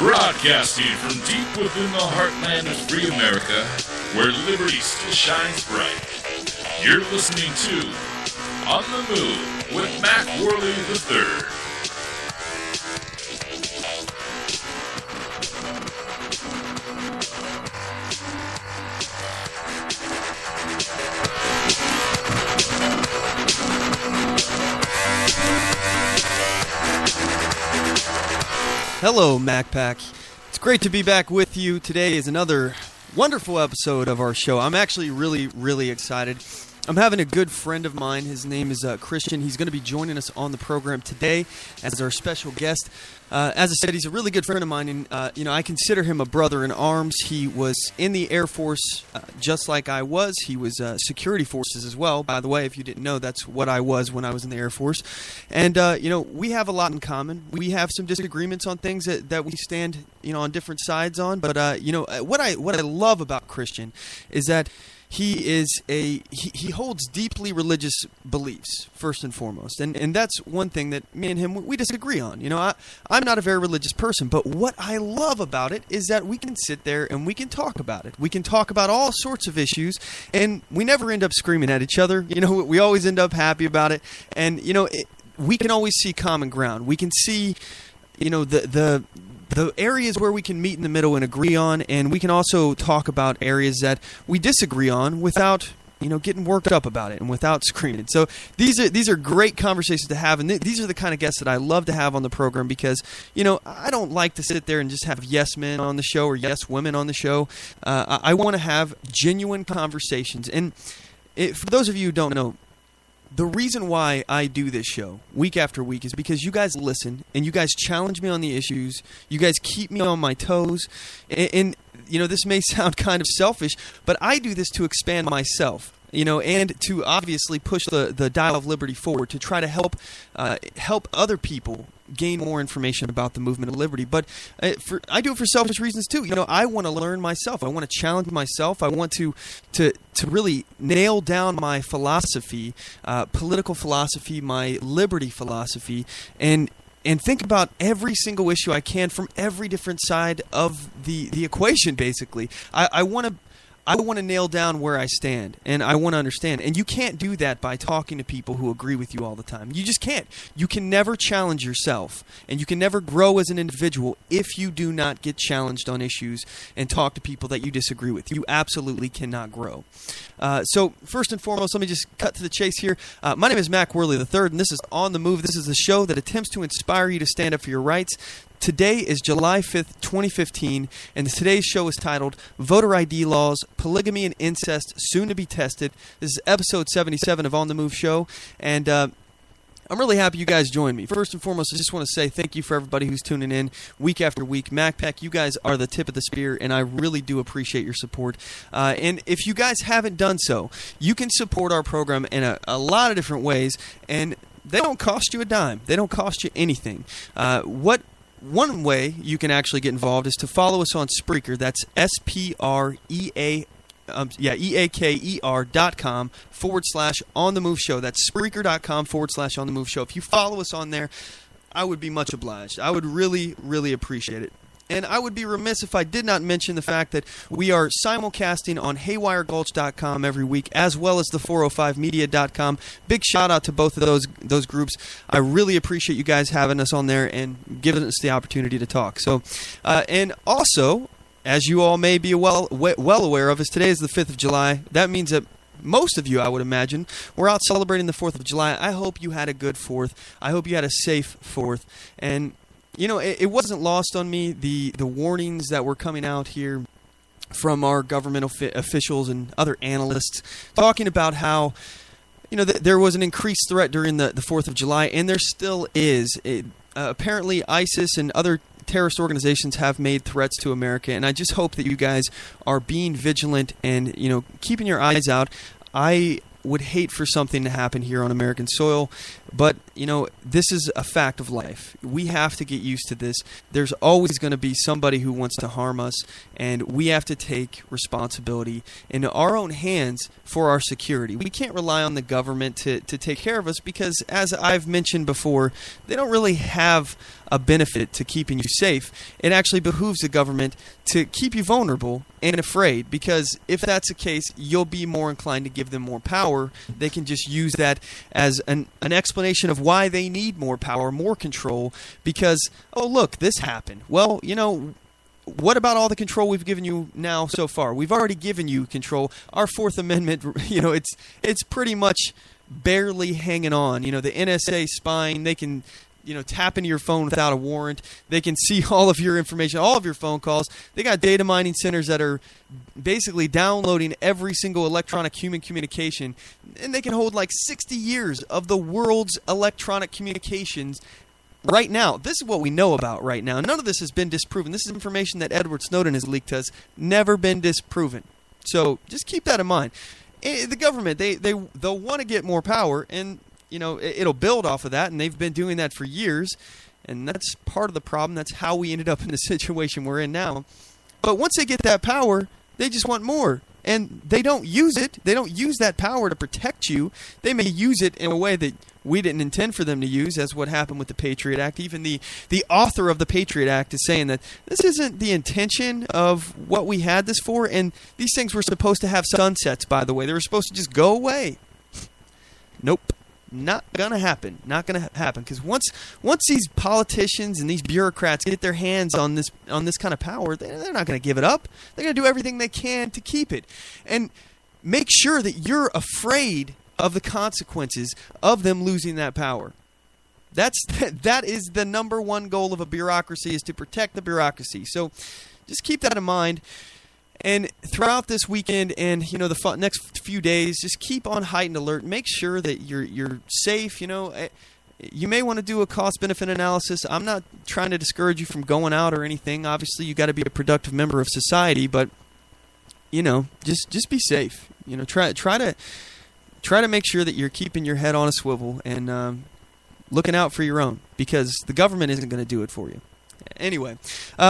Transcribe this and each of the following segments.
Broadcasting from deep within the heartland of free America, where liberty still shines bright. You're listening to On the Move with Mac Worley III. Hello, MacPack. It's great to be back with you. Today is another wonderful episode of our show. I'm actually really excited. I'm having a good friend of mine. His name is Christian. He's going to be joining us on the program today as our special guest. As I said, he's a really good friend of mine, and I consider him a brother in arms. He was in the Air Force just like I was. He was security forces as well. By the way, if you didn't know, that's what I was when I was in the Air Force. And, we have a lot in common. We have some disagreements on things that we stand, on different sides on. But, what I love about Christian is that he holds deeply religious beliefs, first and foremost. And that's one thing that me and him, we disagree on. I'm not a very religious person, but what I love about it is that we can sit there and we can talk about it. We can talk about all sorts of issues, and we never end up screaming at each other. We always end up happy about it. And, we can always see common ground. We can see, the areas where we can meet in the middle and agree on, and we can also talk about areas that we disagree on without, getting worked up about it and without screaming. So these are great conversations to have, and these are the kind of guests that I love to have on the program because, I don't like to sit there and just have yes men on the show or yes women on the show. I want to have genuine conversations. And for those of you who don't know, the reason why I do this show week after week is because you guys listen and you guys challenge me on the issues. You guys keep me on my toes. And this may sound kind of selfish, but I do this to expand myself. And to obviously push the dial of liberty forward to try to help other people gain more information about the movement of liberty. But I do it for selfish reasons too. I want to learn myself. I want to challenge myself. I want to really nail down my philosophy, political philosophy, my liberty philosophy, and think about every single issue I can from every different side of the equation, basically. I want to nail down where I stand, and I want to understand. And you can't do that by talking to people who agree with you all the time. You just can't. You can never challenge yourself, and you can never grow as an individual if you do not get challenged on issues and talk to people that you disagree with. You absolutely cannot grow. So first and foremost, let me just cut to the chase here. My name is Mac Worley III, and this is On the Move. This is the show that attempts to inspire you to stand up for your rights. Today is July 5th, 2015, and today's show is titled Voter ID Laws, Polygamy and Incest, Soon to be Tested. This is episode 77 of On the Move Show, and I'm really happy you guys joined me. First and foremost, I just want to say thank you for everybody who's tuning in week after week. MacPack, you guys are the tip of the spear, and I really do appreciate your support. And if you guys haven't done so, you can support our program in a lot of different ways, and they don't cost you a dime. They don't cost you anything. One way you can actually get involved is to follow us on Spreaker. That's SpreakerEaker.com/OnTheMoveShow. That's Spreaker.com/OnTheMoveShow. If you follow us on there, I would be much obliged. I would really appreciate it. And I would be remiss if I did not mention the fact that we are simulcasting on HaywireGulch.com every week, as well as the 405media.com. Big shout out to both of those groups. I really appreciate you guys having us on there and giving us the opportunity to talk. So, and also, as you all may be well aware of, is today is the 5th of July. That means that most of you, I would imagine, were out celebrating the 4th of July. I hope you had a good 4th. I hope you had a safe 4th. And it wasn't lost on me, the warnings that were coming out here from our government officials and other analysts talking about how, there was an increased threat during the 4th of July, and there still is. Apparently, ISIS and other terrorist organizations have made threats to America, and I just hope that you guys are being vigilant and, keeping your eyes out. I would hate for something to happen here on American soil. But, this is a fact of life. We have to get used to this. There's always going to be somebody who wants to harm us, and we have to take responsibility into our own hands for our security. We can't rely on the government to take care of us because, as I've mentioned before, they don't really have a benefit to keeping you safe. It actually behooves the government to keep you vulnerable and afraid, because if that's the case, you'll be more inclined to give them more power. They can just use that as an explanation of why they need more power, more control, because, oh, look, this happened. Well, what about all the control we've given you now so far? We've already given you control. Our Fourth Amendment, it's pretty much barely hanging on. The NSA spying, they can tap into your phone without a warrant. They can see all of your information, all of your phone calls. They got data mining centers that are basically downloading every single electronic human communication, and they can hold like 60 years of the world's electronic communications right now. This is what we know about right now. None of this has been disproven. This is information that Edward Snowden has leaked to us, never been disproven. So just keep that in mind. The government, they'll want to get more power, and it'll build off of that, and they've been doing that for years, and that's part of the problem. That's how we ended up in the situation we're in now. But once they get that power, they just want more, and they don't use it. They don't use that power to protect you. They may use it in a way that we didn't intend for them to use, as what happened with the Patriot Act. Even the author of the Patriot Act is saying that this isn't the intention of what we had this for, and these things were supposed to have sunsets, by the way. They were supposed to just go away. Nope. Not gonna happen. Not gonna happen, because once these politicians and these bureaucrats get their hands on this kind of power, they're not gonna give it up. They're gonna do everything they can to keep it, and make sure that you're afraid of the consequences of them losing that power. That is the number one goal of a bureaucracy, is to protect the bureaucracy. So just keep that in mind. And throughout this weekend and the next few days, just keep on heightened alert. Make sure that you're safe. You may want to do a cost-benefit analysis. I'm not trying to discourage you from going out or anything. Obviously, you got to be a productive member of society, but just be safe. Try to make sure that you're keeping your head on a swivel and looking out for your own, because the government isn't going to do it for you. Anyway,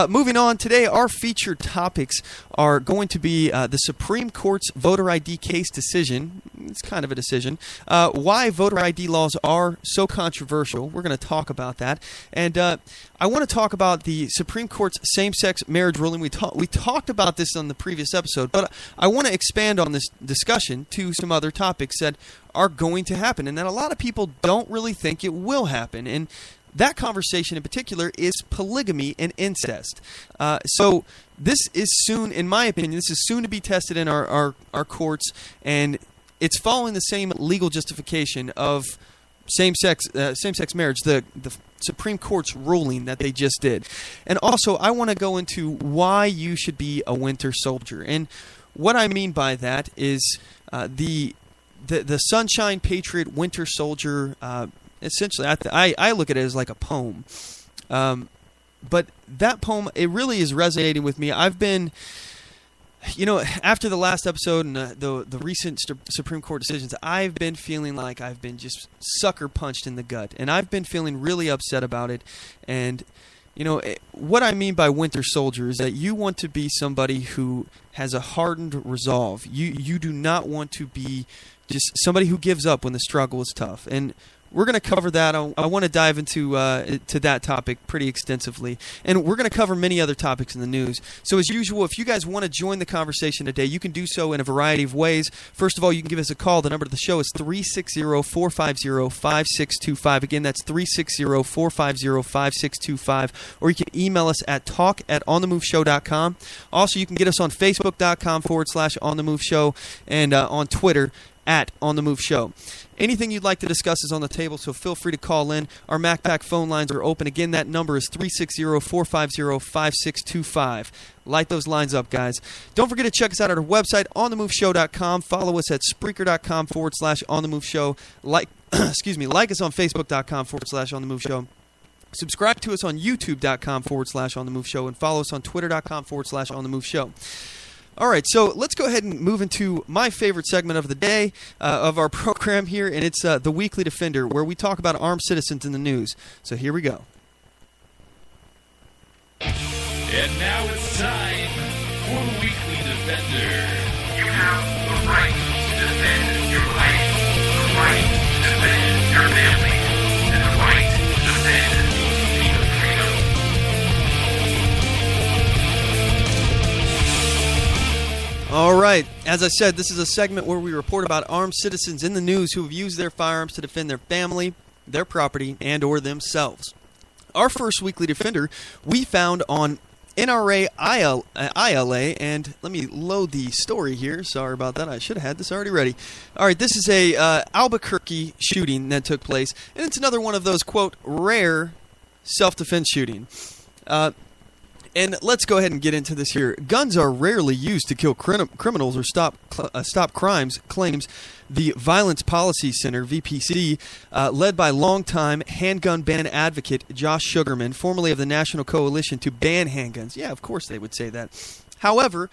moving on. Today, our featured topics are going to be the Supreme Court's voter ID case decision. It's kind of a decision. Why voter ID laws are so controversial. We're going to talk about that. And I want to talk about the Supreme Court's same-sex marriage ruling. We talked about this on the previous episode, but I want to expand on this discussion to some other topics that are going to happen and that a lot of people don't really think it will happen. And that conversation in particular is polygamy and incest. So this is soon, in my opinion, this is soon to be tested in our courts, and it's following the same legal justification of same-sex marriage, the Supreme Court's ruling that they just did. And also, I want to go into why you should be a winter soldier. And what I mean by that is the Sunshine Patriot Winter Soldier. Essentially, I look at it as like a poem. But that poem, it really is resonating with me. I've been, after the last episode and the recent Supreme Court decisions, I've been feeling like I've been just sucker punched in the gut. And I've been feeling really upset about it. And, what I mean by winter soldier is that you want to be somebody who has a hardened resolve. You do not want to be just somebody who gives up when the struggle is tough. And we're going to cover that. I want to dive into to that topic pretty extensively. And we're going to cover many other topics in the news. So as usual, if you guys want to join the conversation today, you can do so in a variety of ways. First of all, you can give us a call. The number to the show is 360-450-5625. Again, that's 360-450-5625. Or you can email us at talk@onthemoveshow.com. Also, you can get us on Facebook.com/onthemoveshow and on Twitter @OnTheMoveShow. Anything you'd like to discuss is on the table, so feel free to call in. Our MacPack phone lines are open. Again, that number is 360-450-5625. Light those lines up, guys. Don't forget to check us out at our website, onthemoveshow.com. Follow us at Spreaker.com/OnTheMoveShow. Like us on Facebook.com/OnTheMoveShow. Subscribe to us on YouTube.com/OnTheMoveShow. And follow us on Twitter.com/OnTheMoveShow. All right, so let's go ahead and move into my favorite segment of the day of our program here, and it's the Weekly Defender, where we talk about armed citizens in the news. So here we go. And now it's time for Weekly Defender. You have the right to defend your life, the right to defend your family, and the right to defend your freedom. All right, as I said, this is a segment where we report about armed citizens in the news who have used their firearms to defend their family, their property, and or themselves. Our first Weekly Defender we found on NRA ILA, and let me load the story here. Sorry about that. I should have had this already ready. All right, this is a Albuquerque shooting that took place, and it's another one of those, quote, rare self-defense shooting. And let's go ahead and get into this here. Guns are rarely used to kill criminals or stop crimes, claims the Violence Policy Center, VPC, led by longtime handgun ban advocate Josh Sugarman, formerly of the National Coalition to Ban Handguns. Yeah, of course they would say that. However,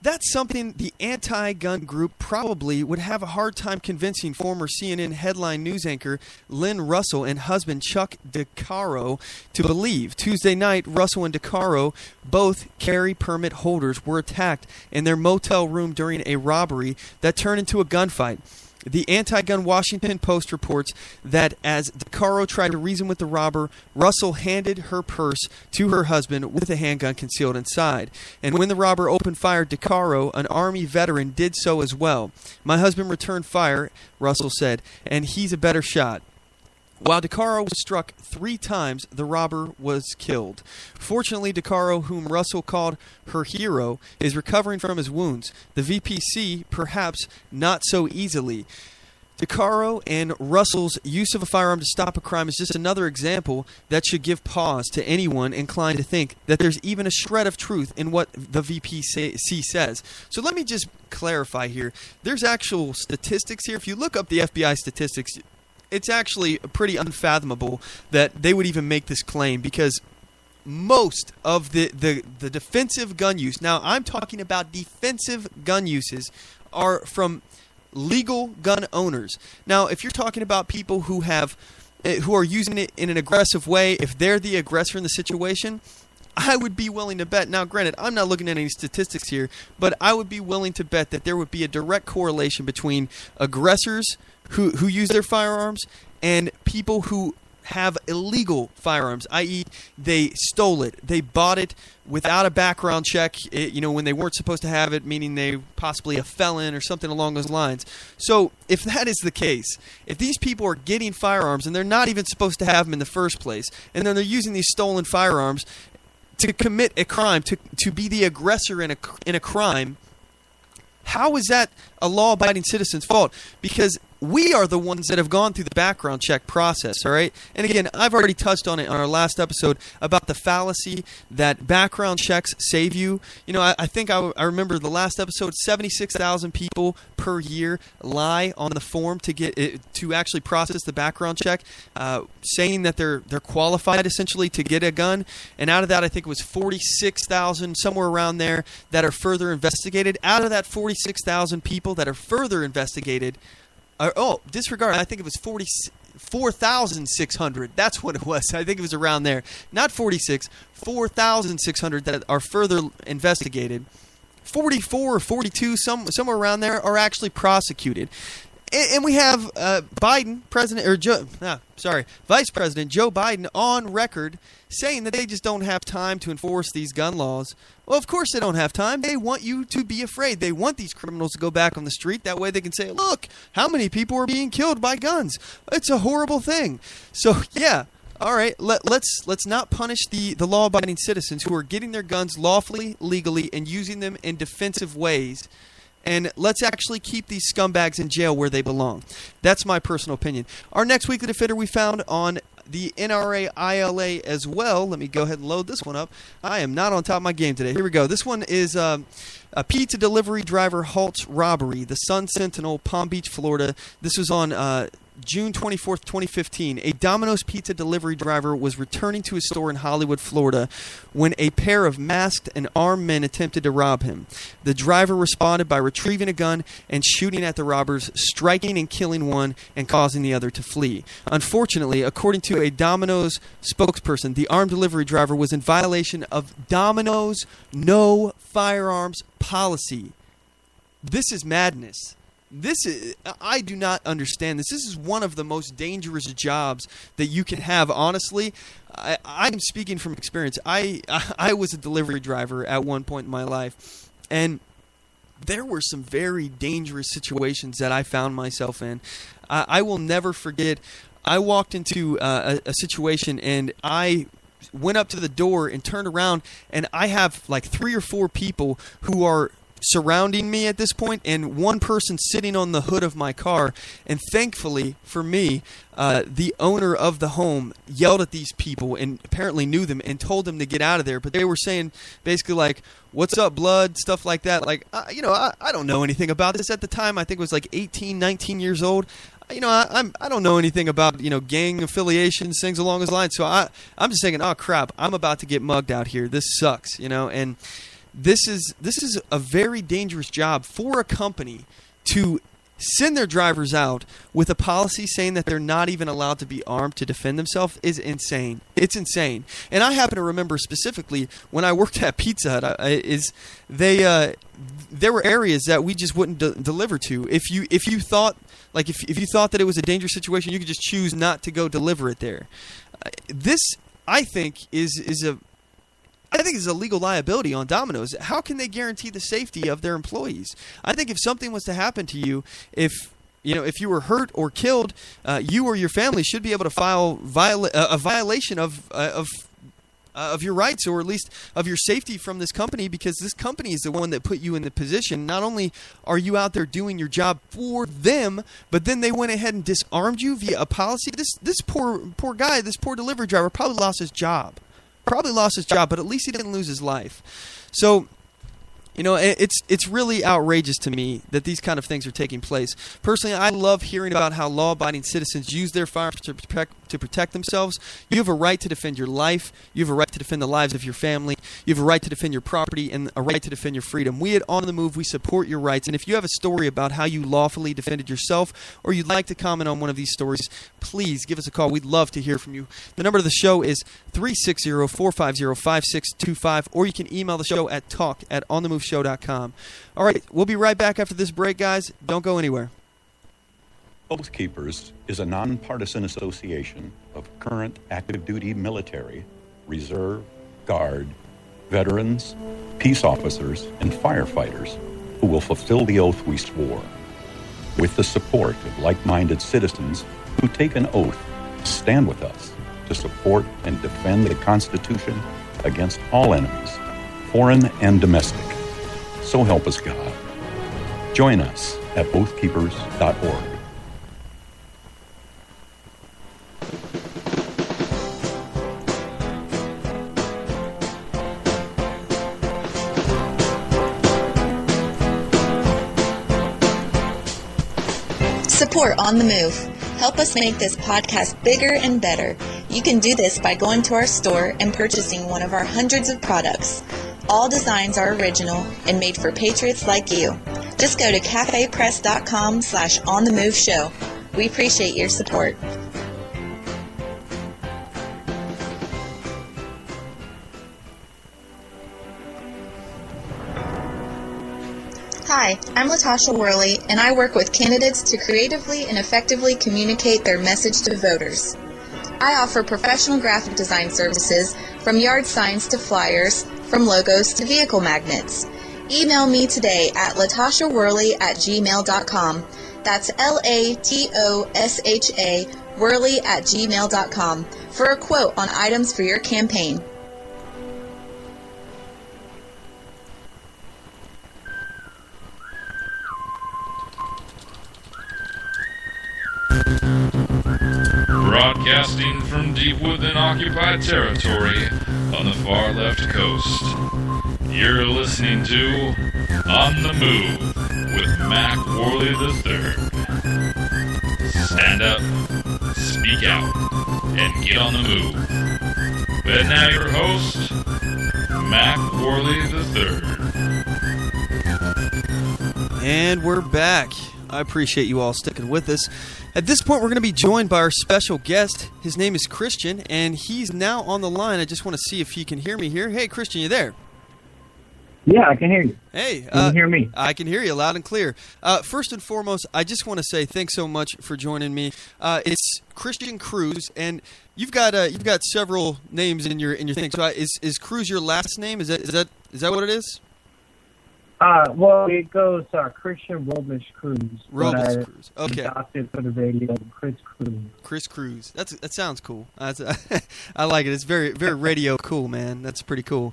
that's something the anti-gun group probably would have a hard time convincing former CNN headline news anchor Lynn Russell and husband Chuck DeCaro to believe. Tuesday night, Russell and DeCaro, both carry permit holders, were attacked in their motel room during a robbery that turned into a gunfight. The anti-gun Washington Post reports that as DeCaro tried to reason with the robber, Russell handed her purse to her husband with a handgun concealed inside. And when the robber opened fire, DeCaro, an Army veteran, did so as well. "My husband returned fire," Russell said, "and he's a better shot." While DeCaro was struck 3 times, the robber was killed. Fortunately, DeCaro, whom Russell called her hero, is recovering from his wounds. The VPC, perhaps not so easily. DeCaro and Russell's use of a firearm to stop a crime is just another example that should give pause to anyone inclined to think that there's even a shred of truth in what the VPC says. So let me just clarify here. There's actual statistics here. If you look up the FBI statistics, it's actually pretty unfathomable that they would even make this claim, because most of the defensive gun use, now I'm talking about defensive gun uses, are from legal gun owners. Now, if you're talking about people who are using it in an aggressive way, if they're the aggressor in the situation, I would be willing to bet. Now, granted, I'm not looking at any statistics here, but I would be willing to bet that there would be a direct correlation between aggressors who use their firearms and people who have illegal firearms, i.e. they stole it, they bought it without a background check, when they weren't supposed to have it, meaning they possibly a felon or something along those lines. So if that is the case, if these people are getting firearms and they're not even supposed to have them in the first place, and then they're using these stolen firearms to commit a crime, to be the aggressor in a crime, how is that a law-abiding citizen's fault? Because we are the ones that have gone through the background check process, all right? And again, I've already touched on it on our last episode about the fallacy that background checks save you. I think I remember the last episode, 76,000 people per year lie on the form to get it, to actually process the background check, saying that they're qualified essentially to get a gun. And out of that, I think it was 46,000, somewhere around there, that are further investigated. Out of that 46,000 people that are further investigated, disregard, I think it was 4,600. That's what it was. I think it was around there. Not 46, 4,600 that are further investigated. 44 or 42, somewhere around there, are actually prosecuted. And we have Vice President Joe Biden on record saying that they just don't have time to enforce these gun laws. Well, of course they don't have time. They want you to be afraid. They want these criminals to go back on the street. That way they can say, look, how many people are being killed by guns? It's a horrible thing. So, yeah. All right, let's not punish the law-abiding citizens who are getting their guns lawfully, legally, and using them in defensive ways. And let's actually keep these scumbags in jail where they belong. That's my personal opinion. Our next Weekly Defender we found on the NRA ILA as well. Let me go ahead and load this one up. I am not on top of my game today. Here we go. This one is a pizza delivery driver halts robbery. The Sun Sentinel, Palm Beach, Florida. This was on June 24th, 2015, a Domino's pizza delivery driver was returning to his store in Hollywood, Florida, when a pair of masked and armed men attempted to rob him. The driver responded by retrieving a gun and shooting at the robbers, striking and killing one and causing the other to flee. Unfortunately, according to a Domino's spokesperson, the armed delivery driver was in violation of Domino's no firearms policy. This is madness. I do not understand this. This is one of the most dangerous jobs that you can have. Honestly, I'm speaking from experience. I was a delivery driver at one point in my life, and there were some very dangerous situations that I found myself in. I will never forget. I walked into a situation, and I went up to the door and turned around, and I have like 3 or 4 people who are surrounding me at this point, and one person sitting on the hood of my car. And thankfully for me, the owner of the home yelled at these people and apparently knew them and told them to get out of there. But they were saying basically like, "What's up, blood?" Stuff like that. Like, I don't know anything about this at the time. I think it was like 18, 19 years old. I don't know anything about, gang affiliations, things along those lines. So I'm just thinking, oh crap, I'm about to get mugged out here. This sucks, and this is a very dangerous job for a company to send their drivers out with a policy saying that they're not even allowed to be armed to defend themselves is insane. It's insane. And I happen to remember specifically when I worked at Pizza Hut, there were areas that we just wouldn't deliver to. If you thought that it was a dangerous situation, you could just choose not to go deliver it there. This, I think, is a legal liability on Domino's. How can they guarantee the safety of their employees? I think if something was to happen to you, if you were hurt or killed, you or your family should be able to file a violation of your rights, or at least of your safety from this company, because this company is the one that put you in the position. Not only are you out there doing your job for them, but then they went ahead and disarmed you via a policy. This poor guy, this poor delivery driver probably lost his job. But at least he didn't lose his life. So, it's really outrageous to me that these kind of things are taking place. Personally, I love hearing about how law-abiding citizens use their firearms to protect themselves. You have a right to defend your life. You have a right to defend the lives of your family. You have a right to defend your property and a right to defend your freedom. We at On the Move, we support your rights. And if you have a story about how you lawfully defended yourself, or you'd like to comment on one of these stories, please give us a call. We'd love to hear from you. The number of the show is 360-450-5625, or you can email the show at talk@onthemoveshow.com. All right, we'll be right back after this break, guys. Don't go anywhere. Oath Keepers is a nonpartisan association of current active duty military, reserve, guard, veterans, peace officers, and firefighters who will fulfill the oath we swore. With the support of like-minded citizens who take an oath to stand with us to support and defend the Constitution against all enemies, foreign and domestic. So help us God. Join us at oathkeepers.org. Support On the Move. Help us make this podcast bigger and better. You can do this by going to our store and purchasing one of our hundreds of products. All designs are original and made for patriots like you. Just go to cafepress.com/onthemoveshow. We appreciate your support. Hi, I'm Latasha Worley, and I work with candidates to creatively and effectively communicate their message to voters. I offer professional graphic design services, from yard signs to flyers, from logos to vehicle magnets. Email me today at latashaworley@gmail.com. That's LATOSHA Worley@gmail.com for a quote on items for your campaign. Broadcasting from deep within occupied territory on the far left coast. You're listening to On the Move with Mac Worley III. Stand up, speak out, and get on the move. And now your host, Mac Worley III. And we're back. I appreciate you all sticking with us. At this point, we're going to be joined by our special guest. His name is Christian, and he's now on the line. I just want to see if he can hear me here. Hey, Christian, you there? Yeah, I can hear you. Hey, can you hear me? I can hear you loud and clear. First and foremost, I just want to say thanks so much for joining me. It's Christian Cruz, and you've got several names in your thing. So is Cruz your last name? Is that what it is? Well, it goes Christian Robles Cruz. Robles Cruz. Okay. Adopted for the radio, Chris Cruz. Chris Cruz. That sounds cool. I like it. It's very very radio cool, man. That's pretty cool.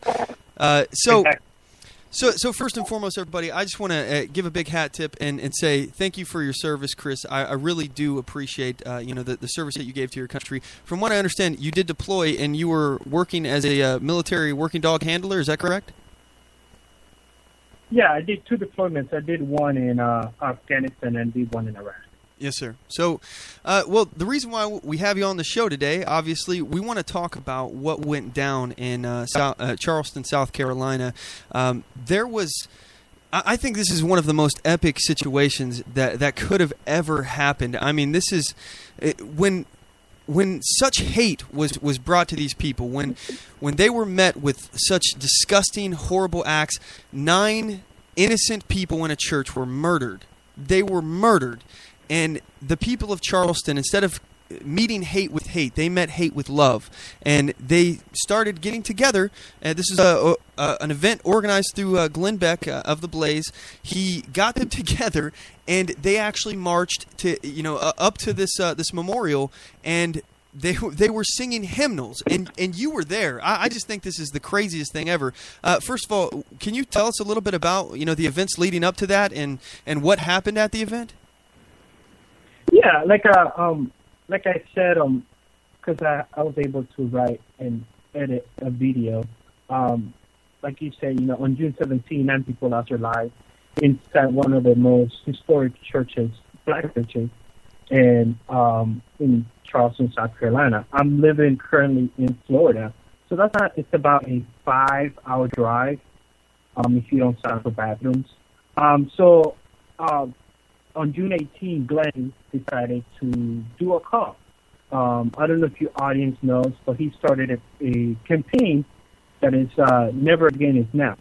So first and foremost, everybody, I just want to give a big hat tip and say thank you for your service, Chris. I really do appreciate the service that you gave to your country. From what I understand, you did deploy and you were working as a military working dog handler. Is that correct? Yeah, I did 2 deployments. I did one in Afghanistan and did one in Iraq. Yes, sir. So, well, the reason why we have you on the show today, obviously, we want to talk about what went down in Charleston, South Carolina. There was, I think this is one of the most epic situations that could have ever happened. I mean, this is when such hate was brought to these people, when they were met with such disgusting, horrible acts. 9 innocent people in a church were murdered. They were murdered. And the people of Charleston, instead of meeting hate with hate, they met hate with love. And they started getting together. This is an event organized through Glenn Beck of the Blaze. He got them together, and they actually marched to up to this memorial, and they were singing hymnals. And you were there. I just think this is the craziest thing ever. First of all, can you tell us a little bit about the events leading up to that and what happened at the event? Yeah, like I said, because I was able to write and edit a video. Like you said, on June 17, 9 people lost their lives inside one of the most historic churches, black churches, in Charleston, South Carolina. I'm living currently in Florida, so it's about a 5-hour drive. If you don't stop for bathrooms. On June 18, Glenn decided to do a call. I don't know if your audience knows, but he started a campaign that is Never Again is Now.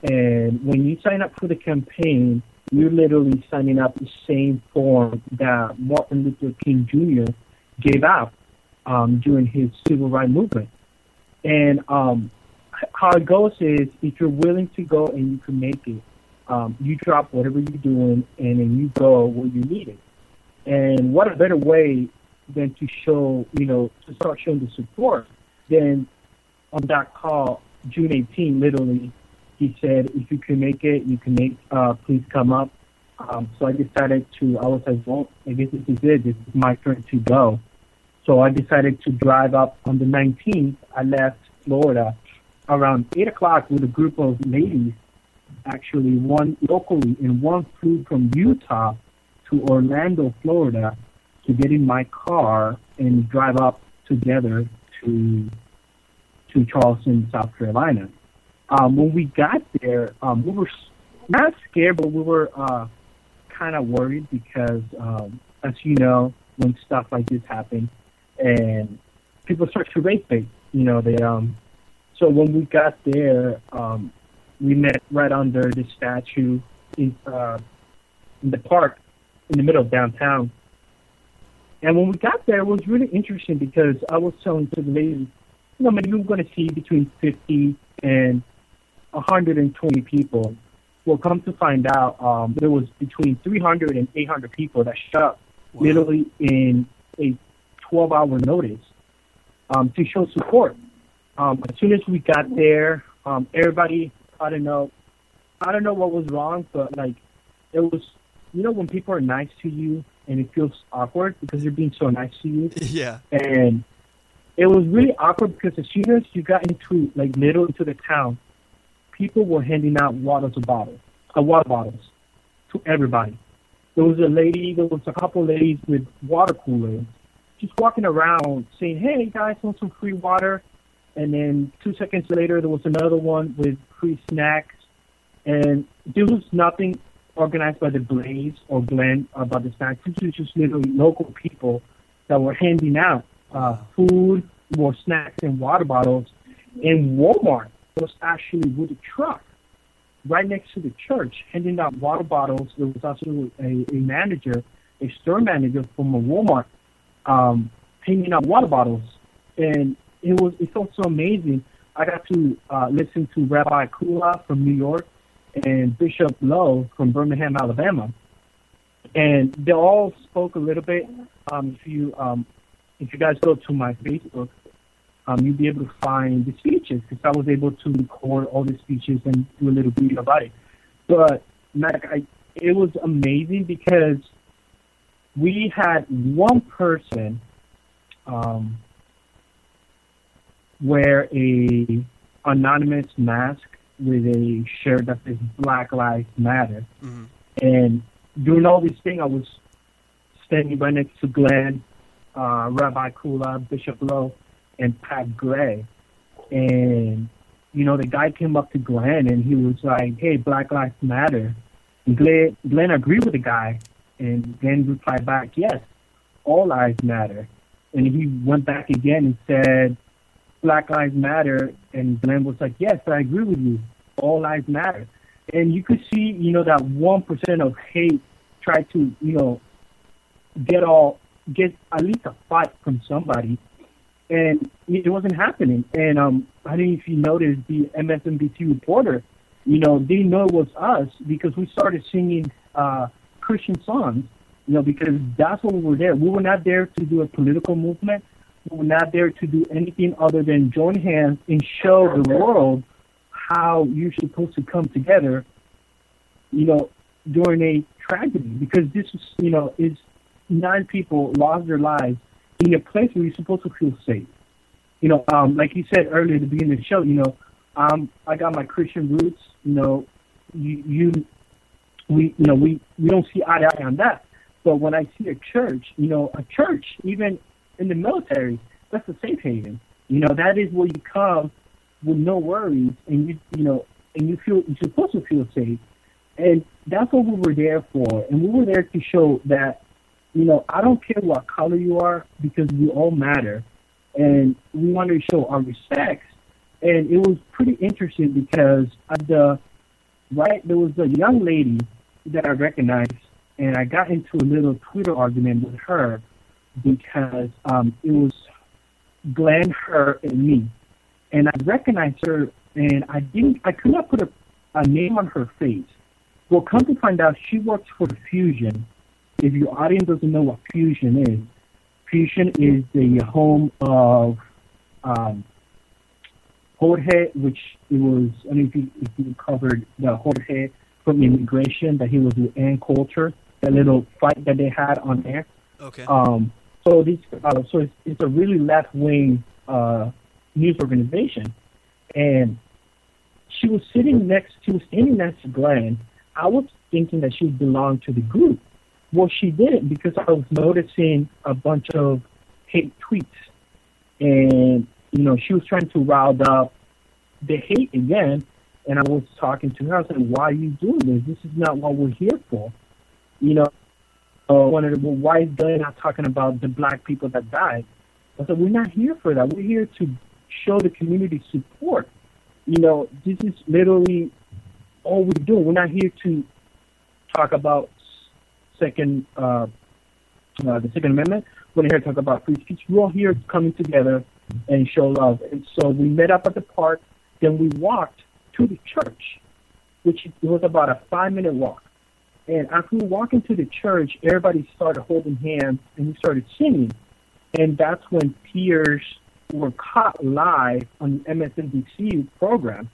And when you sign up for the campaign, you're literally signing up the same form that Martin Luther King Jr. gave out during his civil rights movement. And how it goes is, if you're willing to go and you can make it, you drop whatever you're doing and then you go where you need it. And what a better way than to show, to start showing the support than on that call, June 18, literally, he said, if you can make it, you can please come up. So I decided I was like, well, I guess this is it. This is my turn to go. So I decided to drive up on the 19th. I left Florida around 8 o'clock with a group of ladies. Actually, one locally and one flew from Utah to Orlando, Florida, to get in my car and drive up together to Charleston, South Carolina. When we got there, we were not scared, but we were kind of worried because, as you know, when stuff like this happens and people start to race bait, so when we got there, we met right under the statue in the park in the middle of downtown. And when we got there, it was really interesting because I was telling to the ladies, maybe we're going to see between 50 and 120 people. Well, come to find out, there was between 300 and 800 people that showed up, literally in a 12-hour notice to show support. As soon as we got there, everybody, I don't know what was wrong, but it was, when people are nice to you and it feels awkward because they're being so nice to you. Yeah. And it was really awkward because as soon as you got into middle into the town, people were handing out water bottles to everybody. there was a couple ladies with water coolers just walking around saying, hey, guys, want some free water? And then 2 seconds later, there was another one with free snacks. And there was nothing organized by the Blaze or Glenn about the snacks. This was just literally local people that were handing out food, more snacks, and water bottles. And Walmart was actually with a truck right next to the church handing out water bottles. There was also a manager, a store manager from a Walmart, handing out water bottles. And it felt so amazing. I got to listen to Rabbi Kula from New York and Bishop Lowe from Birmingham, Alabama. And they all spoke a little bit. If you guys go to my Facebook, you'll be able to find the speeches, because I was able to record all the speeches and do a little video about it. But, Mac, it was amazing because we had one person wear a anonymous mask with a shirt that says Black Lives Matter. Mm-hmm. And doing all these things, I was standing right next to Glenn, Rabbi Kula, Bishop Lowe, and Pat Gray. And, the guy came up to Glenn and he was like, hey, Black Lives Matter. And Glenn agreed with the guy. And Glenn replied back, yes, all lives matter. And he went back again and said, Black Lives Matter. And Glenn was like, yes, I agree with you. All lives matter. And you could see, that 1% of hate try to, get at least a fight from somebody. And it wasn't happening. And I don't know if you noticed, the MSNBC reporter, they know it was us because we started singing Christian songs, because that's what we were there. We were not there to do a political movement. We were not there to do anything other than join hands and show the world how you're supposed to come together, during a tragedy. Because this is 9 people lost their lives in a place where you're supposed to feel safe. Like you said earlier at the beginning of the show, I got my Christian roots. We don't see eye to eye on that. But when I see a church, even in the military, that's a safe haven. That is where you come with no worries, and you're supposed to feel safe. And that's what we were there for. And we were there to show that, I don't care what color you are, because we all matter. And we wanted to show our respects. And it was pretty interesting because there was a young lady that I recognized, and I got into a little Twitter argument with her because it was Glenn, her, and me. And I recognized her, and I could not put a name on her face. Well, come to find out, she works for Fusion. If your audience doesn't know what Fusion is the home of Jorge, which it was, I don't know if you covered the Jorge from Immigration, that he was with Ann Coulter, that little fight that they had on air. Okay. So it's a really left-wing news organization, and she was standing next to Glenn. I was thinking that she belonged to the group. Well, she didn't, because I was noticing a bunch of hate tweets, and she was trying to rise up the hate again. And I was talking to her. I was like, "Why are you doing this? This is not what we're here for." Why is Glenn not talking about the black people that died? I said, we're not here for that. We're here to show the community support. This is literally all we're doing. We're not here to talk about the Second Amendment. We're here to talk about free speech. We're all here coming together and show love. And so we met up at the park. Then we walked to the church, which was about a 5-minute walk. And after we walked into the church, everybody started holding hands and we started singing. And that's when tears were caught live on the MSNBC program,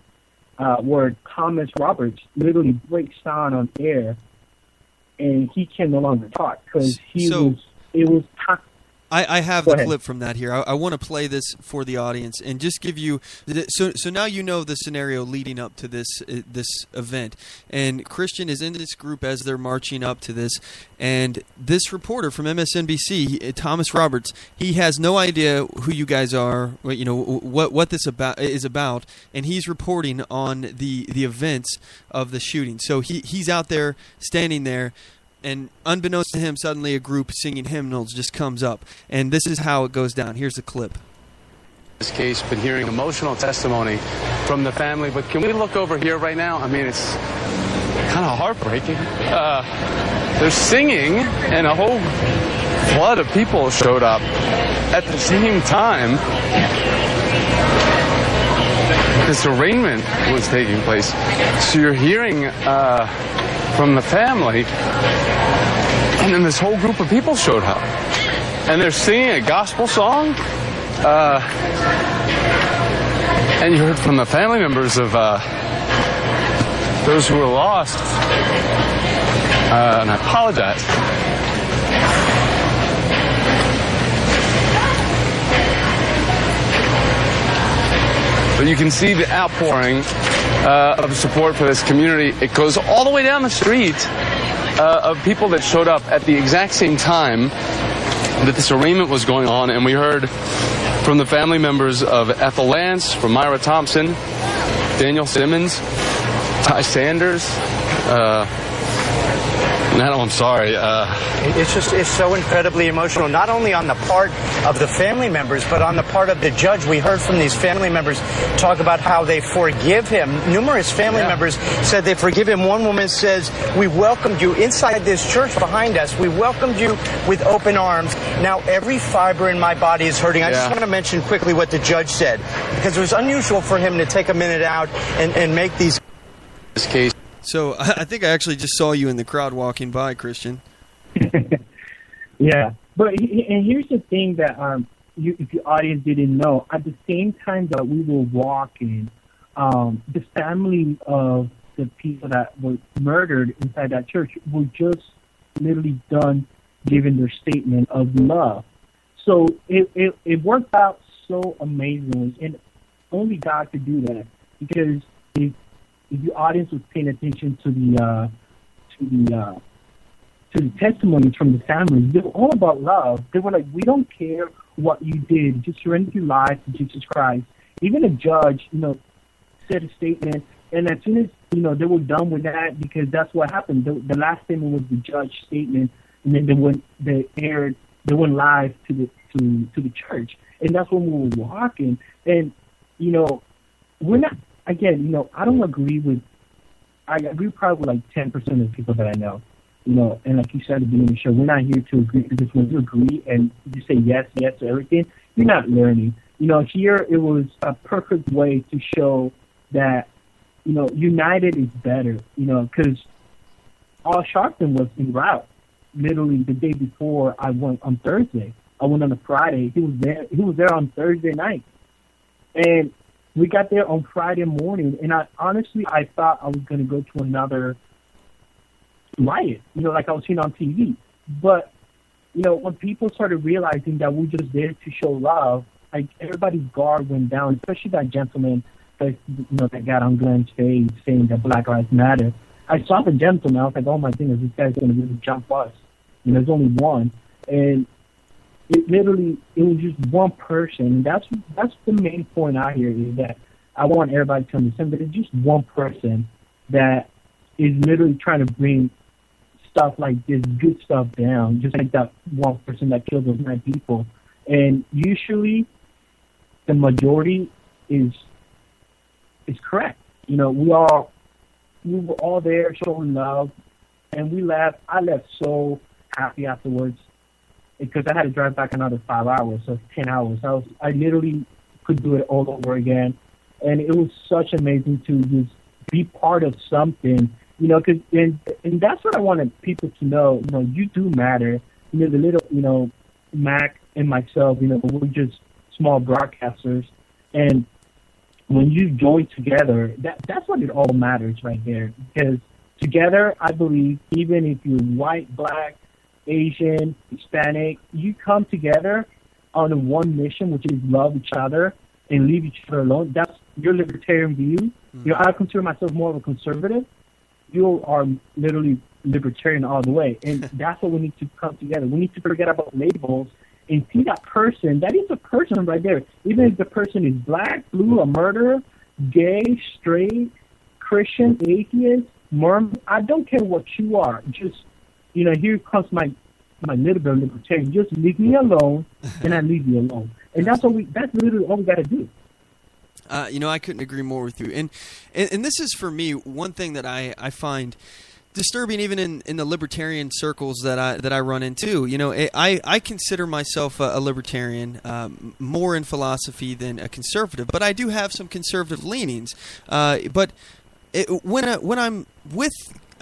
where Thomas Roberts literally breaks down on air, and he can no longer talk because it was I have Go the ahead. clip from that here. I want to play this for the audience and just give you so now you know the scenario leading up to this event. And Christian is in this group as they're marching up to this, and this reporter from MSNBC, Thomas Roberts, he has no idea who you guys are, what this is about, and he's reporting on the events of the shooting. So he's out there standing there. And unbeknownst to him, suddenly a group singing hymnals just comes up. And this is how it goes down. Here's the clip. This case, been hearing emotional testimony from the family. But can we look over here right now? I mean, it's kind of heartbreaking. They're singing, and a whole flood of people showed up at the same time. This arraignment was taking place. So you're hearing from the family, and then this whole group of people showed up, and they're singing a gospel song, and you heard from the family members of those who were lost, and I apologize. But you can see the outpouring of support for this community. It goes all the way down the street of people that showed up at the exact same time that this arraignment was going on. And we heard from the family members of Ethel Lance, from Myra Thompson, Daniel Simmons, Ty Sanders, I'm sorry. It's so incredibly emotional, not only on the part of the family members, but on the part of the judge. We heard from these family members talk about how they forgive him. Numerous family members said they forgive him. One woman says, "We welcomed you inside this church behind us. We welcomed you with open arms. Now every fiber in my body is hurting." I just want to mention quickly what the judge said, because it was unusual for him to take a minute out and make these... This case. So I think I actually just saw you in the crowd walking by, Christian. Yeah, but and here's the thing that if your audience didn't know, at the same time that we were walking, the family of the people that were murdered inside that church were just literally done giving their statement of love. So it worked out so amazingly, and only God could do that, because if your audience was paying attention to the testimonies from the families, they were all about love. They were like, "We don't care what you did, just surrender your life to Jesus Christ." Even a judge, said a statement, and as soon as they were done with that, because that's what happened. The last statement was the judge's statement, and then they went live to the church, and that's when we were walking. And we're not. Again, I don't agree with. I agree probably with like 10% of the people that I know. And like you said at the beginning of the show, we're not here to agree, because when you agree and you say yes to everything, you're not learning. Here it was a perfect way to show that, united is better. Because Al Sharpton was en route literally the day before I went on Thursday. I went on a Friday. He was there. He was there on Thursday night, and we got there on Friday morning, and I thought I was going to go to another riot, like I was seeing on TV. But, when people started realizing that we're just there to show love, like everybody's guard went down, especially that gentleman that got on Glenn's face saying that Black Lives Matter. I saw the gentleman, I was like, oh my goodness, this guy's going to really jump us. There's only one. And it was just one person. And that's the main point out here, is that I want everybody to understand that it's just one person that is literally trying to bring stuff like this good stuff down, just like that one person that killed those 9 people. And usually the majority is correct. We were all there showing love, and we left. I left so happy afterwards, because I had to drive back another 5 hours, so 10 hours. I literally could do it all over again, and it was such amazing to just be part of something, cause, and that's what I wanted people to know. You do matter. The little, Mac and myself, we're just small broadcasters, and when you join together, that's what it all matters right there. Because together, I believe, even if you're white, black, Asian, Hispanic, you come together on one mission, which is love each other and leave each other alone. That's your libertarian view. You know, I consider myself more of a conservative. You are literally libertarian all the way, and that's what we need to come together. We need to forget about labels and see that person. That is a person right there. Even if the person is black, blue, a murderer, gay, straight, Christian, atheist, Mormon, I don't care what you are. Just, you know, here comes my little bit of libertarian. Just leave me alone, and I leave you alone. And that's literally all we got to do. You know, I couldn't agree more with you. And this is, for me, one thing that I find disturbing even in the libertarian circles that I run into. You know, I consider myself a libertarian, more in philosophy than a conservative, but I do have some conservative leanings. But when I'm with,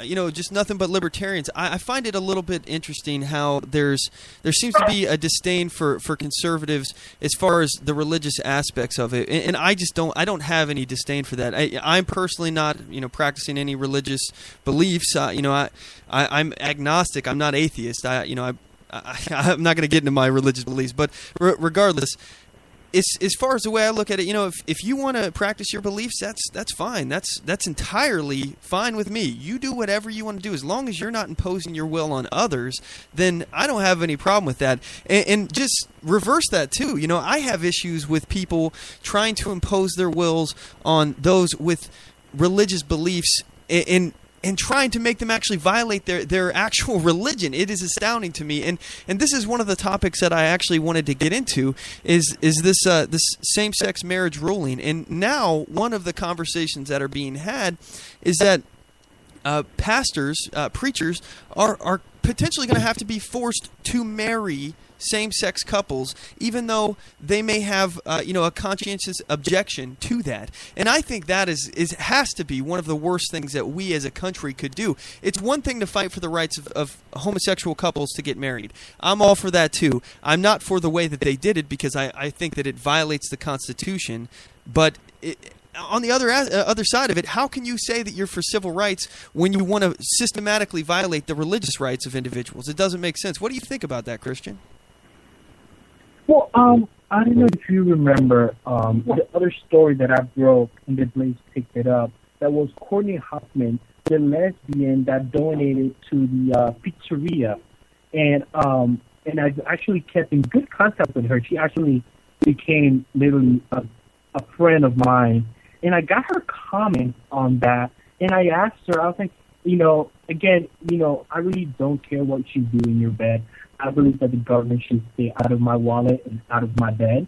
you know, just nothing but libertarians, I find it a little bit interesting how there seems to be a disdain for conservatives as far as the religious aspects of it, and I don't have any disdain for that. I'm personally not, you know, practicing any religious beliefs. You know, I'm agnostic. I'm not atheist. I'm not going to get into my religious beliefs, but regardless. As far as the way I look at it, you know, if you want to practice your beliefs, that's fine. That's entirely fine with me. You do whatever you want to do. As long as you're not imposing your will on others, then I don't have any problem with that. And just reverse that, too. You know, I have issues with people trying to impose their wills on those with religious beliefs and trying to make them actually violate their actual religion. It is astounding to me, and this is one of the topics that I actually wanted to get into is this same-sex marriage ruling. And now one of the conversations that are being had is that pastors, preachers are potentially going to have to be forced to marry same-sex couples, even though they may have a conscientious objection to that. And I think that has to be one of the worst things that we as a country could do. It's one thing to fight for the rights of homosexual couples to get married. I'm all for that too. I'm not for the way that they did it because I think that it violates the Constitution. But on the other side of it, how can you say that you're for civil rights when you want to systematically violate the religious rights of individuals? It doesn't make sense. What do you think about that, Christian? Well, I don't know if you remember the other story that I broke and the Blaze picked it up. That was Courtney Hoffman, the lesbian that donated to the pizzeria, and I actually kept in good contact with her. She actually became literally a friend of mine, and I got her comment on that, and I asked her. I was like, I really don't care what you do in your bed. I believe that the government should stay out of my wallet and out of my bed.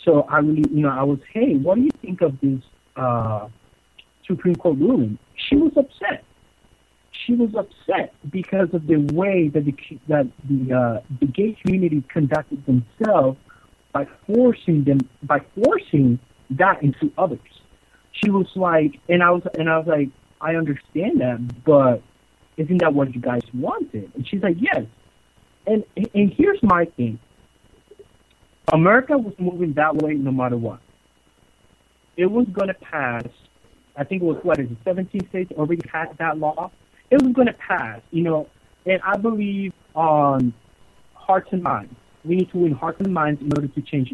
So I really, I was, hey, what do you think of this Supreme Court ruling? She was upset. She was upset because of the way that the gay community conducted themselves by forcing that into others. She was like, and I was like, I understand that, but isn't that what you guys wanted? And she's like, yes. And here's my thing. America was moving that way no matter what. It was going to pass. I think it was, 17 states already passed that law? It was going to pass, and I believe on hearts and minds. We need to win hearts and minds in order to change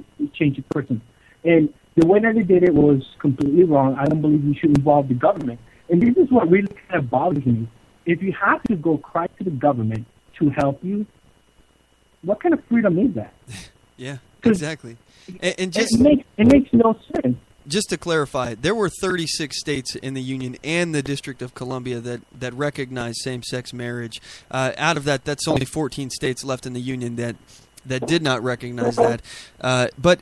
a person. And the way that they did it was completely wrong. I don't believe we should involve the government. And this is what really kind of bothers me. If you have to go cry to the government to help you, what kind of freedom is that? Yeah, exactly. And just it makes no sense. Just to clarify, there were 36 states in the Union and the District of Columbia that recognized same-sex marriage. Out of that, that's only 14 states left in the Union that did not recognize that. But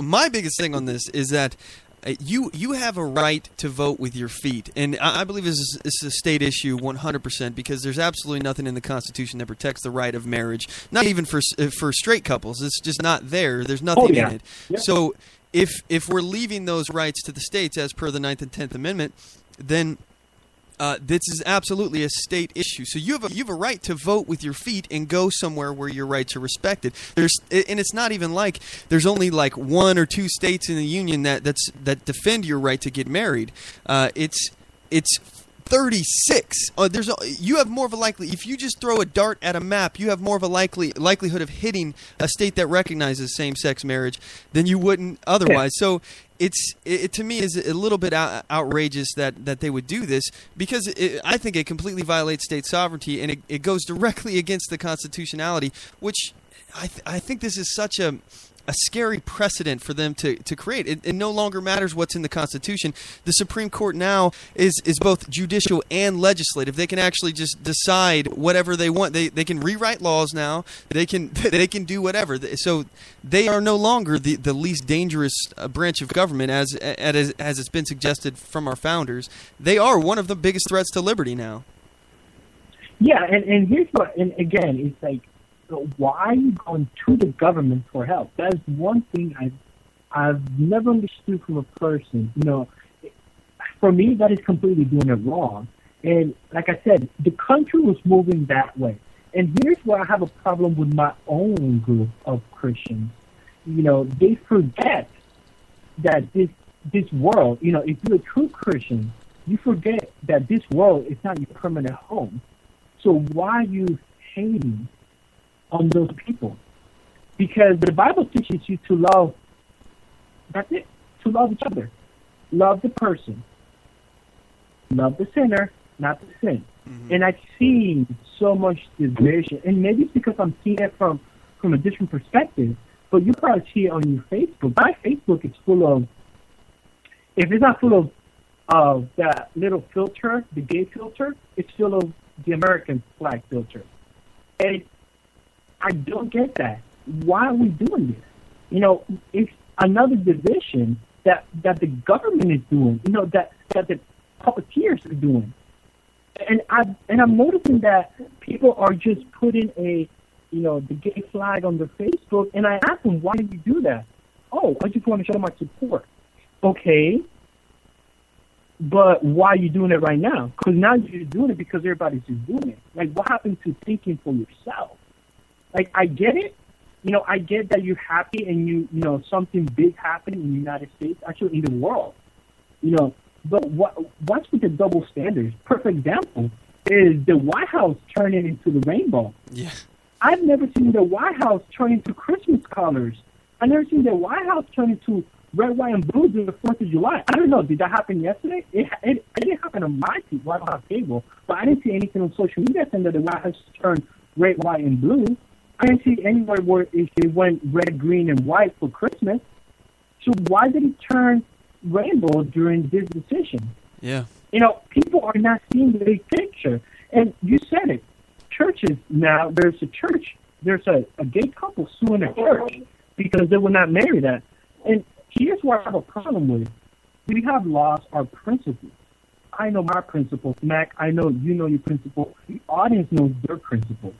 my biggest thing on this is that you have a right to vote with your feet, and I believe this is a state issue 100% because there's absolutely nothing in the Constitution that protects the right of marriage, not even for straight couples. It's just not there. There's nothing in it. Yeah. So if we're leaving those rights to the states as per the 9th and 10th Amendment, then this is absolutely a state issue. So you have a right to vote with your feet and go somewhere where your rights are respected. And it's not even like there's only like 1 or 2 states in the Union that defend your right to get married. It's 36. You have more of a if you just throw a dart at a map, you have more of a likelihood of hitting a state that recognizes same-sex marriage than you wouldn't otherwise. So it to me is a little bit outrageous that they would do this, because I think it completely violates state sovereignty, and it goes directly against the constitutionality, which I think this is such a scary precedent for them to create. It no longer matters what's in the Constitution. The Supreme Court now is both judicial and legislative. They can actually just decide whatever they want. They can rewrite laws now. They can do whatever. So they are no longer the least dangerous branch of government, as it's been suggested from our founders. They are one of the biggest threats to liberty now. Yeah, and here's what, and again, it's like, so why are you going to the government for help? That is one thing I've never understood from a person. For me, that is completely doing it wrong. And like I said, the country was moving that way. And here's where I have a problem with my own group of Christians. They forget that this world, if you're a true Christian, you forget that this world is not your permanent home. So why are you hating on those people? Because the Bible teaches you to love. That's it. To love each other. Love the person. Love the sinner, not the sin. Mm-hmm. And I've seen so much division. And maybe it's because I'm seeing it from a different perspective. But you probably see it on your Facebook. My Facebook is full of, if it's not full of that little filter, the gay filter, it's full of the American flag filter. And I don't get that. Why are we doing this? It's another division that the government is doing. That the puppeteers are doing. And I'm noticing that people are just putting the gay flag on their Facebook. And I ask them, why do you do that? Oh, I just want to show my support. Okay, but why are you doing it right now? Because now you're doing it because everybody's just doing it. Like, what happened to thinking for yourself? Like, I get it. I get that you're happy and something big happened in the United States, actually in the world. But what's with the double standards? Perfect example is the White House turning into the rainbow. Yeah. I've never seen the White House turn into Christmas colors. I've never seen the White House turn into red, white, and blue during the 4th of July. I don't know. Did that happen yesterday? It didn't happen on my TV, White House cable. But I didn't see anything on social media saying that the White House turned red, white, and blue. I didn't see anywhere where it went red, green, and white for Christmas. So why did it turn rainbow during this decision? Yeah. People are not seeing the big picture. And you said it. Churches now, there's a gay couple suing a church because they will not marry that. And here's what I have a problem with. We have lost our principles. I know my principles. Mac, I know you know your principles. The audience knows their principles.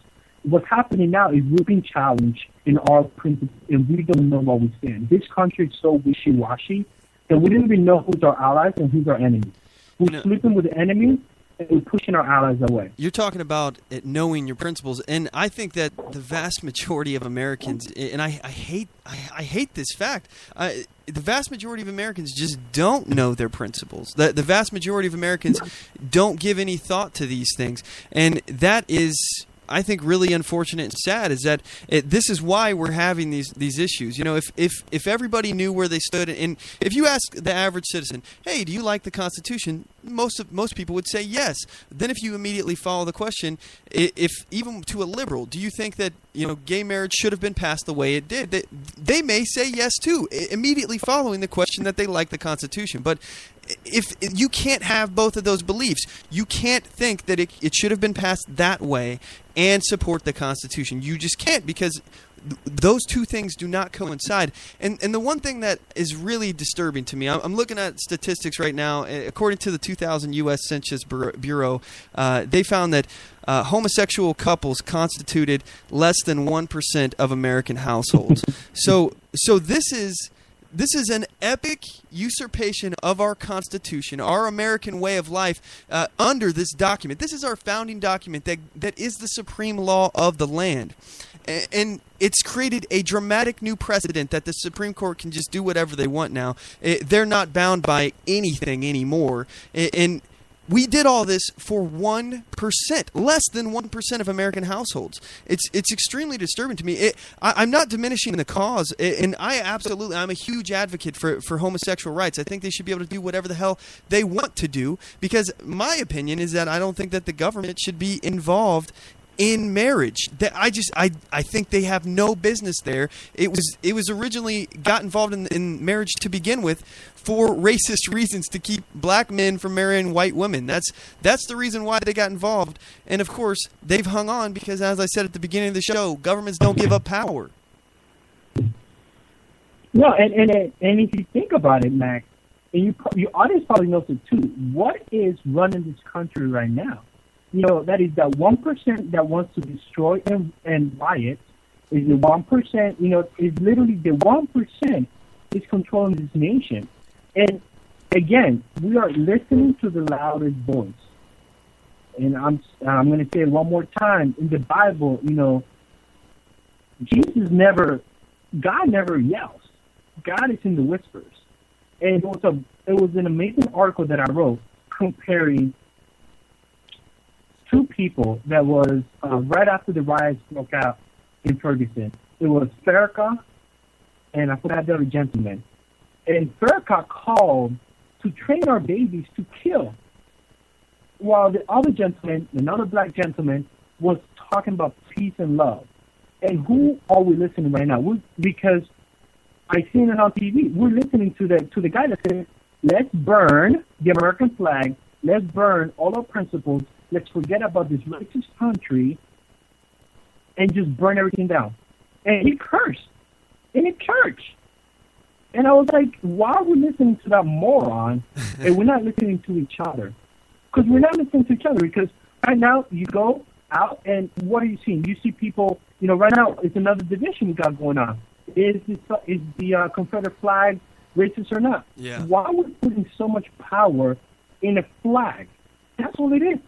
What's happening now is we're being challenged in our principles, and we don't know where we stand. This country is so wishy-washy that we don't even know who's our allies and who's our enemies. We're sleeping with the enemies, and we're pushing our allies away. You're talking about knowing your principles, and I think that the vast majority of Americans, and I hate this fact, the vast majority of Americans just don't know their principles. The vast majority of Americans don't give any thought to these things, and that is, I think, really unfortunate and sad. Is that this is why we're having these issues. If everybody knew where they stood, and if you ask the average citizen, hey, do you like the Constitution? Most people would say yes. Then if you immediately follow the question, if even to a liberal, do you think that gay marriage should have been passed the way it did? They may say yes too, immediately following the question that they like the Constitution. But if you can't have both of those beliefs, you can't think that it should have been passed that way and support the Constitution. You just can't, because those two things do not coincide. And the one thing that is really disturbing to me, I'm looking at statistics right now. According to the 2000 U.S. Census Bureau, they found that homosexual couples constituted less than 1% of American households. So this is an epic usurpation of our Constitution, our American way of life, under this document. This is our founding document that is the supreme law of the land. And it's created a dramatic new precedent that the Supreme Court can just do whatever they want now. They're not bound by anything anymore. And we did all this for 1%, less than 1% of American households. It's extremely disturbing to me. I'm not diminishing the cause, and I'm a huge advocate for homosexual rights. I think they should be able to do whatever the hell they want to do, because my opinion is that I don't think that the government should be involved in marriage. I think they have no business there. It was originally got involved in marriage to begin with for racist reasons, to keep black men from marrying white women. That's the reason why they got involved. And of course, they've hung on because, as I said at the beginning of the show, governments don't give up power. No, and if you think about it, Mac, and your audience probably knows it too, what is running this country right now? That is that 1% that wants to destroy and riot. Is the 1%, is literally the 1% is controlling this nation. And again, we are listening to the loudest voice. And I'm going to say it one more time. In the Bible, God never yells. God is in the whispers. And it was an amazing article that I wrote comparing two people that was right after the riots broke out in Ferguson. It was Farrakhan and I forgot the other gentleman. And Farrakhan called to train our babies to kill, while the other gentleman, another black gentleman, was talking about peace and love. And who are we listening right now? Because I seen it on TV. We're listening to the guy that said, let's burn the American flag, let's burn all our principles, let's forget about this racist country and just burn everything down. And he cursed in a church. And I was like, why are we listening to that moron and we're not listening to each other? Because we're not listening to each other. Because right now, you go out and what are you seeing? You see people, right now, it's another division we got going on. Is the Confederate flag racist or not? Yeah. Why are we putting so much power in a flag? That's all it is.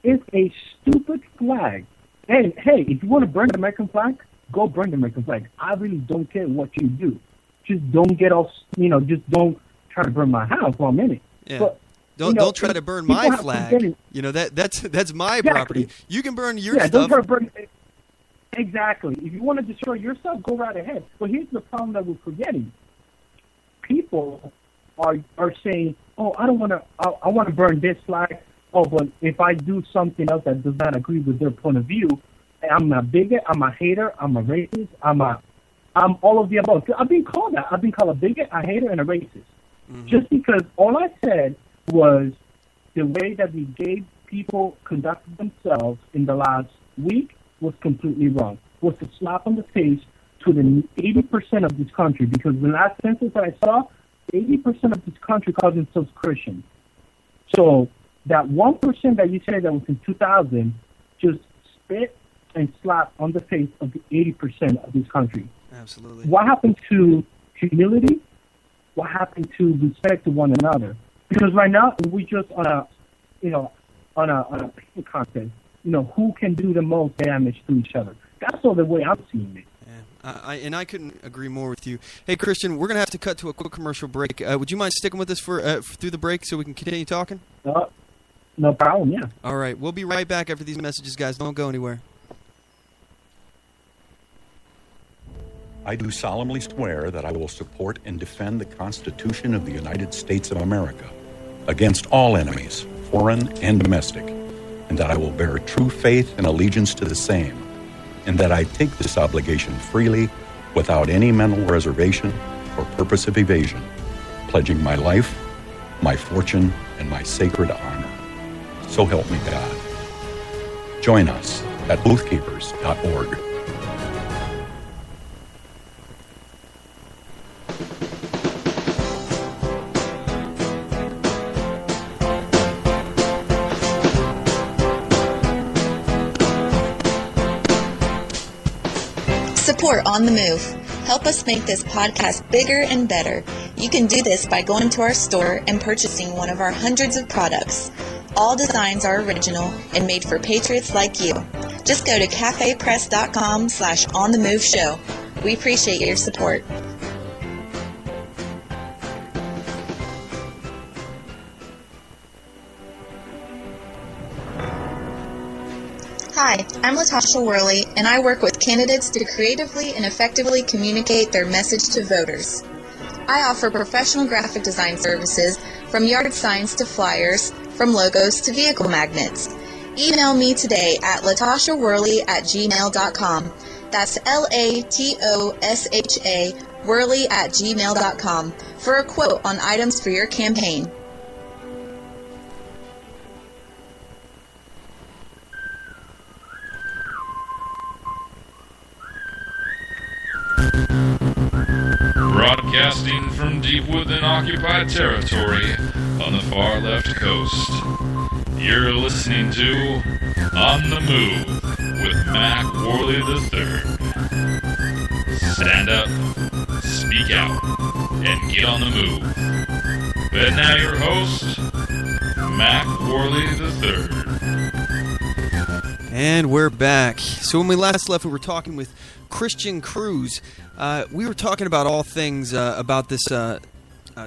It's a stupid flag. And hey, if you want to burn the American flag, go burn the American flag. I really don't care what you do. Just don't get all, just don't try to burn my house for a minute. Yeah. But, don't try to burn my flag. That's my property. You can burn your stuff. Don't burn. Exactly. If you want to destroy yourself, go right ahead. But here's the problem that we're forgetting. People are saying, "Oh, I don't want to. I want to burn this flag. Oh, but if I do something else that does not agree with their point of view, I'm a bigot. I'm a hater. I'm a racist. I'm all of the above." I've been called that. I've been called a bigot, a hater, and a racist. Mm-hmm. Just because all I said was the way that the gay people conducted themselves in the last week was completely wrong. Was a slap on the face to the 80% of this country, because the last census that I saw, 80% of this country calls themselves Christian. So that 1% that you said that was in 2000 just spit and slap on the face of the 80% of this country. Absolutely. What happened to humility? What happened to respect to one another? Because right now we just on a picking contest. Who can do the most damage to each other? That's all the way I'm seeing it. Yeah, I couldn't agree more with you. Hey, Christian, we're going to have to cut to a quick commercial break. Would you mind sticking with us through the break so we can continue talking? No problem, yeah. All right, we'll be right back after these messages, guys. Don't go anywhere. I do solemnly swear that I will support and defend the Constitution of the United States of America against all enemies, foreign and domestic, and that I will bear true faith and allegiance to the same, and that I take this obligation freely without any mental reservation or purpose of evasion, pledging my life, my fortune, and my sacred honor. So help me God. Join us at boothkeepers.org. Support On The Move. Help us make this podcast bigger and better. You can do this by going to our store and purchasing one of our hundreds of products. All designs are original and made for patriots like you. Just go to cafepress.com/OnTheMoveShow. We appreciate your support. Hi, I'm Latasha Worley, and I work with candidates to creatively and effectively communicate their message to voters. I offer professional graphic design services from yard signs to flyers, from logos to vehicle magnets. Email me today at latashaworley@gmail.com. That's LATOSHA Worley@gmail.com for a quote on items for your campaign. Broadcasting from deep within occupied territory on the far left coast. You're listening to On the Move with Mac Worley III. Stand up, speak out, and get on the move. And now your host, Mac Worley III. And we're back. So when we last left, we were talking with Christian Cruz. We were talking about all things about this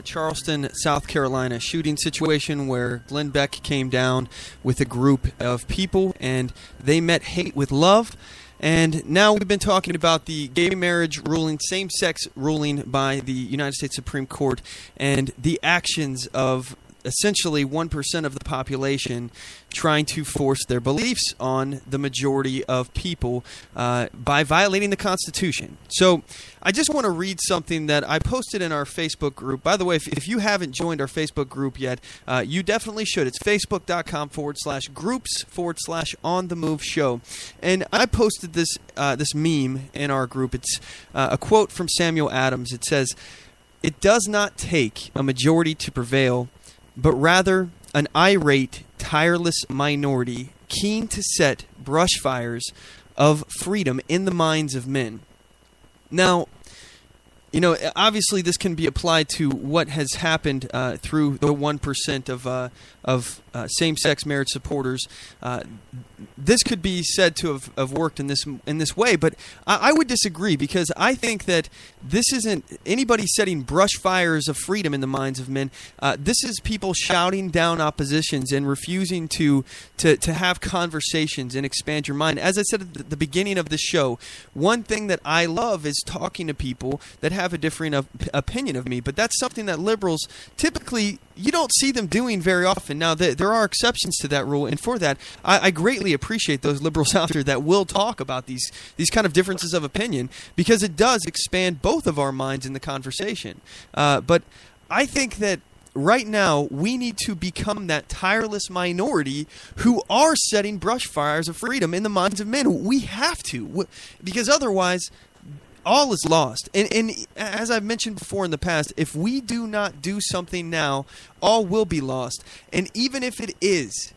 Charleston, South Carolina shooting situation where Glenn Beck came down with a group of people and they met hate with love. And now we've been talking about the gay marriage ruling, same-sex ruling by the United States Supreme Court and the actions of essentially 1% of the population trying to force their beliefs on the majority of people by violating the Constitution. So I just want to read something that I posted in our Facebook group. By the way, if you haven't joined our Facebook group yet, you definitely should. It's facebook.com/groups/OnTheMoveShow. And I posted this meme in our group. It's a quote from Samuel Adams. It says, "It does not take a majority to prevail, but rather an irate, tireless minority keen to set brush fires of freedom in the minds of men." Now, you know, obviously this can be applied to what has happened through the 1% of same-sex marriage supporters. This could be said to have worked in this way, but I would disagree, because I think that this isn't anybody setting brush fires of freedom in the minds of men. This is people shouting down oppositions and refusing to have conversations and expand your mind. As I said at the beginning of the show, one thing that I love is talking to people that have a different opinion of me, but that's something that liberals typically, you don't see them doing very often. Now, there are exceptions to that rule, and for that, I greatly appreciate those liberals out there that will talk about these kind of differences of opinion, because it does expand both of our minds in the conversation. But I think that right now we need to become that tireless minority who are setting brush fires of freedom in the minds of men. We have to, because otherwise all is lost. And as I've mentioned before in the past, if we do not do something now, all will be lost. And even if it is,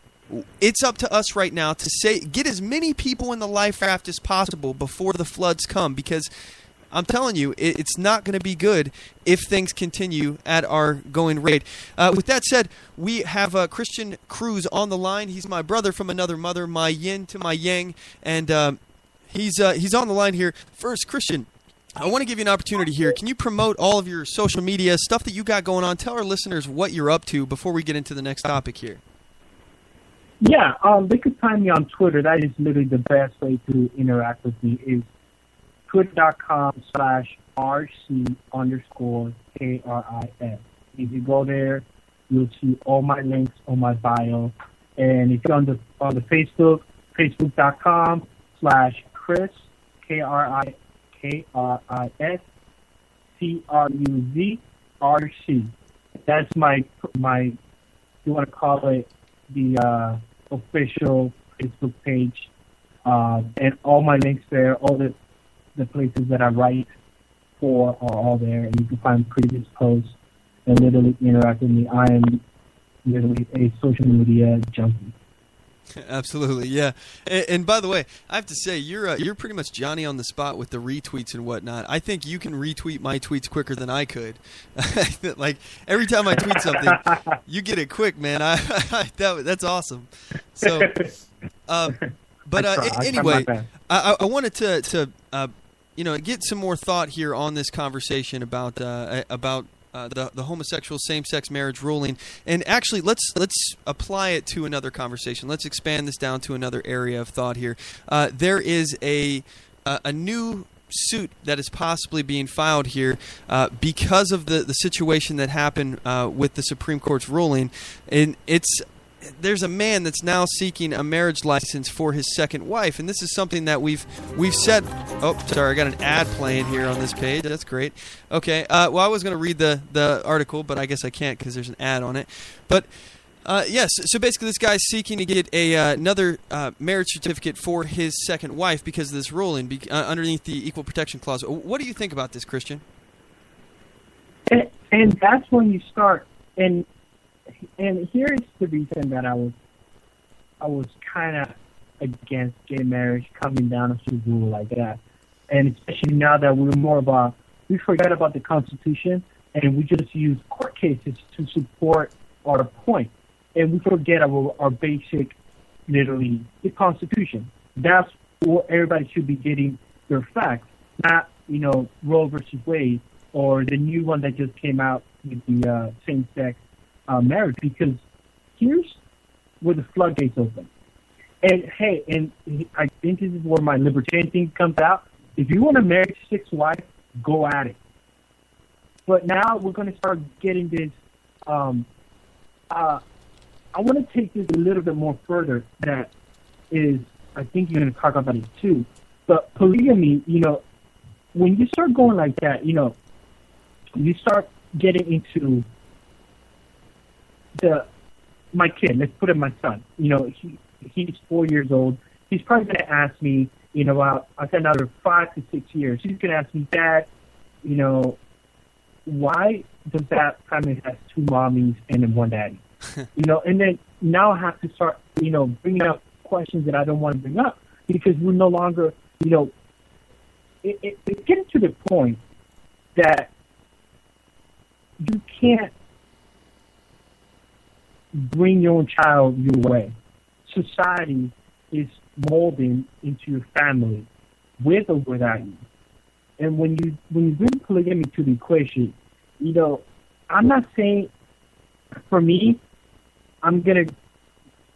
it's up to us right now to get as many people in the life raft as possible before the floods come, because I'm telling you, it's not going to be good if things continue at our going rate. With that said, we have Christian Cruz on the line. He's my brother from another mother, my yin to my yang, and he's on the line here. First, Christian, I want to give you an opportunity here. Can you promote all of your social media, stuff that you got going on? Tell our listeners what you're up to before we get into the next topic here. Yeah, they could find me on Twitter. That is literally the best way to interact with me, is twitter.com/RC_KRIS. If you go there, you'll see all my links on my bio. And if you're on the Facebook, facebook.com/Chris, KRISCRUZRC. That's my you want to call it the official Facebook page, and all my links there, all the places that I write for are all there, and you can find previous posts and literally interact with me. I am literally a social media junkie. Absolutely, yeah. And by the way, I have to say, you're pretty much Johnny on the spot with the retweets and whatnot. I think you can retweet my tweets quicker than I could. Like, every time I tweet something, you get it quick, man. That's awesome. So, anyway, I wanted to get some more thought here on this conversation about the homosexual same-sex marriage ruling. And actually, let's apply it to another conversation. Let's expand this down to another area of thought here. There is a new suit that is possibly being filed here because of the situation that happened with the Supreme Court's ruling, and there's a man that's now seeking a marriage license for his second wife, and this is something that we've said. Oh, sorry, I got an ad playing here on this page. That's great. Okay, well, I was going to read the article, but I guess I can't because there's an ad on it. But yes, so basically this guy's seeking to get another marriage certificate for his second wife because of this ruling underneath the Equal Protection Clause. What do you think about this, Christian? And that's when you start, and here is the reason that I was kind of against gay marriage coming down to rule like that, and especially now that we forget about the Constitution and we just use court cases to support our point. And we forget our basic, literally, the Constitution. That's where everybody should be getting their facts, not, Roe versus Wade or the new one that just came out with the same-sex marriage. Because here's where the floodgates open. And, hey, I think this is where my libertarian thing comes out. If you want to marry sixth wife, go at it. But now we're going to start getting this I want to take this a little bit more further. That is, I think you're going to talk about it too. But polygamy, when you start going like that, you start getting into my kid. Let's put it my son. He's 4 years old. He's probably going to ask me, I said another 5 to 6 years. He's going to ask me, Dad, why does that family have two mommies and then one daddy? And then now I have to start, bringing up questions that I don't want to bring up because we're no longer, it's getting to the point that you can't bring your own child your way. Society is molding into your family with or without you. And when you bring polygamy to the equation, I'm not saying, for me, I'm going to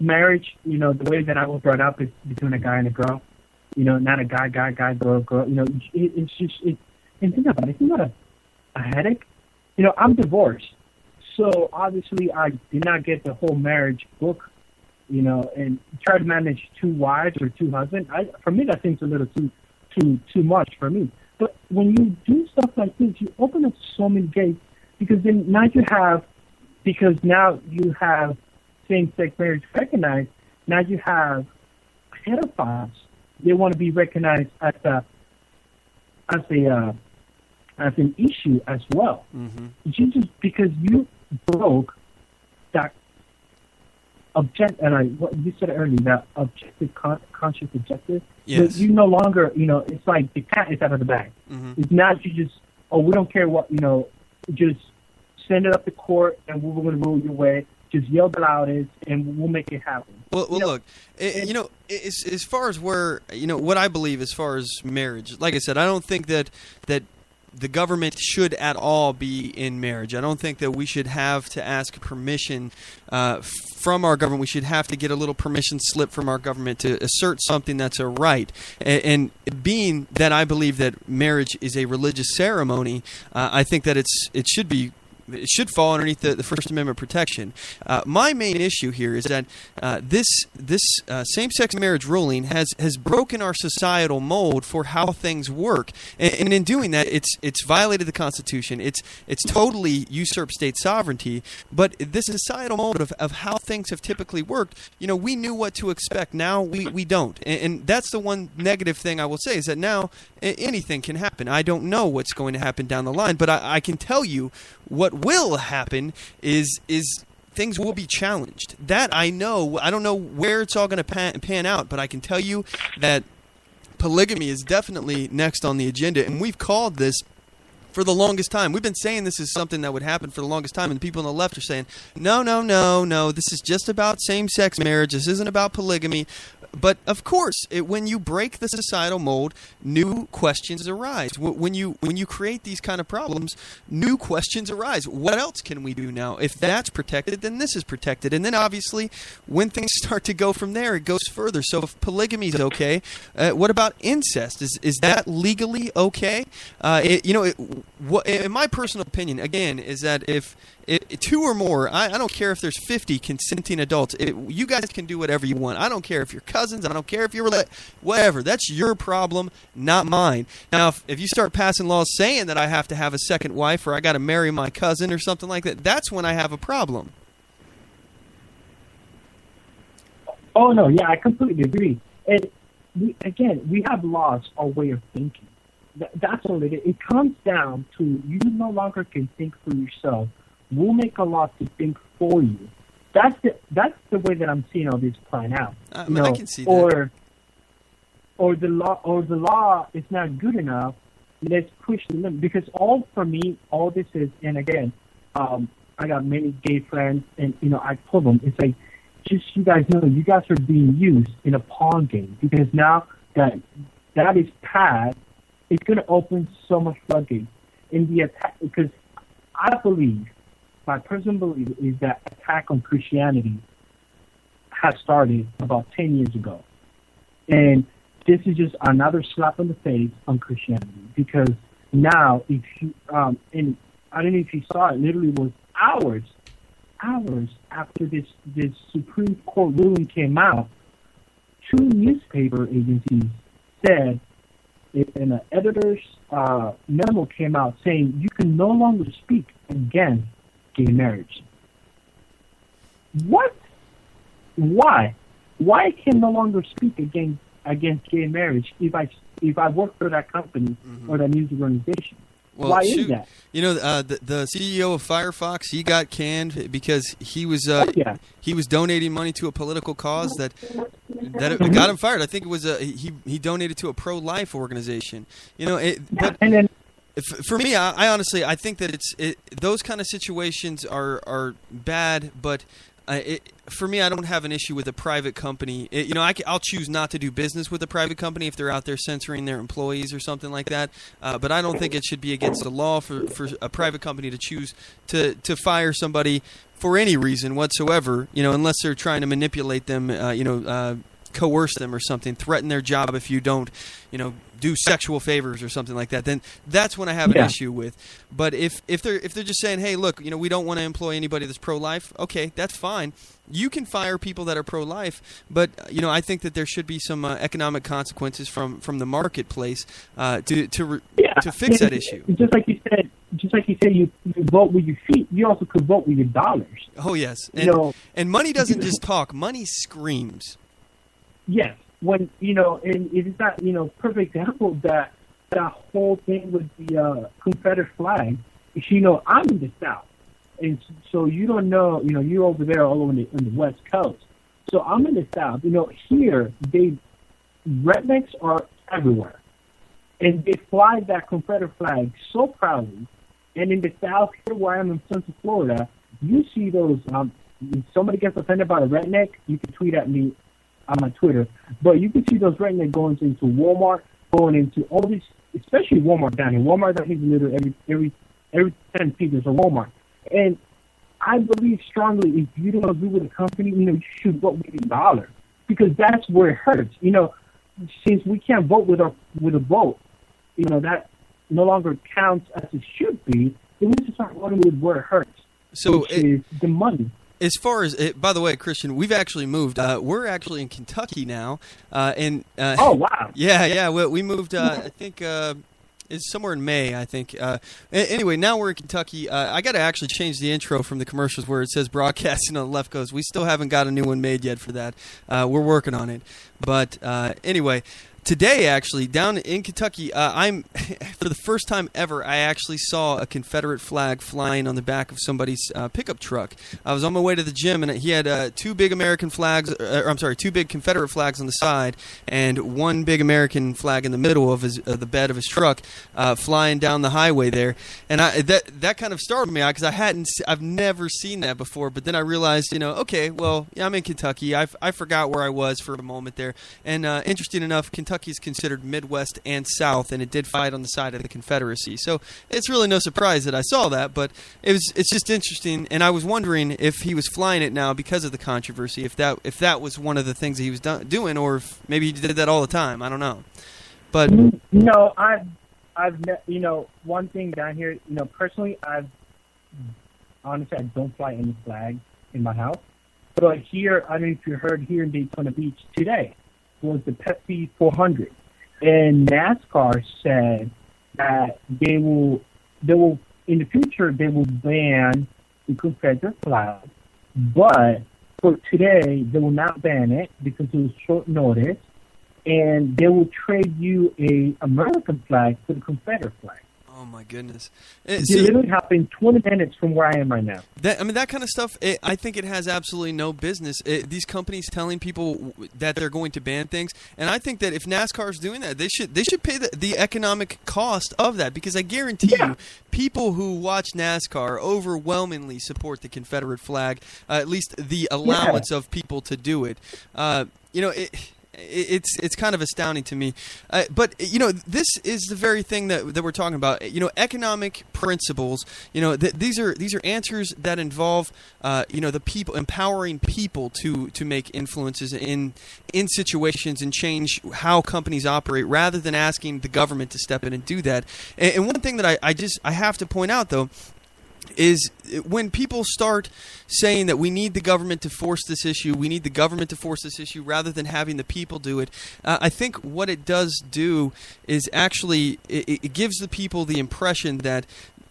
marriage, the way that I was brought up is between a guy and a girl, not a guy, girl. It's just, and think about it. It's not a headache. I'm divorced. So obviously I did not get the whole marriage book, and try to manage two wives or two husbands. For me, that seems a little too much for me. But when you do stuff like this, you open up so many gates because now you have same-sex marriage recognized. Now you have pedophiles. They want to be recognized as an issue as well. Mm-hmm. Just because you broke that what you said earlier, that objective, conscious objective. Yes. You no longer, it's like the cat is out of the bag. Mm-hmm. It's not you just, we don't care what, just send it up to court and we're going to rule your way. Just yell the loudest, and we'll make it happen. Well, look, as far as where, what I believe as far as marriage, like I said, I don't think that the government should at all be in marriage. I don't think that we should have to ask permission from our government. We should have to get a little permission slip from our government to assert something that's a right. And being that I believe that marriage is a religious ceremony, I think that it should fall underneath the First Amendment protection. My main issue here is that this same-sex marriage ruling has broken our societal mold for how things work, and in doing that, it's violated the Constitution. It's totally usurped state sovereignty. But this societal mold of how things have typically worked, we knew what to expect. Now we don't, and that's the one negative thing I will say is that now anything can happen. I don't know what's going to happen down the line, but I can tell you what will happen is things will be challenged. That I know. I don't know where it's all going to pan out, but I can tell you that polygamy is definitely next on the agenda, and we've called this for the longest time. We've been saying this is something that would happen for the longest time, and people on the left are saying, no, this is just about same-sex marriage. This isn't about polygamy. But of course, when you break the societal mold, new questions arise. When you create these kind of problems, new questions arise. What else can we do now? If that's protected, then this is protected. And then obviously, when things start to go from there, it goes further. So if polygamy is okay, what about incest? Is that legally okay? In my personal opinion, again, is that if two or more, I don't care if there's 50 consenting adults. You guys can do whatever you want. I don't care if you're cousins. I don't care if you're whatever. That's your problem, not mine. Now, if you start passing laws saying that I have to have a second wife or I got to marry my cousin or something like that, that's when I have a problem. Oh, no, yeah, I completely agree. And we have lost our way of thinking. That's all it is. It comes down to you no longer can think for yourself. We'll make a law to think for you. That's the way that I'm seeing all this playing out. I can see that. Or the law is not good enough. Let's push the limit, because all this is, and again, I got many gay friends, and I told them, it's like, just you guys know, you guys are being used in a pawn game, because now that is passed, it's going to open so much floodgates in the attack. Because I believe, my personal belief is that attack on Christianity has started about 10 years ago, and this is just another slap in the face on Christianity. Because now, if you and I don't know if you saw it, literally was hours after this Supreme Court ruling came out, 2 newspaper agencies said, and an editor's memo came out saying you can no longer speak against gay marriage. What? Why? Why I can no longer speak against gay marriage if I work for that company or that news organization? Well, why is that? The CEO of Firefox, he got canned because he was donating money to a political cause that it got him fired. I think it was he donated to a pro-life organization. For me, I honestly think that those kind of situations are bad, but. For me, I don't have an issue with a private company. I'll choose not to do business with a private company if they're out there censoring their employees or something like that. But I don't think it should be against the law for a private company to choose to fire somebody for any reason whatsoever. Unless they're trying to manipulate them, coerce them or something, threaten their job if you don't, do sexual favors or something like that, then that's when I have an issue with. But if they're just saying, hey, look, we don't want to employ anybody that's pro-life, okay, that's fine. You can fire people that are pro-life, but I think that there should be some economic consequences from the marketplace to fix that issue. Just like you said, you vote with your feet. You also could vote with your dollars. Oh yes, and money doesn't just talk; money screams. Yes. When and it is that perfect example that whole thing with the Confederate flag. I'm in the South, and so you don't know. You're over there all over on the West Coast. So I'm in the South. Here rednecks are everywhere, and they fly that Confederate flag so proudly. And in the South, here where I am in Central Florida, you see those. If somebody gets offended by a redneck, you can tweet at me on my Twitter, but you can see those rednecks going into Walmart, going into all these, especially Walmart down here. Walmart down here, literally every 10 feet there's a Walmart. And I believe strongly, if you don't agree with a company, you should vote with your dollar, because that's where it hurts. Since we can't vote with a vote, that no longer counts as it should be. We need to start voting with where it hurts. So which is the money. As far as by the way, Christian, we've actually moved. We're actually in Kentucky now, oh wow, yeah. We moved. I think it's somewhere in May. I think. Anyway, now we're in Kentucky. I got to actually change the intro from the commercials where it says broadcasting on the left coast. We still haven't got a new one made yet for that. We're working on it. But anyway. today, actually, down in Kentucky, I'm for the first time ever, I actually saw a Confederate flag flying on the back of somebody's pickup truck. I was on my way to the gym, and he had two big American flags, two big Confederate flags on the side, and one big American flag in the middle of the bed of his truck, flying down the highway there. And that kind of startled me because I've never seen that before. But then I realized, okay, well, yeah, I'm in Kentucky. I forgot where I was for a moment there. And interesting enough, Kentucky is considered Midwest and South, and it did fight on the side of the Confederacy. So it's really no surprise that I saw that, but it's just interesting. And I was wondering if he was flying it now because of the controversy, if that was one of the things that he was doing, or if maybe he did that all the time. I don't know. But no, I've one thing down here, personally, honestly, I don't fly any flags in my house. But here, I don't know if you heard, here in Daytona Beach today was the Pepsi 400, and NASCAR said that they will in the future they will ban the Confederate flag, but for today they will not ban it because it was short notice, and they will trade you a American flag for the Confederate flag. Oh my goodness! It literally happened 20 minutes from where I am right now. That kind of stuff, I think it has absolutely no business. These companies telling people that they're going to ban things, and I think that if NASCAR is doing that, they should pay the economic cost of that, because I guarantee you, people who watch NASCAR overwhelmingly support the Confederate flag. At least the allowance of people to do it. It's kind of astounding to me, but this is the very thing that we're talking about. Economic principles. These are answers that involve the people, empowering people to make influences in situations and change how companies operate, rather than asking the government to step in and do that. And one thing that I have to point out, though, is when people start saying that we need the government to force this issue, rather than having the people do it. I think what it does do is actually it gives the people the impression that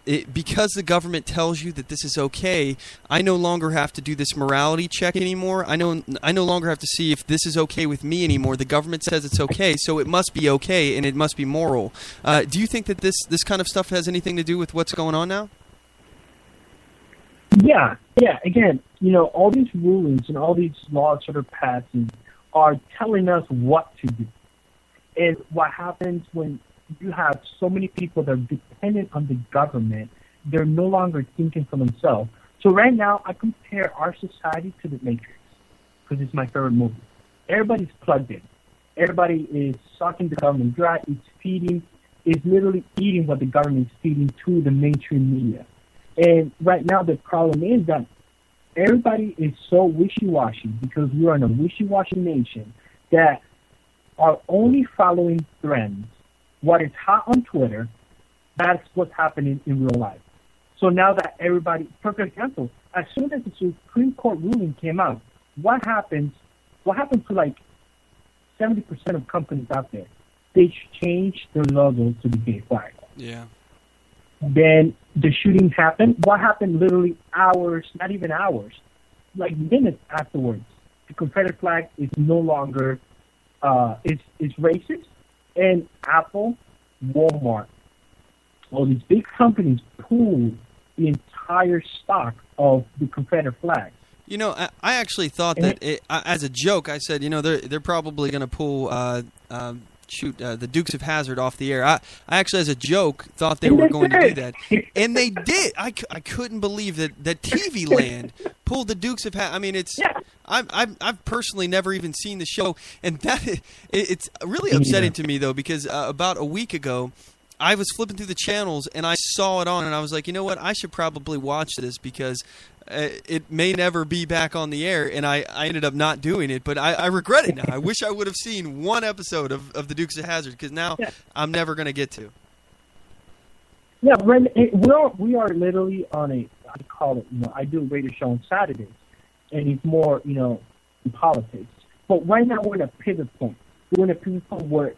because the government tells you that this is okay, I no longer have to do this morality check anymore. I no longer have to see if this is okay with me anymore. The government says it's okay, so it must be okay and it must be moral. Do you think that this kind of stuff has anything to do with what's going on now? Yeah. Again, all these rulings and all these laws that are passing are telling us what to do. And what happens when you have so many people that are dependent on the government, they're no longer thinking for themselves. So right now, I compare our society to The Matrix, because it's my favorite movie. Everybody's plugged in. Everybody is sucking the government dry. It's literally eating what the government is feeding to the mainstream media. And right now, the problem is that everybody is so wishy-washy, because we are in a wishy-washy nation, that are only following trends. What is hot on Twitter, that's what's happening in real life. So now that everybody, perfect example, as soon as the Supreme Court ruling came out, what happened to like 70% of companies out there? They changed their logo to the gay flag. Yeah. Then the shooting happened. What happened literally hours, not even hours, like minutes afterwards? The Confederate flag is no longer, is racist. And Apple, Walmart, all these big companies pulled the entire stock of the Confederate flag. I actually thought that, as a joke, I said, they're probably going to pull the Dukes of Hazzard off the air. I actually, as a joke, thought they were going to do that, and they did. I couldn't believe that TV Land pulled the Dukes of Hazzard. I mean, I've personally never even seen the show, and it's really upsetting to me, though, because about a week ago, I was flipping through the channels and I saw it on, and I was like, you know what? I should probably watch this, because it may never be back on the air, and I ended up not doing it, but I regret it now. I wish I would have seen one episode of the Dukes of Hazzard, because now I'm never going to get to. Yeah, we are literally on I call it, I do a radio show on Saturdays, and it's more, in politics. But right now we're in a pivot point. We're in a pivot point where,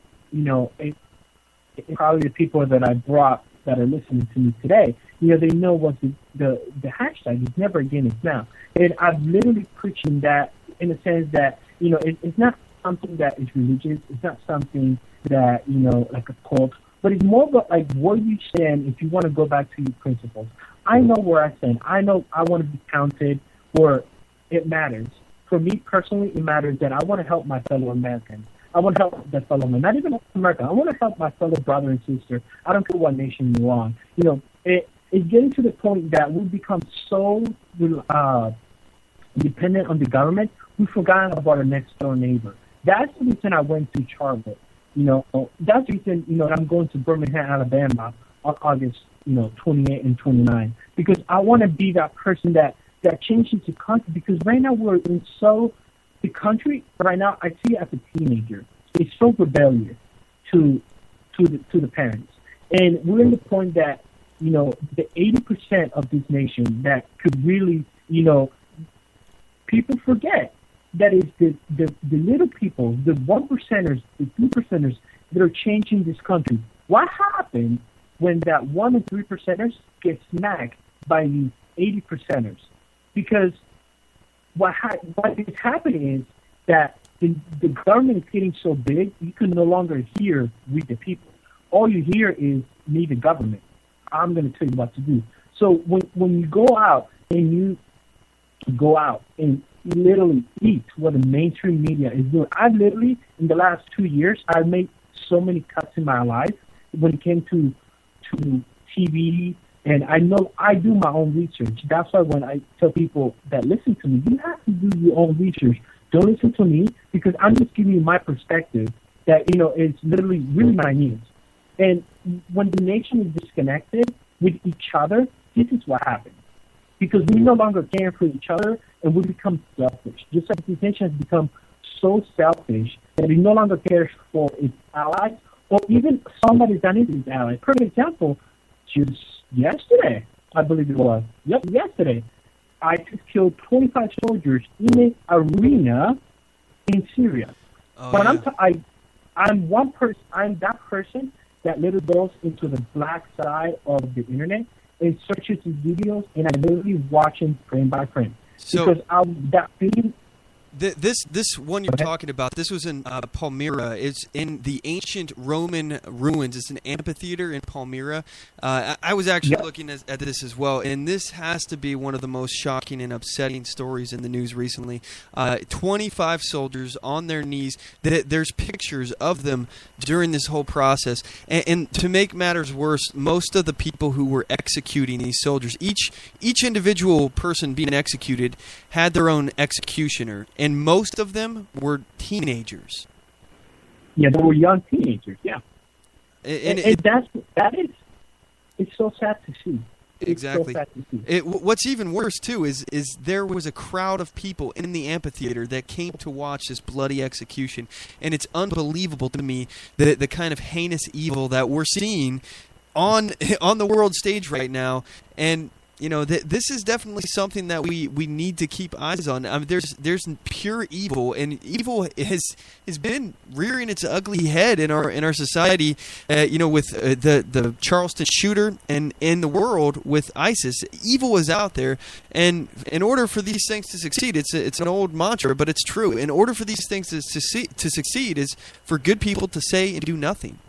probably the people that I brought that are listening to me today, they know what the hashtag is. Never again, it's now. And I'm literally preaching that in the sense that, it's not something that is religious. It's not something that, you know, like a cult, but it's more about like where you stand if you want to go back to your principles. I know where I stand. I know I want to be counted where it matters. For me personally, it matters that I want to help my fellow Americans. I want to help the fellow man, not even America. I want to help my fellow brother and sister. I don't care what nation you're on. You know, it's getting to the point that we've become so dependent on the government, we've forgotten about our next door neighbor. That's the reason I went to Charlotte. You know, that's the reason, you know, I'm going to Birmingham, Alabama on August, 28 and 29, because I want to be that person that changes the country, because right now we're in the country right now, I see it as a teenager. It's so rebellious to the parents. And we're in the point that, you know, the 80% of this nation that could really, you know, people forget that is the little people, the 1%ers, the 2%ers that are changing this country. What happens when that 1 and 3%ers get smacked by the 80%ers? Because what is happening is that the government is getting so big, you can no longer hear we the people. All you hear is me, the government. I'm going to tell you what to do. So when you go out and you go out and literally eat what the mainstream media is doing, I've literally, in the last 2 years, I've made so many cuts in my life when it came to TV. And I know I do my own research. That's why when I tell people that listen to me, you have to do your own research. Don't listen to me, because I'm just giving you my perspective that, you know, is literally really my news. And when the nation is disconnected with each other, this is what happens. Because we no longer care for each other, and we become selfish. Just like this nation has become so selfish that it no longer cares for its allies, or even somebody that is its ally. For example, just yesterday, I believe it was. Yep, yesterday, ISIS killed 25 soldiers in an arena in Syria. Oh, but yeah. I'm one person. I'm that person that literally goes into the black side of the internet and searches these videos, and I literally watch them frame by frame. So because that feeling. This one you're talking about, this was in Palmyra. It's in the ancient Roman ruins. It's an amphitheater in Palmyra. I was actually looking at this as well, and this has to be one of the most shocking and upsetting stories in the news recently. 25 soldiers on their knees. There's pictures of them during this whole process. And to make matters worse, most of the people who were executing these soldiers, each individual person being executed had their own executioner. And most of them were teenagers. Yeah, they were young teenagers. Yeah, and it's so sad to see. Exactly. It's so sad to see. What's even worse too is there was a crowd of people in the amphitheater that came to watch this bloody execution, and it's unbelievable to me that the kind of heinous evil that we're seeing on the world stage right now. And you know, this is definitely something that we need to keep eyes on. I mean, there's pure evil, and evil has been rearing its ugly head in our society. You know, with the Charleston shooter, and in the world with ISIS, evil is out there. And in order for these things to succeed, it's an old mantra, but it's true. In order for these things to succeed, is for good people to say and do nothing.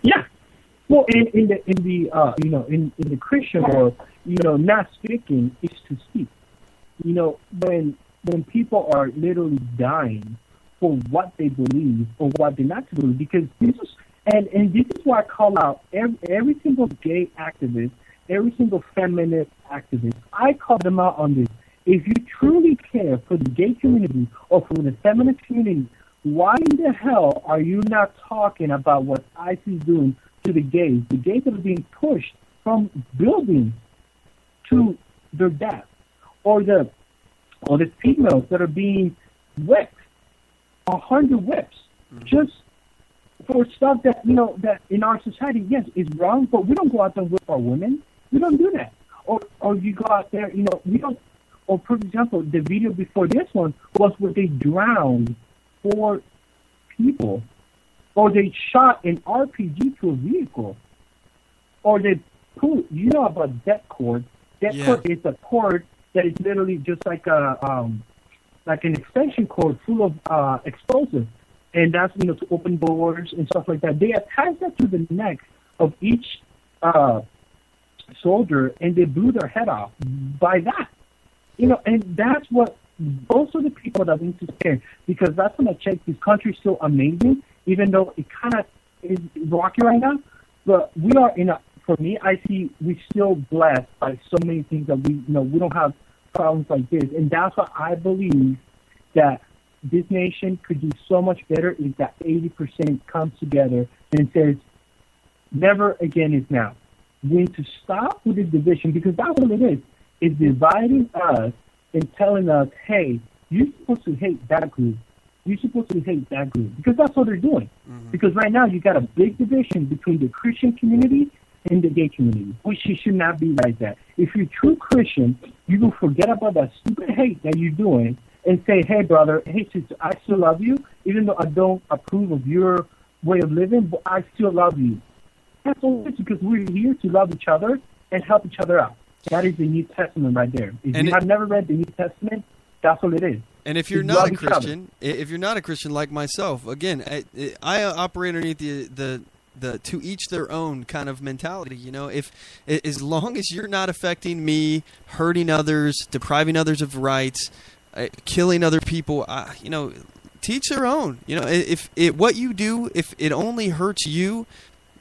Yeah. Well, in the Christian world, you know, not speaking is to speak. You know, when people are literally dying for what they believe or what they not to believe, because this is and this is why I call out every single gay activist, every single feminist activist. I call them out on this. If you truly care for the gay community or for the feminist community, why in the hell are you not talking about what ISIS is doing to the gays that are being pushed from buildings to their death, or the females that are being whipped, 100 whips, just for stuff that, you know, that in our society, yes, is wrong, but we don't go out there and whip our women. We don't do that. Or you go out there, you know, we don't. Or for example, the video before this one was where they drowned 4 people. Or they shot an RPG to a vehicle. Or they pulled, you know about death cord. Death cord is a cord that is literally just like an extension cord full of explosives. and that's, you know, to open doors and stuff like that. They attach that to the neck of each soldier, and they blew their head off by that. You know, and that's what those are the people that we need to scare, because that's when I check, this country is still amazing, even though it kind of is rocky right now. But we are in a, for me, I see we're still blessed by so many things that we, you know, we don't have problems like this. And that's why I believe that this nation could do so much better if that 80% comes together and says, never again is now. We need to stop with this division, because that's what it is. It's dividing us and telling us, hey, you're supposed to hate that group. You're supposed to hate that group, because that's what they're doing. Mm-hmm. Because right now you got a big division between the Christian community and the gay community, which it should not be like that. If you're a true Christian, you will forget about that stupid hate that you're doing and say, hey, brother, hey, sister, I still love you, even though I don't approve of your way of living, but I still love you. That's all it is, because we're here to love each other and help each other out. That is the New Testament right there. If you have never read the New Testament, that's what it is. And if you're not a Christian, like myself, again, I operate underneath the to each their own kind of mentality. You know, if as long as you're not affecting me, hurting others, depriving others of rights, killing other people, you know, to each their own. You know, if what you do, if it only hurts you,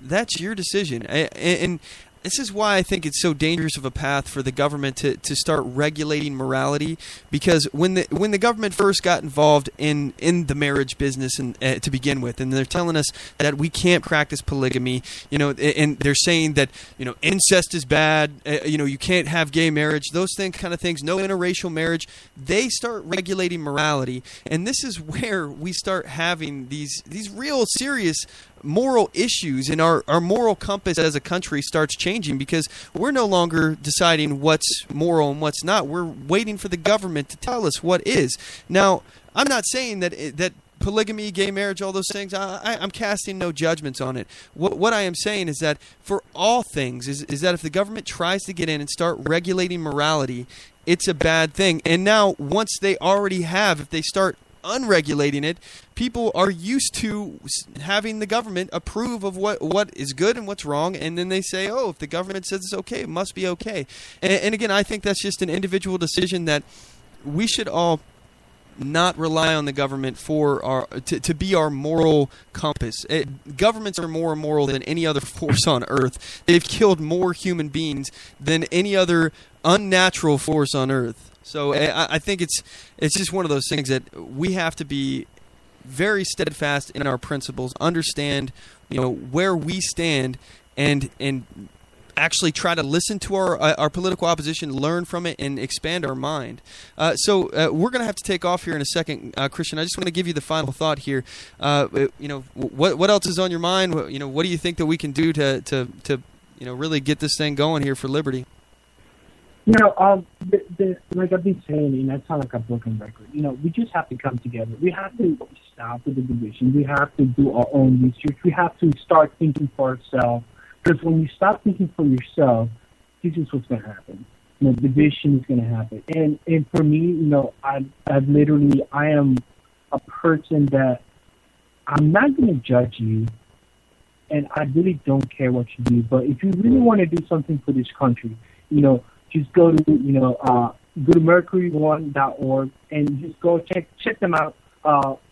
that's your decision. And this is why I think it's so dangerous of a path for the government to start regulating morality, because when the government first got involved in the marriage business and to begin with, and they're telling us that we can't practice polygamy, you know, and they're saying that, you know, incest is bad, you know, you can't have gay marriage, those kind of things, no interracial marriage. They start regulating morality, and this is where we start having these real serious moral issues, and our moral compass as a country starts changing, because we're no longer deciding what's moral and what's not. We're waiting for the government to tell us what is. Now, I'm not saying that polygamy, gay marriage, all those things, I'm casting no judgments on it. What I am saying is that for all things is that if the government tries to get in and start regulating morality, it's a bad thing. And now, once they already have, if they start unregulating it, people are used to having the government approve of what is good and what's wrong, and then they say, oh, if the government says it's okay, it must be okay. And again, I think that's just an individual decision that we should all not rely on the government for to be our moral compass. Governments are more immoral than any other force on earth. They've killed more human beings than any other unnatural force on earth. So I think it's just one of those things that we have to be very steadfast in our principles, understand, you know, where we stand, and actually try to listen to our political opposition, learn from it, and expand our mind. So we're going to have to take off here in a second, Christian. I just want to give you the final thought here. You know, what else is on your mind? You know, what do you think that we can do to you know, really get this thing going here for liberty? You know, like I've been saying, and I sound like a broken record, you know, we just have to come together. We have to stop with the division. We have to do our own research. We have to start thinking for ourselves. Because when you stop thinking for yourself, this is what's going to happen. You know, division is going to happen. And for me, you know, I am a person that I'm not going to judge you, and I really don't care what you do. But if you really want to do something for this country, you know, just go to, you know, go to mercury1.org and just go check them out.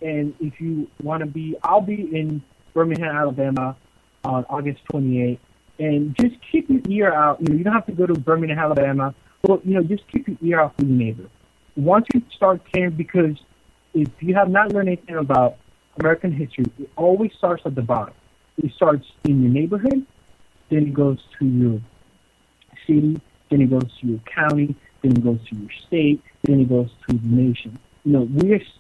And if you want to be, I'll be in Birmingham, Alabama on August 28th. And just keep your ear out. You know, you don't have to go to Birmingham, Alabama. But, you know, just keep your ear out for your neighbor. Once you start caring, because if you have not learned anything about American history, it always starts at the bottom. It starts in your neighborhood, then it goes to your city, then it goes to your county, then it goes to your state, then it goes to the nation. You know,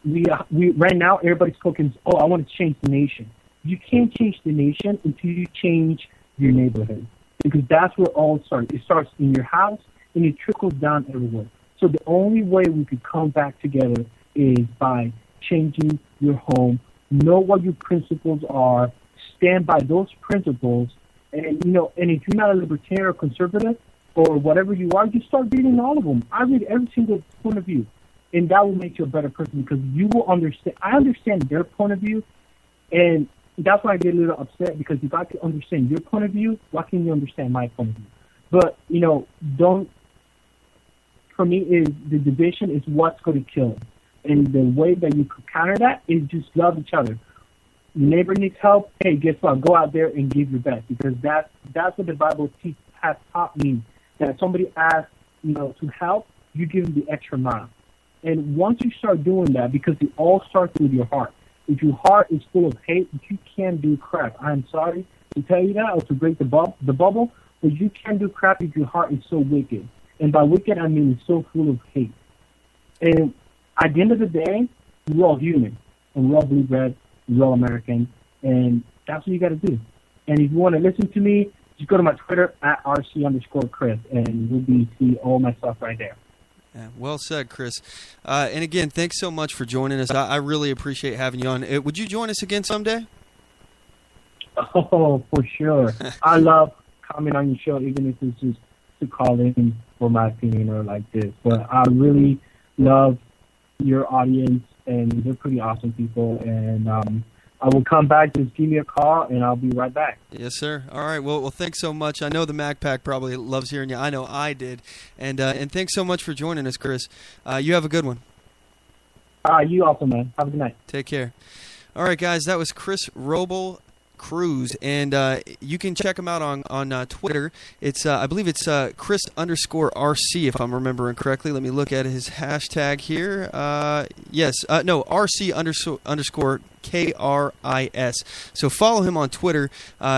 we right now everybody's talking, oh, I want to change the nation. You can't change the nation until you change your neighborhood, because that's where all starts. It starts in your house and it trickles down everywhere. So the only way we could come back together is by changing your home. Know what your principles are. Stand by those principles. And, you know, and if you're not a libertarian or conservative, or whatever you are, you start reading all of them. I read every single point of view, and that will make you a better person, because you will understand. I understand their point of view, And that's why I get a little upset, because if I can understand your point of view, why can't you understand my point of view? But, for me, is the division is what's going to kill them. And the way that you could counter that is just love each other. Your neighbor needs help. Hey, guess what? Go out there and give your best, because that's what the Bible has taught me. That if somebody asks, to help, you give them the extra mile. And once you start doing that, because it all starts with your heart. If your heart is full of hate, you can't do crap. I'm sorry to tell you that, or to break the bubble, but you can't do crap if your heart is so wicked. And by wicked, I mean it's so full of hate. And at the end of the day, we're all human, and we're all blue bread, we're all American, and that's what you got to do. And if you want to listen to me, just go to my Twitter at RC_Chris, and you'll see all my stuff right there. Yeah, well said, Chris. And again, thanks so much for joining us. I really appreciate having you on. Would you join us again someday? Oh, for sure. I love coming on your show, even if it's just to call in for my opinion or like this. But I really love your audience, and they're pretty awesome people. And I will come back. Just give me a call, and I'll be right back. Yes, sir. All right. Well, thanks so much. I know the Mac Pack probably loves hearing you. I know I did. And thanks so much for joining us, Chris. You have a good one. You also, man. Have a good night. Take care. All right, guys. That was Chris Roble Cruz, and you can check him out on Twitter. It's I believe it's Chris_RC, if I'm remembering correctly. Let me look at his hashtag here. RC_KRIS. So follow him on Twitter.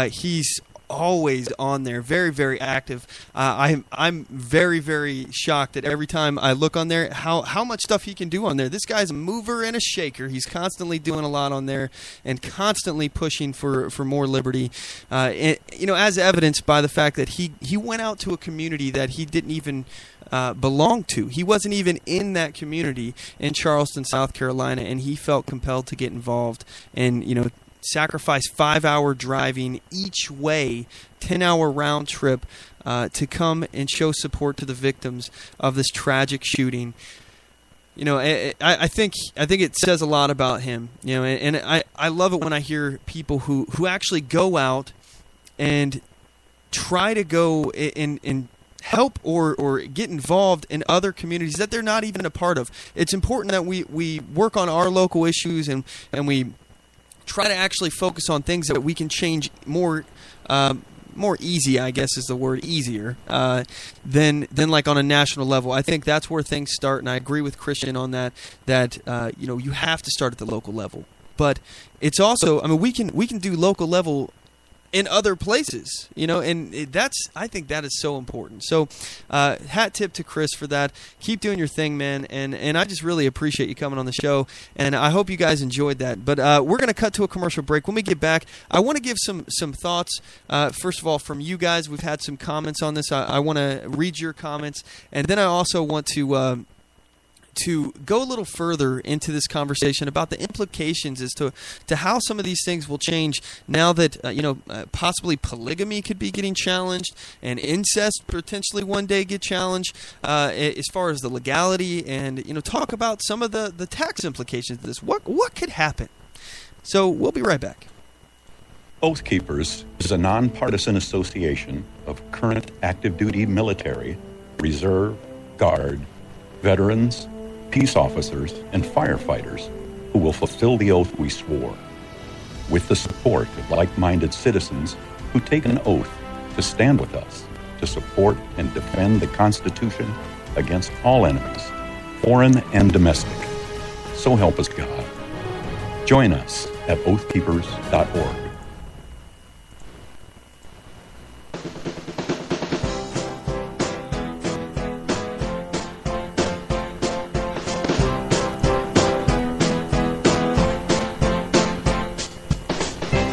He's always on there, very, very active. I'm very, very shocked that every time I look on there, how much stuff he can do on there. This guy's a mover and a shaker. He's constantly doing a lot on there and constantly pushing for more liberty. As evidenced by the fact that he went out to a community that he didn't even belong to. He wasn't even in that community in Charleston, South Carolina, and he felt compelled to get involved and sacrifice 5-hour driving each way, 10-hour round trip to come and show support to the victims of this tragic shooting. I think it says a lot about him. And I love it when I hear people who actually go out and try to go and help or get involved in other communities that they're not even a part of. It's important that we work on our local issues and we try to actually focus on things that we can change more easy, I guess is the word, easier, than like on a national level. I think that's where things start, and I agree with Christian on that you have to start at the local level. But it's also, we can do local level in other places, and I think that is so important. So hat tip to Chris for that. Keep doing your thing, man, and I just really appreciate you coming on the show, and I hope you guys enjoyed that. But we're going to cut to a commercial break. When we get back, I want to give some thoughts, first of all, from you guys. We've had some comments on this. I want to read your comments, and then I also want to go a little further into this conversation about the implications as to how some of these things will change now that possibly polygamy could be getting challenged and incest potentially one day get challenged as far as the legality, and talk about some of the tax implications of this. What could happen? So we'll be right back. Oath Keepers is a nonpartisan association of current active duty military, reserve, guard, veterans, peace officers, and firefighters who will fulfill the oath we swore, with the support of like-minded citizens who take an oath to stand with us, to support and defend the Constitution against all enemies, foreign and domestic. So help us God. Join us at oathkeepers.org.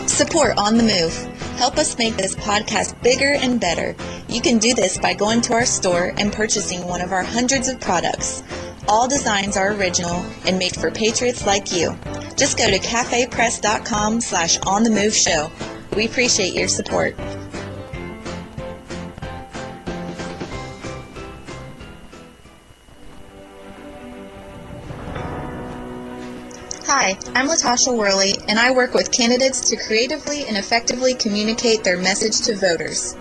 Support On The Move. Help us make this podcast bigger and better. You can do this by going to our store and purchasing one of our hundreds of products. All designs are original and made for patriots like you. Just go to cafepress.com/OnTheMoveShow. We appreciate your support. Hi, I'm Latasha Worley, and I work with candidates to creatively and effectively communicate their message to voters.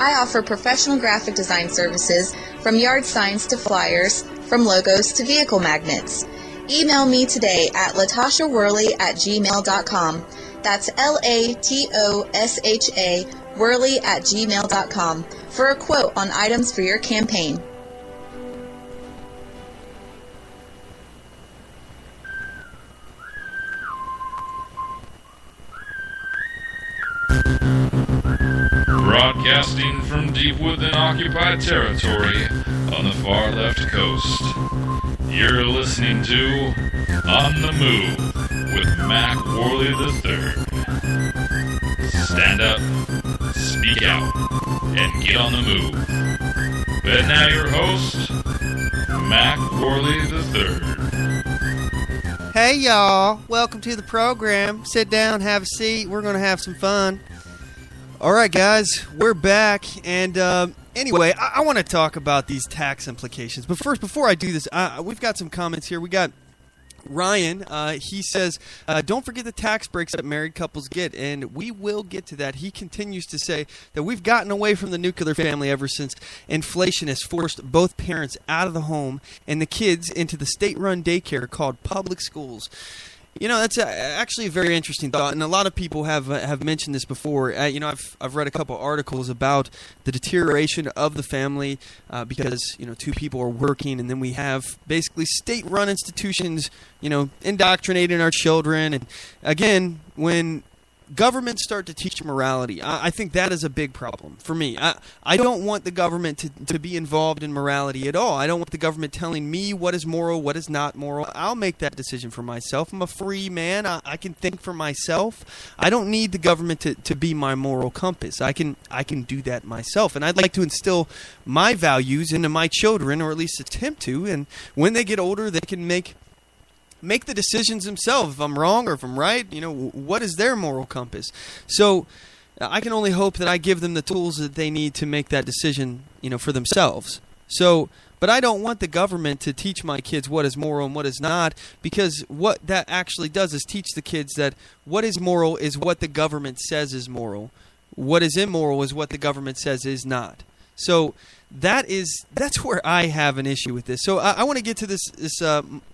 I offer professional graphic design services from yard signs to flyers, from logos to vehicle magnets. Email me today at latashaworley@gmail.com. That's LATOSHA Worley@gmail.com for a quote on items for your campaign. Broadcasting from deep within occupied territory on the far left coast. You're listening to On the Move with Mac Worley III. Stand up, speak out, and get on the move. And now your host, Mac Worley III. Hey, y'all. Welcome to the program. Sit down, have a seat. We're going to have some fun. All right, guys, we're back, and anyway, I want to talk about these tax implications. But first, before I do this, we've got some comments here. We got Ryan. He says, don't forget the tax breaks that married couples get, and we will get to that. He continues to say that we've gotten away from the nuclear family ever since inflation has forced both parents out of the home and the kids into the state-run daycare called public schools. You know, that's actually a very interesting thought, and a lot of people have mentioned this before. You know, I've read a couple articles about the deterioration of the family because, you know, two people are working, and then we have basically state-run institutions, you know, indoctrinating our children. And again, when governments start to teach morality, I think that is a big problem for me. I don't want the government to be involved in morality at all. I don't want the government telling me what is moral, what is not moral. I'll make that decision for myself. I'm a free man. I can think for myself. I don't need the government to be my moral compass. I can do that myself. And I'd like to instill my values into my children, or at least attempt to. And when they get older, they can make the decisions themselves. If I'm wrong or if I'm right, you know, what is their moral compass? So I can only hope that I give them the tools that they need to make that decision, you know, for themselves. So, but I don't want the government to teach my kids what is moral and what is not, because what that actually does is teach the kids that what is moral is what the government says is moral. What is immoral is what the government says is not. So that's where I have an issue with this. So I want to get to this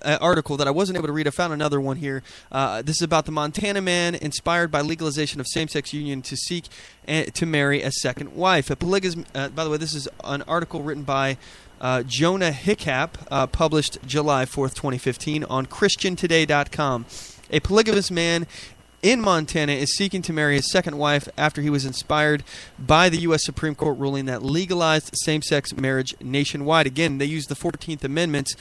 article that I wasn't able to read. I found another one here. This is about the Montana man inspired by legalization of same-sex union to seek to marry a second wife. By the way, this is an article written by Jonah Hickap, published July 4th, 2015 on ChristianToday.com. A polygamous man in Montana is seeking to marry his second wife after he was inspired by the U.S. Supreme Court ruling that legalized same-sex marriage nationwide. Again, they use the 14th Amendment's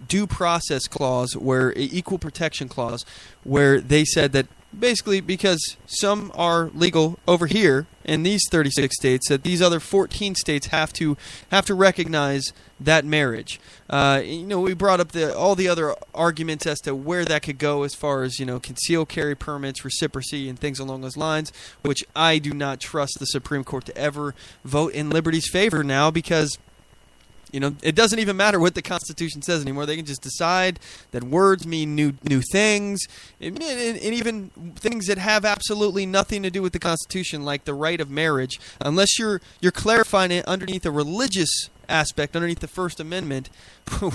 due process clause, where equal protection clause, where they said that basically because some are legal over here in these 36 states, that these other 14 states have to recognize that marriage. You know, we brought up all the other arguments as to where that could go as far as, you know, concealed carry permits, reciprocity, and things along those lines, which I do not trust the Supreme Court to ever vote in liberty's favor now, because you know, it doesn't even matter what the Constitution says anymore. They can just decide that words mean new things, and even things that have absolutely nothing to do with the Constitution, like the right of marriage, unless you're clarifying it underneath a religious aspect, underneath the First Amendment,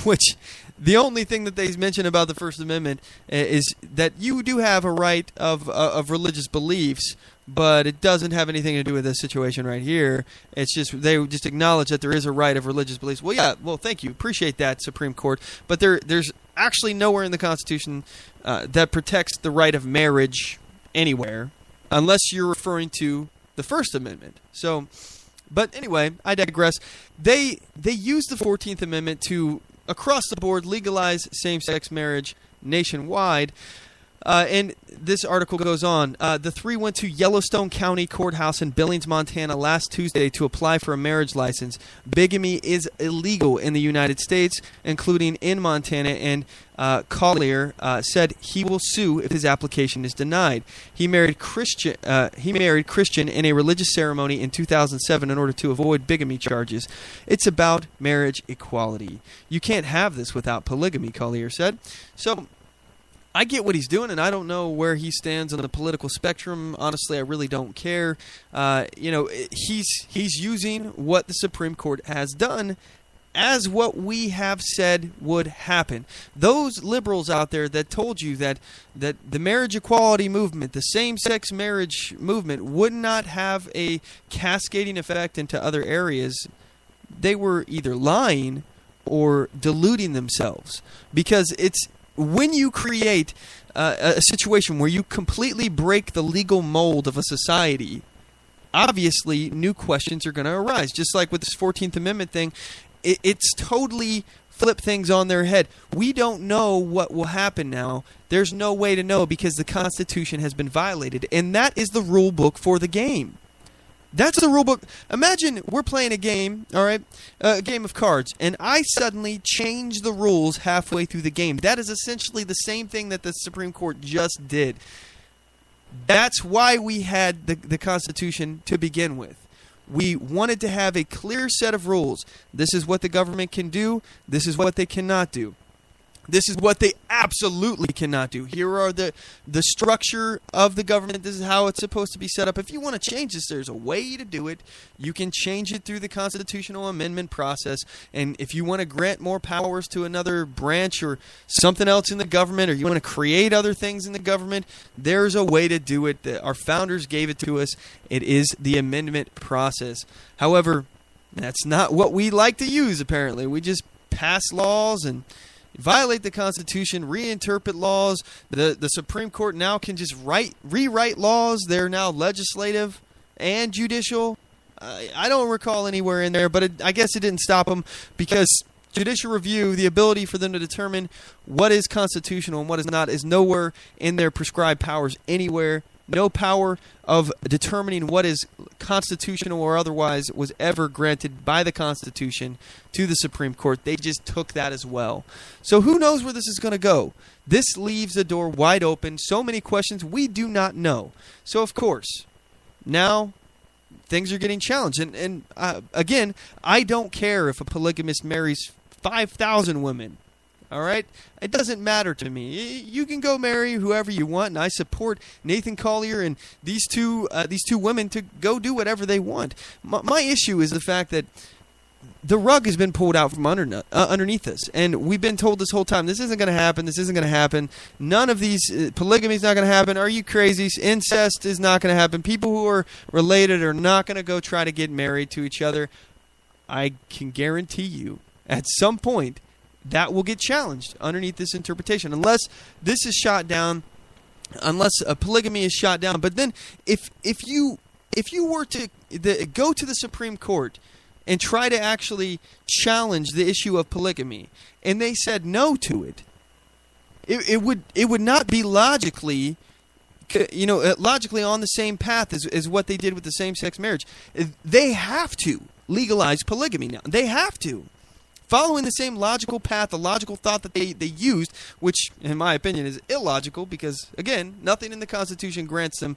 which the only thing that they mention about the First Amendment is that you do have a right of religious beliefs, but it doesn't have anything to do with this situation right here. It's just they just acknowledge that there is a right of religious beliefs. Well, yeah, well, thank you. Appreciate that, Supreme Court. But there's actually nowhere in the Constitution that protects the right of marriage anywhere, unless you're referring to the First Amendment. So, but anyway, I digress. They use the 14th Amendment to, across the board, legalize same-sex marriage nationwide. And this article goes on. The three went to Yellowstone County Courthouse in Billings, Montana last Tuesday to apply for a marriage license. Bigamy is illegal in the United States, including in Montana, and Collier said he will sue if his application is denied. He married Christian in a religious ceremony in 2007 in order to avoid bigamy charges. It's about marriage equality. You can't have this without polygamy, Collier said. So I get what he's doing, and I don't know where he stands on the political spectrum. Honestly, I really don't care. He's using what the Supreme Court has done as what we have said would happen. Those liberals out there that told you that the marriage equality movement, the same-sex marriage movement, would not have a cascading effect into other areas, they were either lying or deluding themselves. Because it's when you create a situation where you completely break the legal mold of a society, obviously new questions are going to arise. Just like with this 14th Amendment thing, it's totally flipped things on their head. We don't know what will happen now. There's no way to know because the Constitution has been violated. And that is the rule book for the game. That's the rule book. Imagine we're playing a game, all right, a game of cards, and I suddenly change the rules halfway through the game. That is essentially the same thing that the Supreme Court just did. That's why we had the Constitution to begin with. We wanted to have a clear set of rules. This is what the government can do. This is what they cannot do. This is what they absolutely cannot do. Here are the structure of the government. This is how it's supposed to be set up. If you want to change this, there's a way to do it. You can change it through the constitutional amendment process. And if you want to grant more powers to another branch or something else in the government, or you want to create other things in the government, there's a way to do it. Our founders gave it to us. It is the amendment process. However, that's not what we like to use, apparently. We just pass laws and violate the Constitution, reinterpret laws. The Supreme Court now can just rewrite laws. They're now legislative and judicial. I don't recall anywhere in there, but I guess it didn't stop them because judicial review, the ability for them to determine what is constitutional and what is not, is nowhere in their prescribed powers anywhere. No power of determining what is constitutional or otherwise was ever granted by the Constitution to the Supreme Court. They just took that as well. So who knows where this is going to go? This leaves the door wide open. So many questions we do not know. So, of course, now things are getting challenged. And again, I don't care if a polygamist marries 5,000 women. All right? It doesn't matter to me. You can go marry whoever you want, and I support Nathan Collier and these two women to go do whatever they want. My issue is the fact that the rug has been pulled out from underneath us, and we've been told this whole time, this isn't going to happen, this isn't going to happen. None of these, polygamy is not going to happen. Are you crazy? Incest is not going to happen. People who are related are not going to go try to get married to each other. I can guarantee you, at some point, that will get challenged underneath this interpretation, unless this is shot down, unless polygamy is shot down. But then, if you were to go to the Supreme Court and try to actually challenge the issue of polygamy, and they said no to it, it would not be logically on the same path as what they did with the same-sex marriage. They have to legalize polygamy now. They have to. Following the same logical path, the logical thought that they used, which, in my opinion, is illogical because, again, nothing in the Constitution grants them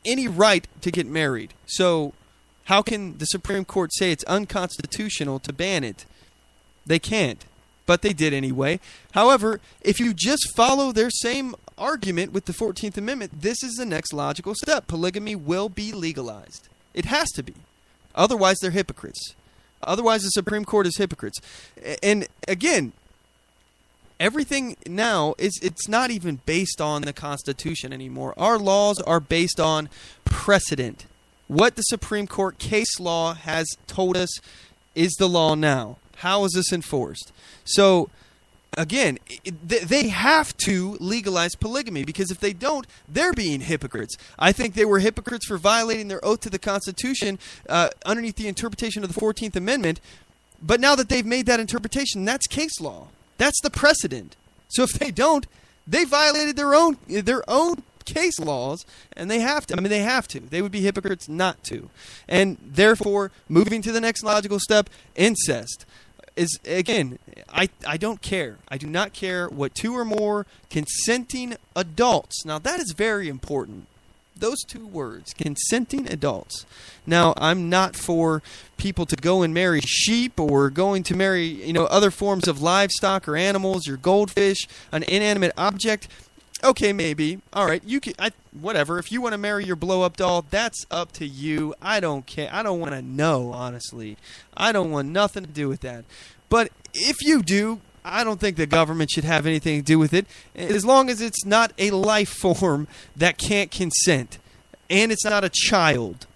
any right to get married. So how can the Supreme Court say it's unconstitutional to ban it? They can't, but they did anyway. However, if you just follow their same argument with the 14th Amendment, this is the next logical step. Polygamy will be legalized. It has to be. Otherwise, they're hypocrites. Otherwise, the Supreme Court is hypocrites. And again, everything now it's not even based on the Constitution anymore. Our laws are based on precedent. What the Supreme Court case law has told us is the law now. How is this enforced? So, again, they have to legalize polygamy because if they don't, they're being hypocrites. I think they were hypocrites for violating their oath to the Constitution underneath the interpretation of the 14th Amendment. But now that they've made that interpretation, that's case law. That's the precedent. So if they don't, they violated their own case laws, and they have to. I mean, they have to. They would be hypocrites not to. And therefore, moving to the next logical step, incest. Is, again, I don't care. I do not care what two or more consenting adults. Now, that is very important. Those two words, consenting adults. Now, I'm not for people to go and marry sheep or going to marry, other forms of livestock or animals or goldfish, an inanimate object. Okay, maybe. All right, whatever. If you want to marry your blow-up doll, that's up to you. I don't care. I don't want to know, honestly. I don't want nothing to do with that. But if you do, I don't think the government should have anything to do with it, as long as it's not a life form that can't consent, and it's not a child.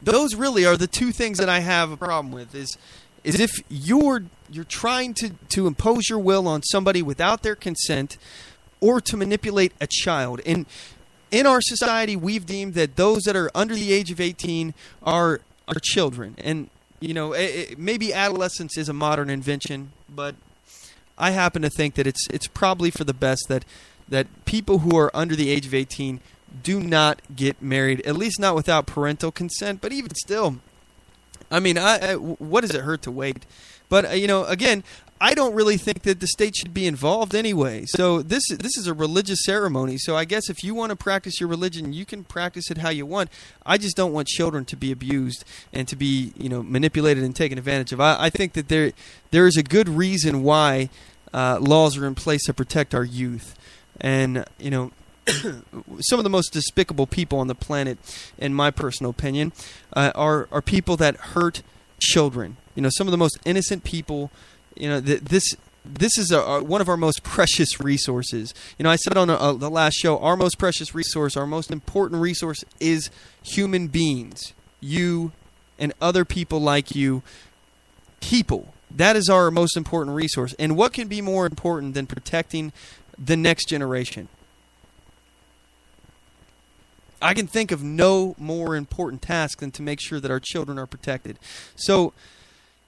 Those really are the two things that I have a problem with, is if you're trying to impose your will on somebody without their consent, or to manipulate a child. And in our society, we've deemed that those that are under the age of 18 are children. And, maybe adolescence is a modern invention, but I happen to think that it's probably for the best that people who are under the age of 18 do not get married, at least not without parental consent. But even still, I mean, what does it hurt to wait? But, again, I don't really think that the state should be involved anyway. So this is a religious ceremony. So I guess if you want to practice your religion, you can practice it how you want. I just don't want children to be abused and to be, manipulated and taken advantage of. I think that there is a good reason why laws are in place to protect our youth. And, some of the most despicable people on the planet, in my personal opinion, are people that hurt children. Some of the most innocent people. This is one of our most precious resources. I said on the last show, our most precious resource, our most important resource is human beings. You and other people like you. People. That is our most important resource. And what can be more important than protecting the next generation? I can think of no more important task than to make sure that our children are protected. So,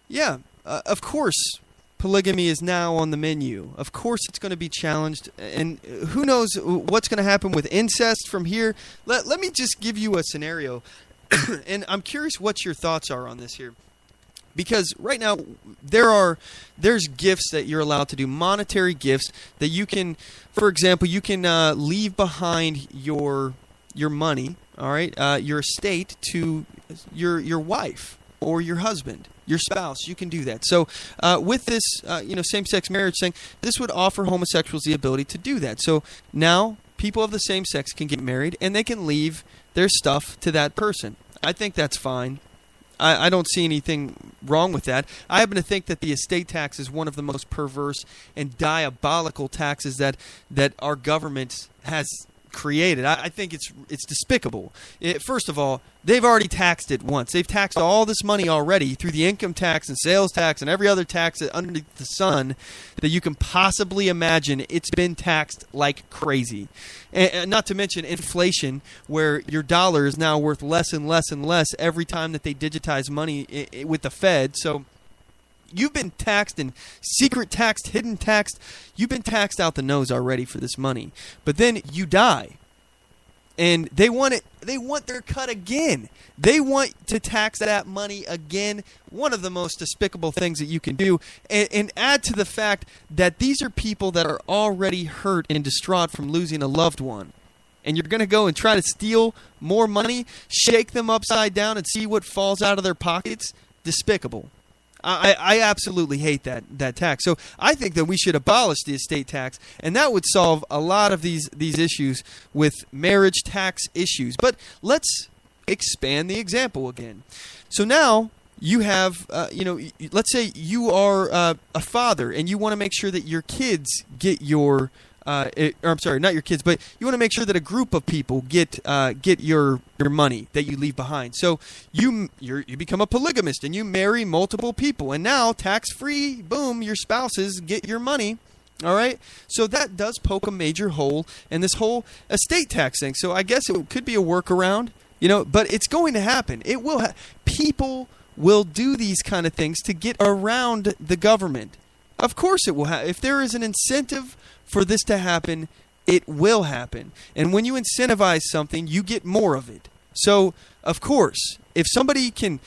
yeah, of course, polygamy is now on the menu. Of course it's going to be challenged. And who knows what's going to happen with incest from here. Let me just give you a scenario. And I'm curious what your thoughts are on this here. Because right now, there's gifts that you're allowed to do, monetary gifts that you can, for example, you can leave behind your money, all right, your estate to your wife or your husband, your spouse. You can do that. So with this, same-sex marriage thing, this would offer homosexuals the ability to do that. So now people of the same sex can get married and they can leave their stuff to that person. I think that's fine. I don't see anything wrong with that. I happen to think that the estate tax is one of the most perverse and diabolical taxes that our government has created. I think it's despicable. First of all, they've already taxed it once. They've taxed all this money already through the income tax and sales tax and every other tax underneath the sun that you can possibly imagine. It's been taxed like crazy. And not to mention inflation, where your dollar is now worth less and less and less every time that they digitize money with the Fed. So you've been taxed and secret taxed, hidden taxed. You've been taxed out the nose already for this money. But then you die. And they want their cut again. They want to tax that money again. One of the most despicable things that you can do. And add to the fact that these are people that are already hurt and distraught from losing a loved one. And you're going to go and try to steal more money, shake them upside down, and see what falls out of their pockets? Despicable. I absolutely hate that tax. So I think that we should abolish the estate tax, and that would solve a lot of these issues with marriage tax issues. But let's expand the example again. So now you have, let's say you are a father, and you want to make sure that your kids get your I'm sorry, not your kids, but you want to make sure that a group of people get your money that you leave behind. So you become a polygamist and you marry multiple people, and now tax-free, boom, your spouses get your money. All right, so that does poke a major hole in this whole estate tax thing. So I guess it could be a workaround, but it's going to happen. It will. People will do these kind of things to get around the government. Of course, it will. If there is an incentive for this to happen, it will happen. And when you incentivize something, you get more of it. So, of course, if somebody can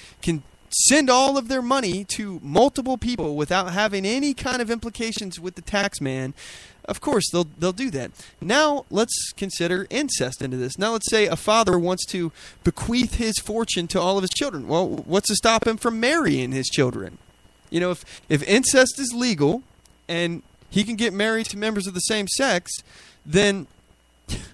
send all of their money to multiple people without having any kind of implications with the tax man, of course they'll do that. Now let's consider incest into this. Now let's say a father wants to bequeath his fortune to all of his children. Well, what's to stop him from marrying his children? You know, if incest is legal and he can get married to members of the same sex, then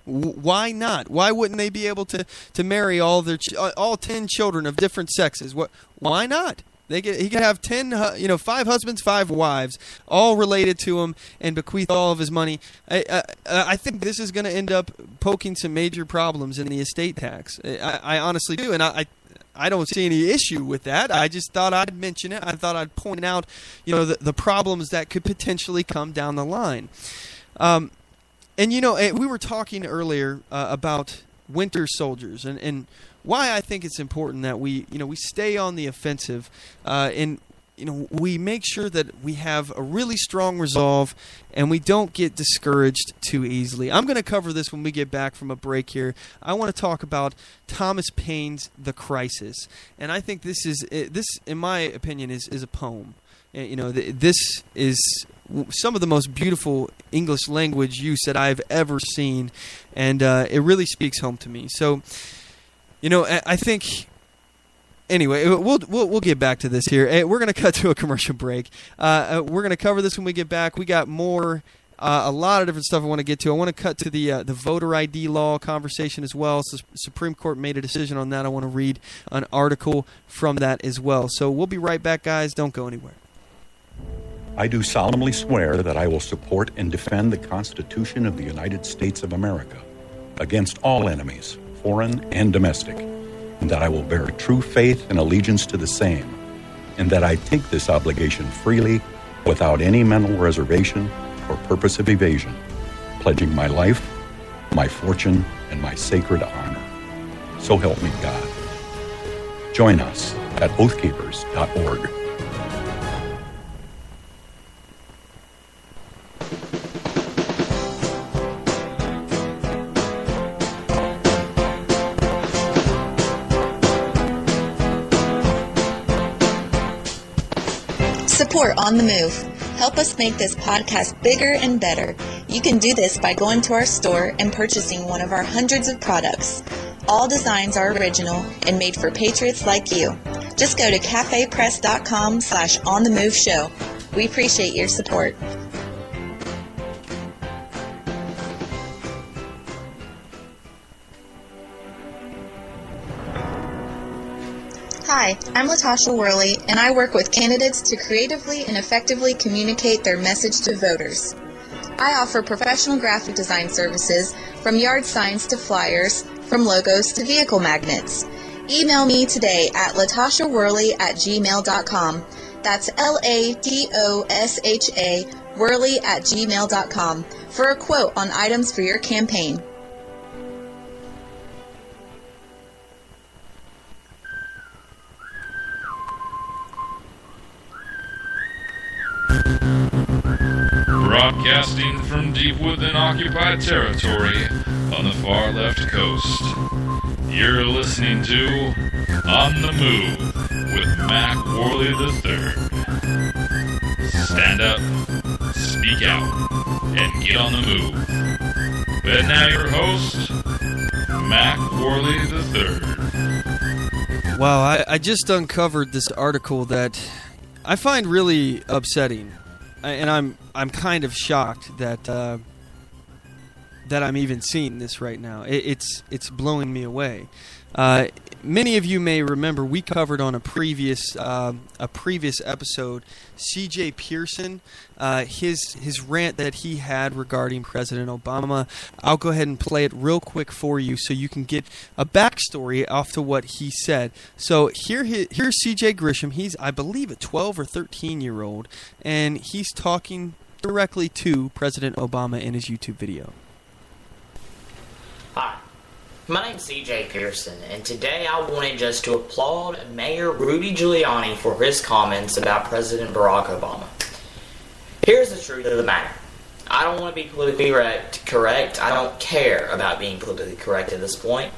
why not? Why wouldn't they be able to marry all 10 children of different sexes? Why not? He could have 5 husbands, 5 wives, all related to him, and bequeath all of his money. I think this is going to end up poking some major problems in the estate tax. I honestly do, and I don't see any issue with that. I just thought I'd mention it. I thought I'd point out, the problems that could potentially come down the line. And we were talking earlier about winter soldiers and why I think it's important that we stay on the offensive and we make sure that we have a really strong resolve and we don't get discouraged too easily. I'm going to cover this when we get back from a break here. I want to talk about Thomas Paine's The Crisis, and I think this in my opinion is a poem. This is some of the most beautiful English language use that I've ever seen, and it really speaks home to me. So, I think. Anyway, we'll get back to this here. We're going to cut to a commercial break. We're going to cover this when we get back. We got more, a lot of different stuff I want to get to. I want to cut to the voter ID law conversation as well. So the Supreme Court made a decision on that. I want to read an article from that as well. So we'll be right back, guys. Don't go anywhere. I do solemnly swear that I will support and defend the Constitution of the United States of America against all enemies, foreign and domestic, and that I will bear true faith and allegiance to the same, and that I take this obligation freely without any mental reservation or purpose of evasion, pledging my life, my fortune, and my sacred honor. So help me God. Join us at oathkeepers.org. Support On The Move. Help us make this podcast bigger and better. You can do this by going to our store and purchasing one of our hundreds of products. All designs are original and made for patriots like you. Just go to cafepress.com/OnTheMoveShow. We appreciate your support. Hi, I'm Latasha Worley, and I work with candidates to creatively and effectively communicate their message to voters. I offer professional graphic design services, from yard signs to flyers, from logos to vehicle magnets. Email me today at latashaworley@gmail.com. That's LATOSHA Worley@gmail.com for a quote on items for your campaign. Broadcasting from deep within occupied territory on the far left coast. You're listening to On the Move with Mac Worley III. Stand up, speak out, and get on the move. And now your host, Mac Worley III. Wow, I just uncovered this article that I find really upsetting. And I'm kind of shocked that I'm even seeing this right now. It's blowing me away. Many of you may remember we covered on a previous episode C.J. Pearson, his rant that he had regarding President Obama. I'll go ahead and play it real quick for you so you can get a backstory off to what he said. So here's C.J. Grisham. He's, I believe, a 12 or 13-year-old, and he's talking directly to President Obama in his YouTube video. Hi. My name's CJ Pearson, and today I wanted just to applaud Mayor Rudy Giuliani for his comments about President Barack Obama. Here's the truth of the matter. I don't want to be politically correct. I don't care about being politically correct at this point.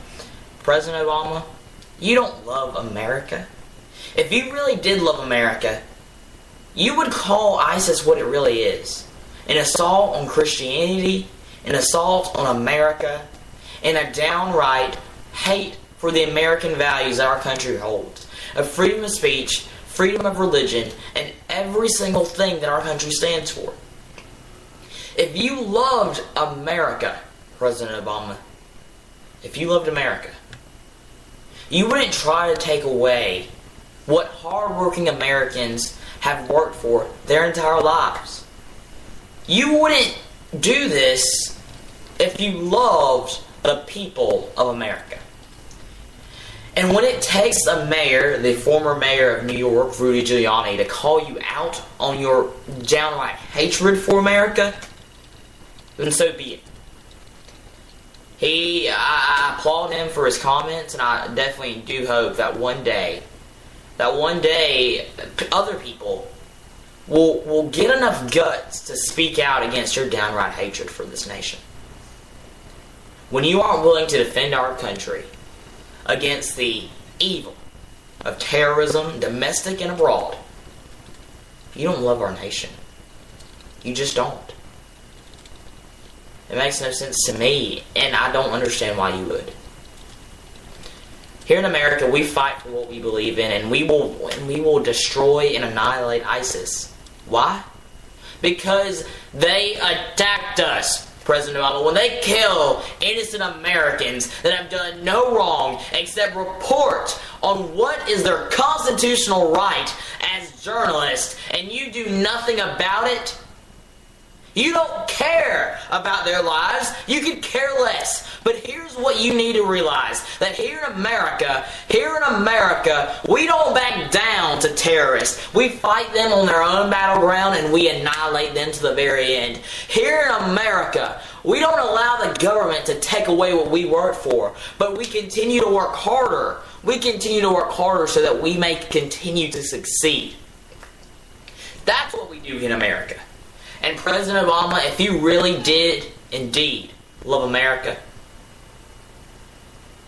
President Obama, you don't love America. If you really did love America, you would call ISIS what it really is. An assault on Christianity, an assault on America, and a downright hate for the American values our country holds. Of freedom of speech, freedom of religion, and every single thing that our country stands for. If you loved America, President Obama, if you loved America, you wouldn't try to take away what hardworking Americans have worked for their entire lives. You wouldn't do this if you loved the people of America. And when it takes a mayor, the former mayor of New York, Rudy Giuliani, to call you out on your downright hatred for America, then so be it. I applaud him for his comments, and I definitely do hope that one day, other people will get enough guts to speak out against your downright hatred for this nation. When you aren't willing to defend our country against the evil of terrorism, domestic and abroad, you don't love our nation. You just don't. It makes no sense to me, and I don't understand why you would. Here in America, we fight for what we believe in, and we will destroy and annihilate ISIS. Why? Because they attacked us, President Obama. When they kill innocent Americans that have done no wrong except report on what is their constitutional right as journalists, and you do nothing about it, you don't care about their lives. You could care less. But here's what you need to realize. That here in America, we don't back down to terrorists. We fight them on their own battleground and we annihilate them to the very end. Here in America, we don't allow the government to take away what we work for. But we continue to work harder. We continue to work harder so that we may continue to succeed. That's what we do in America. And President Obama, if you really did indeed love America,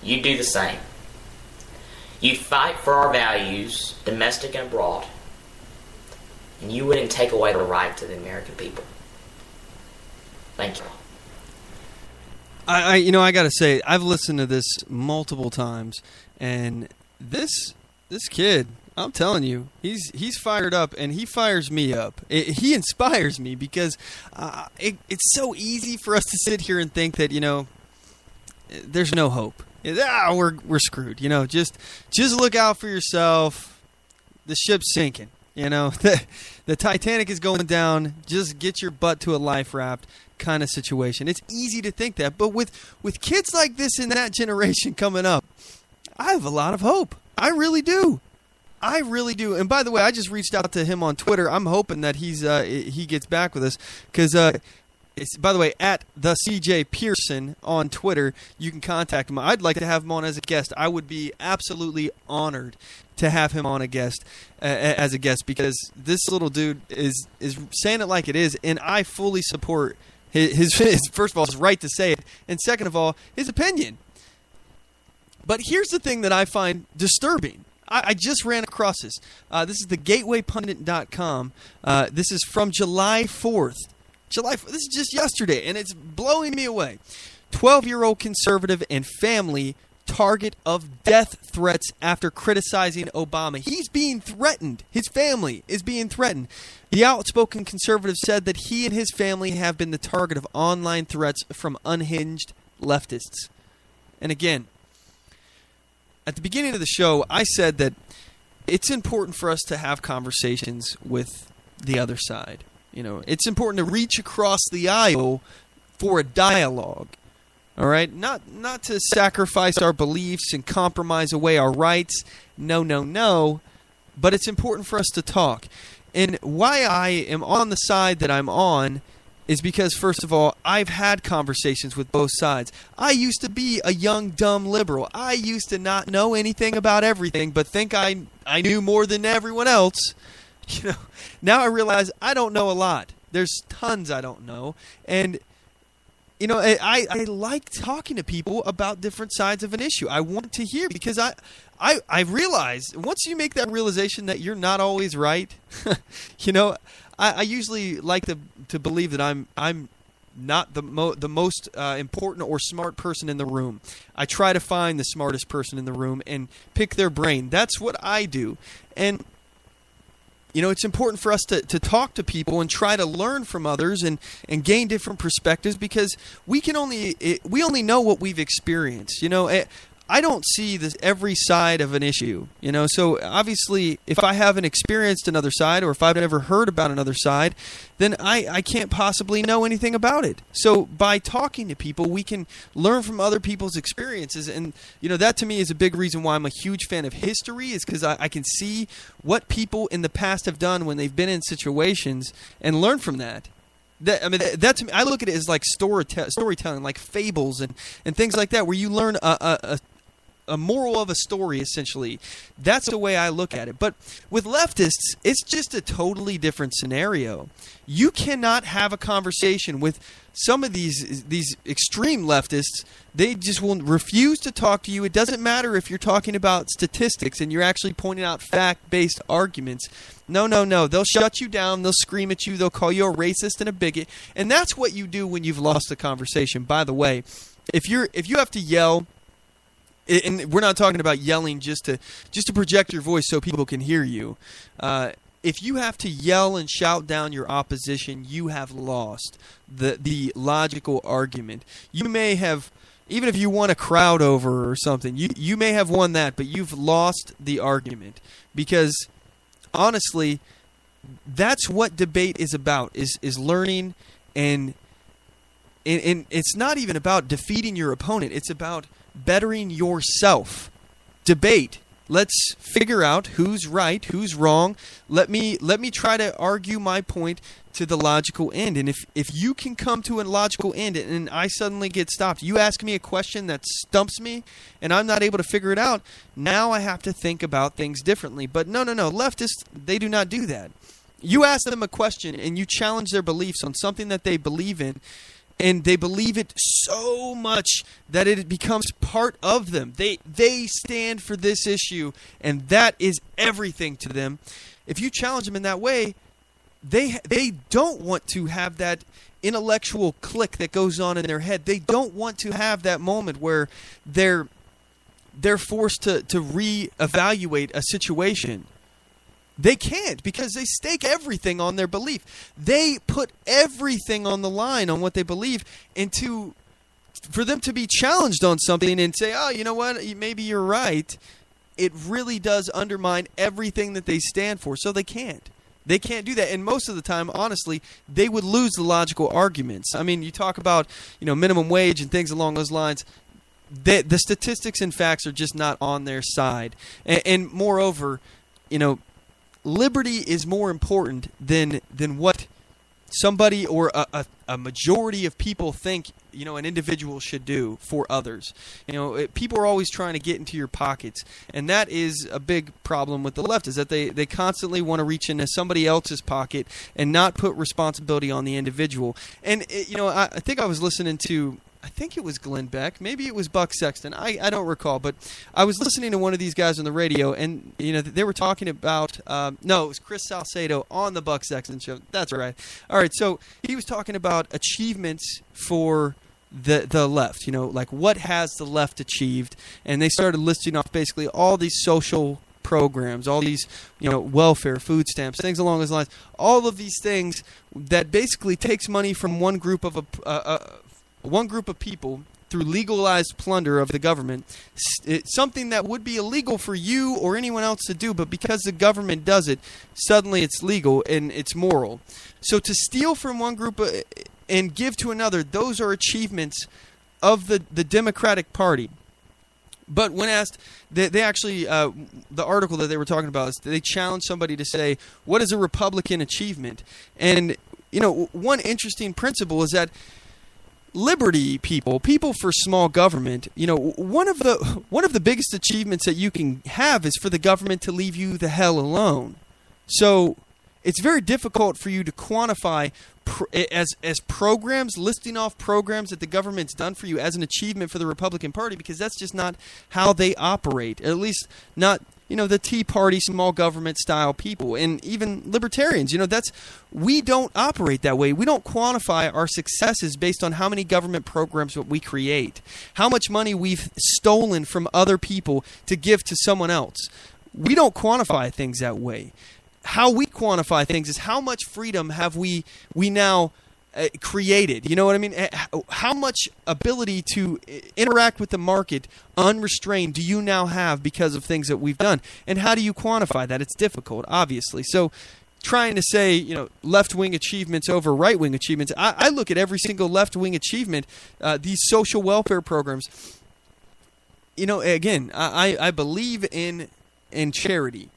you'd do the same. You'd fight for our values, domestic and abroad, and you wouldn't take away the right to the American people. Thank you. I gotta say, I've listened to this multiple times, and this kid, I'm telling you, he's fired up, and he fires me up. He inspires me because it's so easy for us to sit here and think that, there's no hope. We're screwed. Just look out for yourself. The ship's sinking. The Titanic is going down. Just get your butt to a life raft kind of situation. It's easy to think that, but with kids like this in that generation coming up, I have a lot of hope. I really do. And by the way, I just reached out to him on Twitter. I'm hoping that he gets back with us because it's, by the way, at the CJ Pearson on Twitter. You can contact him. I'd like to have him on as a guest. I would be absolutely honored to have him on as a guest because this little dude is saying it like it is, and I fully support his first of all his right to say it, and second of all his opinion. But here's the thing that I find disturbing. I just ran across this. This is the GatewayPundit.com. This is from July 4th. This is just yesterday, and it's blowing me away. 12-year-old conservative and family target of death threats after criticizing Obama. He's being threatened. His family is being threatened. The outspoken conservative said that he and his family have been the target of online threats from unhinged leftists. And again, at the beginning of the show, I said that it's important for us to have conversations with the other side. It's important to reach across the aisle for a dialogue. All right? Not to sacrifice our beliefs and compromise away our rights. No. But it's important for us to talk. And why I am on the side that I'm on is because, first of all, I've had conversations with both sides. I used to be a young, dumb liberal. I used to not know anything about everything, but think I knew more than everyone else. Now I realize I don't know a lot. There's tons I don't know. And you know, I like talking to people about different sides of an issue. I want to hear, because I realize once you make that realization that you're not always right, you know, I usually like to believe that I'm not the most important or smart person in the room. I try to find the smartest person in the room and pick their brain. That's what I do. And you know, it's important for us to talk to people and try to learn from others and gain different perspectives, because we only know what we've experienced. You know, I don't see every side of an issue, you know. So obviously, if I haven't experienced another side, or if I've never heard about another side, then I can't possibly know anything about it. So by talking to people, we can learn from other people's experiences. And, you know, that to me is a big reason why I'm a huge fan of history, is because I can see what people in the past have done when they've been in situations and learn from that. That to me, I look at it as like storytelling, like fables and things like that, where you learn a moral of a story, essentially. That's the way I look at it. But with leftists, it's just a totally different scenario. You cannot have a conversation with some of these extreme leftists. They just will refuse to talk to you. It doesn't matter if you're talking about statistics and you're actually pointing out fact-based arguments. No. They'll shut you down. They'll scream at you. They'll call you a racist and a bigot. And that's what you do when you've lost the conversation. By the way, if you have to yell, and we're not talking about yelling just to project your voice so people can hear you. If you have to yell and shout down your opposition, you have lost the logical argument. You may have, even if you won a crowd over or something, you may have won that, but you've lost the argument. Because honestly, that's what debate is about, is learning, and it's not even about defeating your opponent. It's about bettering yourself. Debate. Let's figure out who's right, who's wrong. Let me try to argue my point to the logical end. And if you can come to a logical end and I suddenly get stopped, you ask me a question that stumps me and I'm not able to figure it out, now I have to think about things differently. But no. Leftists, they do not do that. You ask them a question and you challenge their beliefs on something that they believe in, and they believe it so much that it becomes part of them. They stand for this issue, and that is everything to them. If you challenge them in that way, they don't want to have that intellectual click that goes on in their head. They don't want to have that moment where they're forced to reevaluate a situation. They can't, because they stake everything on their belief. They put everything on the line on what they believe, and for them to be challenged on something and say, oh, you know what, maybe you're right, it really does undermine everything that they stand for. So they can't. They can't do that. And most of the time, honestly, they would lose the logical arguments. I mean, you talk about, minimum wage and things along those lines. The statistics and facts are just not on their side. And moreover, liberty is more important than what somebody or a majority of people think an individual should do for others. People are always trying to get into your pockets, and that is a big problem with the left, is that they constantly want to reach into somebody else's pocket and not put responsibility on the individual. And I think I was listening to, I think it was Glenn Beck, maybe it was Buck Sexton, I don't recall, but I was listening to one of these guys on the radio, and they were talking about no, it was Chris Salcedo on the Buck Sexton show. That's right. All right, so he was talking about achievements for the left, like what has the left achieved, and they started listing off basically all these social programs, all these welfare, food stamps, things along those lines, all of these things that basically takes money from one group of people through legalized plunder of the government. It's something that would be illegal for you or anyone else to do, but because the government does it, suddenly it's legal and it's moral. So to steal from one group and give to another, those are achievements of the Democratic Party. But when asked, they actually, the article that they were talking about, is they challenged somebody to say, what is a Republican achievement? And, one interesting principle is that liberty people for small government, one of the biggest achievements that you can have is for the government to leave you the hell alone. So it's very difficult for you to quantify as programs, listing off programs that the government's done for you as an achievement for the Republican Party, because that's just not how they operate. At least not, the Tea Party, small government style people, and even libertarians. We don't operate that way. We don't quantify our successes based on how many government programs that we create, how much money we've stolen from other people to give to someone else. We don't quantify things that way. How we quantify things is how much freedom have we now created. You know what I mean? How much ability to interact with the market unrestrained do you now have because of things that we've done? And how do you quantify that? It's difficult, obviously. So trying to say, left-wing achievements over right-wing achievements, I look at every single left-wing achievement, these social welfare programs. Again, I believe in charity.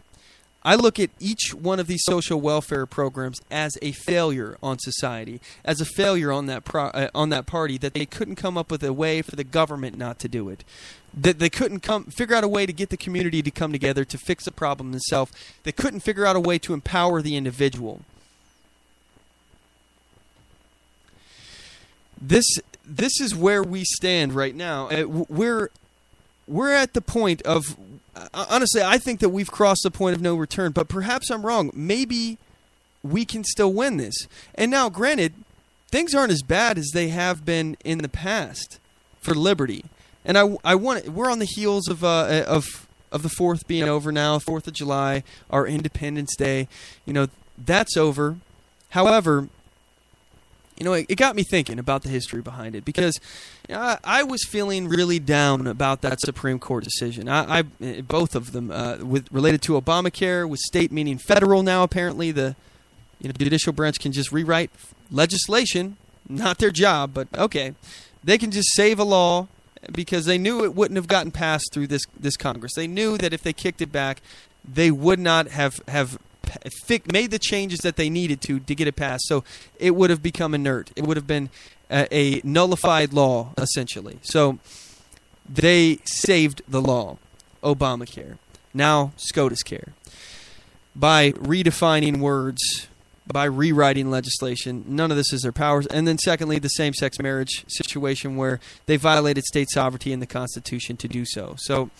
I look at each one of these social welfare programs as a failure on society, as a failure on that party, that they couldn't come up with a way for the government not to do it, that they couldn't figure out a way to get the community to come together to fix the problem themselves. They couldn't figure out a way to empower the individual. This is where we stand right now. We're at the point of, honestly, I think that we've crossed the point of no return, but perhaps I'm wrong. Maybe we can still win this. And now, granted, things aren't as bad as they have been in the past for liberty. And we're on the heels of the 4th being over now, 4th of July, our Independence Day. That's over. However, it got me thinking about the history behind it, because I was feeling really down about that Supreme Court decision. Both of them, related to Obamacare, with state meaning federal now. Apparently, the judicial branch can just rewrite legislation, not their job, but okay, they can just save a law because they knew it wouldn't have gotten passed through this Congress. They knew that if they kicked it back, they would not have made the changes that they needed to get it passed, so it would have become inert. It would have been a nullified law, essentially. So they saved the law, Obamacare, now SCOTUS care, by redefining words, by rewriting legislation. None of this is their powers. And then secondly, the same-sex marriage situation, where they violated state sovereignty and the Constitution to do so. So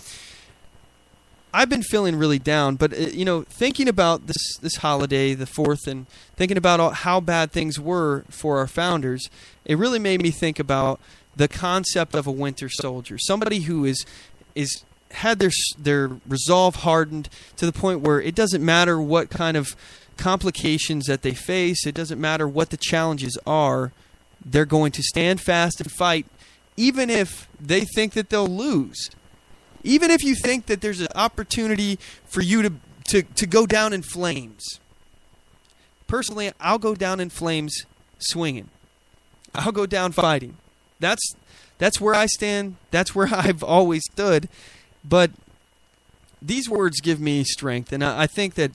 I've been feeling really down, but thinking about this holiday, the 4th, and thinking about how bad things were for our founders, it really made me think about the concept of a winter soldier, somebody who is had their resolve hardened to the point where it doesn't matter what kind of complications that they face, it doesn't matter what the challenges are, they're going to stand fast and fight, even if they think that they'll lose. Even if you think that there's an opportunity for you to go down in flames. Personally, I'll go down in flames swinging. I'll go down fighting. That's where I stand. That's where I've always stood. But these words give me strength, and I think that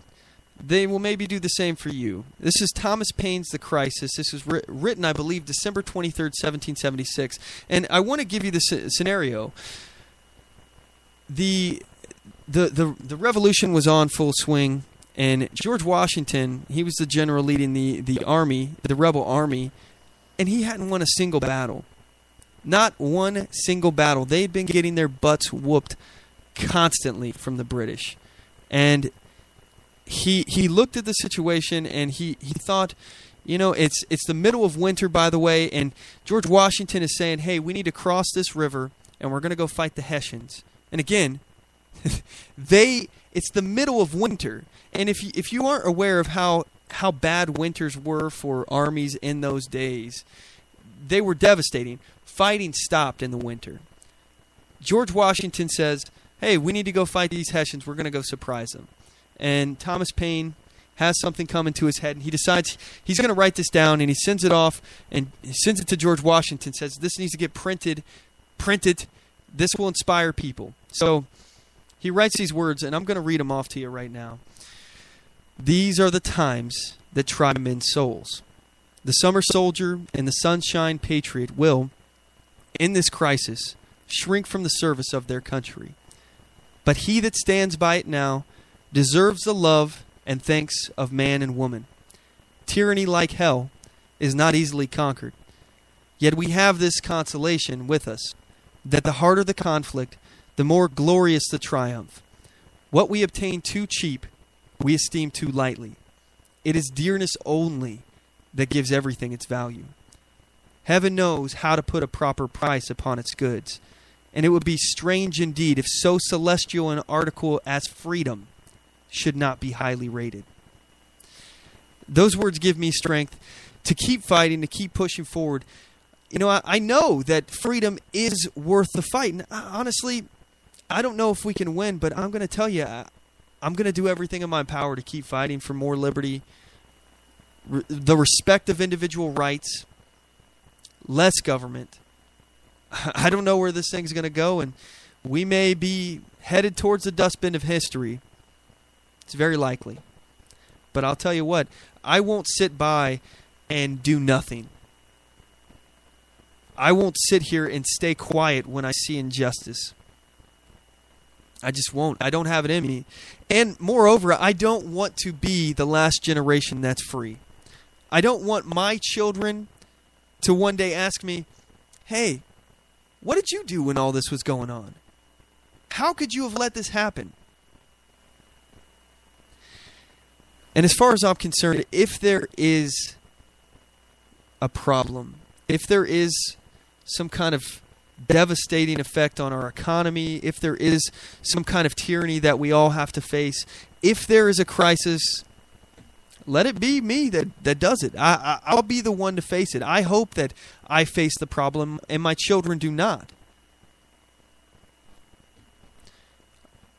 they will maybe do the same for you. This is Thomas Paine's The Crisis. This was written, I believe, December 23rd, 1776. And I want to give you the scenario. The revolution was on full swing, and George Washington, he was the general leading the army, the rebel army, and he hadn't won a single battle. Not one single battle. They'd been getting their butts whooped constantly from the British. And he looked at the situation, and he thought, it's the middle of winter, by the way, and George Washington is saying, hey, we need to cross this river, and we're going to go fight the Hessians. And again, it's the middle of winter. And if you aren't aware of how bad winters were for armies in those days, they were devastating. Fighting stopped in the winter. George Washington says, hey, we need to go fight these Hessians. We're going to go surprise them. And Thomas Paine has something come into his head, and he decides he's going to write this down, and he sends it off, and he sends it to George Washington, says this needs to get printed. This will inspire people. So he writes these words, and I'm going to read them off to you right now. These are the times that try men's souls. The summer soldier and the sunshine patriot will, in this crisis, shrink from the service of their country. But he that stands by it now deserves the love and thanks of man and woman. Tyranny, like hell, is not easily conquered. Yet we have this consolation with us, that the harder the conflict, the more glorious the triumph. What we obtain too cheap, we esteem too lightly. It is dearness only that gives everything its value. Heaven knows how to put a proper price upon its goods, and it would be strange indeed if so celestial an article as freedom should not be highly rated. Those words give me strength to keep fighting, to keep pushing forward. You know, I know that freedom is worth the fight. And honestly, I don't know if we can win, but I'm going to tell you, I'm going to do everything in my power to keep fighting for more liberty, the respect of individual rights, less government. I don't know where this thing's going to go, and we may be headed towards the dustbin of history. It's very likely. But I'll tell you what, I won't sit by and do nothing. I won't sit here and stay quiet when I see injustice. I just won't. I don't have it in me. And moreover, I don't want to be the last generation that's free. I don't want my children to one day ask me, hey, what did you do when all this was going on? How could you have let this happen? And as far as I'm concerned, if there is a problem, if there is some kind of devastating effect on our economy, if there is some kind of tyranny that we all have to face, if there is a crisis, let it be me that does it. I'll be the one to face it. I hope that I face the problem and my children do not.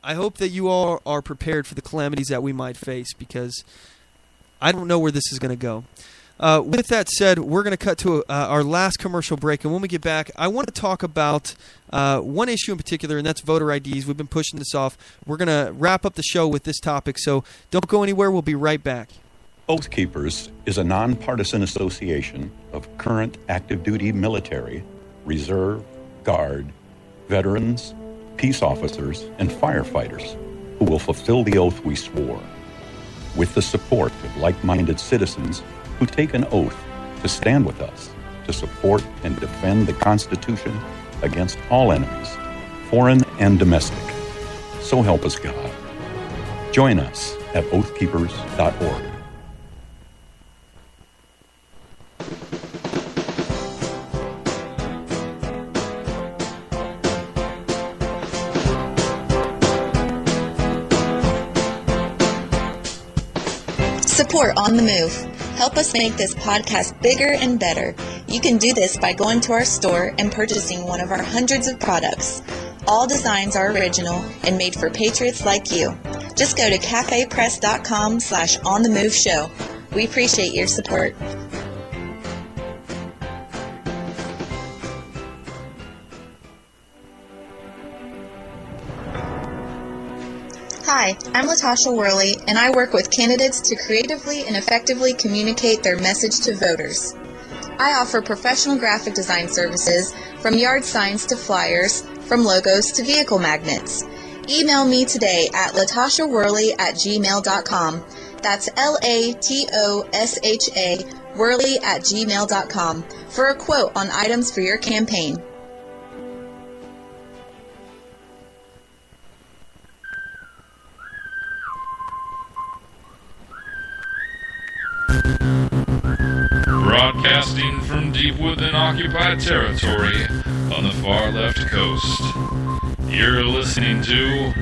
I hope that you all are prepared for the calamities that we might face, because I don't know where this is going to go. With that said, we're going to cut to our last commercial break, and when we get back, I want to talk about one issue in particular, and that's voter IDs. We've been pushing this off. We're going to wrap up the show with this topic, so don't go anywhere. We'll be right back. Oath Keepers is a nonpartisan association of current active duty military, reserve, guard, veterans, peace officers, and firefighters who will fulfill the oath we swore, with the support of like-minded citizens who take an oath to stand with us, to support and defend the Constitution against all enemies, foreign and domestic. So help us God. Join us at oathkeepers.org. Support On The Move. Help us make this podcast bigger and better. You can do this by going to our store and purchasing one of our hundreds of products. All designs are original and made for patriots like you. Just go to cafepress.com/OnTheMoveShow. We appreciate your support. Hi, I'm Latasha Worley, and I work with candidates to creatively and effectively communicate their message to voters. I offer professional graphic design services, from yard signs to flyers, from logos to vehicle magnets. Email me today at latashaworley@gmail.com. That's LATOSHA Worley@gmail.com for a quote on items for your campaign. Broadcasting from deep within occupied territory on the far left coast. You're listening to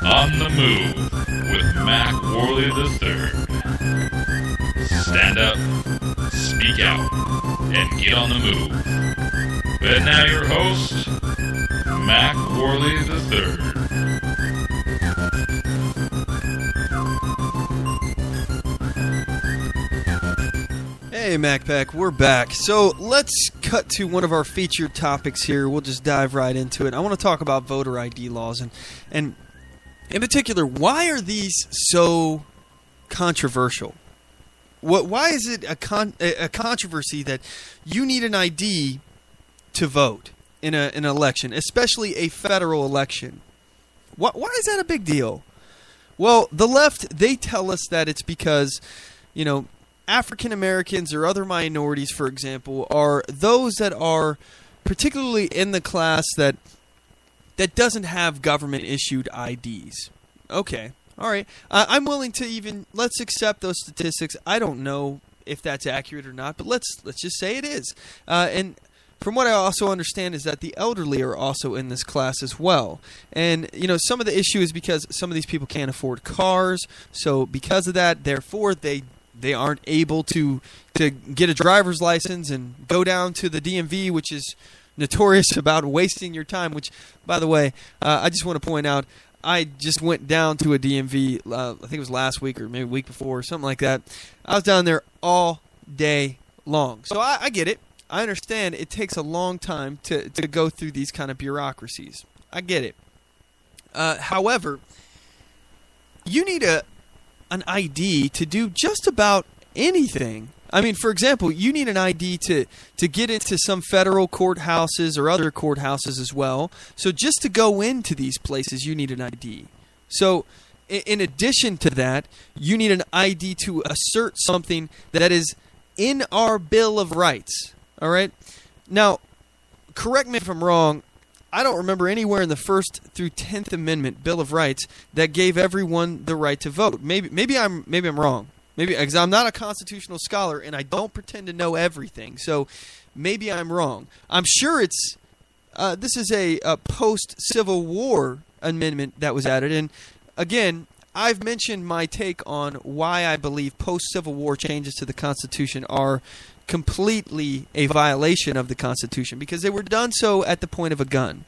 On the Move with Mac Worley III. Stand up, speak out, and get on the move. And now your host, Mac Worley III. Hey, MacPack, we're back. So let's cut to one of our featured topics here. We'll just dive right into it. I want to talk about voter ID laws, and in particular, why are these so controversial? Why is it a controversy that you need an ID to vote in an election, especially a federal election? Why is that a big deal? Well, the left, they tell us that it's because, you know, African Americans or other minorities, for example, are those that are particularly in the class that doesn't have government-issued IDs. Okay, all right. I'm willing to even, let's accept those statistics. I don't know if that's accurate or not, but let's just say it is. And from what I also understand is that the elderly are also in this class as well. And, you know, some of the issue is because some of these people can't afford cars. So because of that, therefore, they aren't able to get a driver's license and go down to the DMV, which is notorious about wasting your time, which, by the way, I just want to point out, I just went down to a DMV, I think it was last week or maybe a week before, or something like that. I was down there all day long. So I get it. I understand it takes a long time to go through these kind of bureaucracies. I get it. However, you need an ID to do just about anything. I mean, for example, you need an ID to get into some federal courthouses or other courthouses as well. So just to go into these places, you need an ID. So in addition to that, you need an ID to assert something that is in our Bill of Rights. All right? Now, correct me if I'm wrong. I don't remember anywhere in the First through 10th Amendment Bill of Rights that gave everyone the right to vote. Maybe I'm wrong. Maybe because I'm not a constitutional scholar and I don't pretend to know everything. So maybe I'm wrong. I'm sure it's this is a post-Civil War amendment that was added. And again, I've mentioned my take on why I believe post-Civil War changes to the Constitution are completely a violation of the Constitution because they were done so at the point of a gun.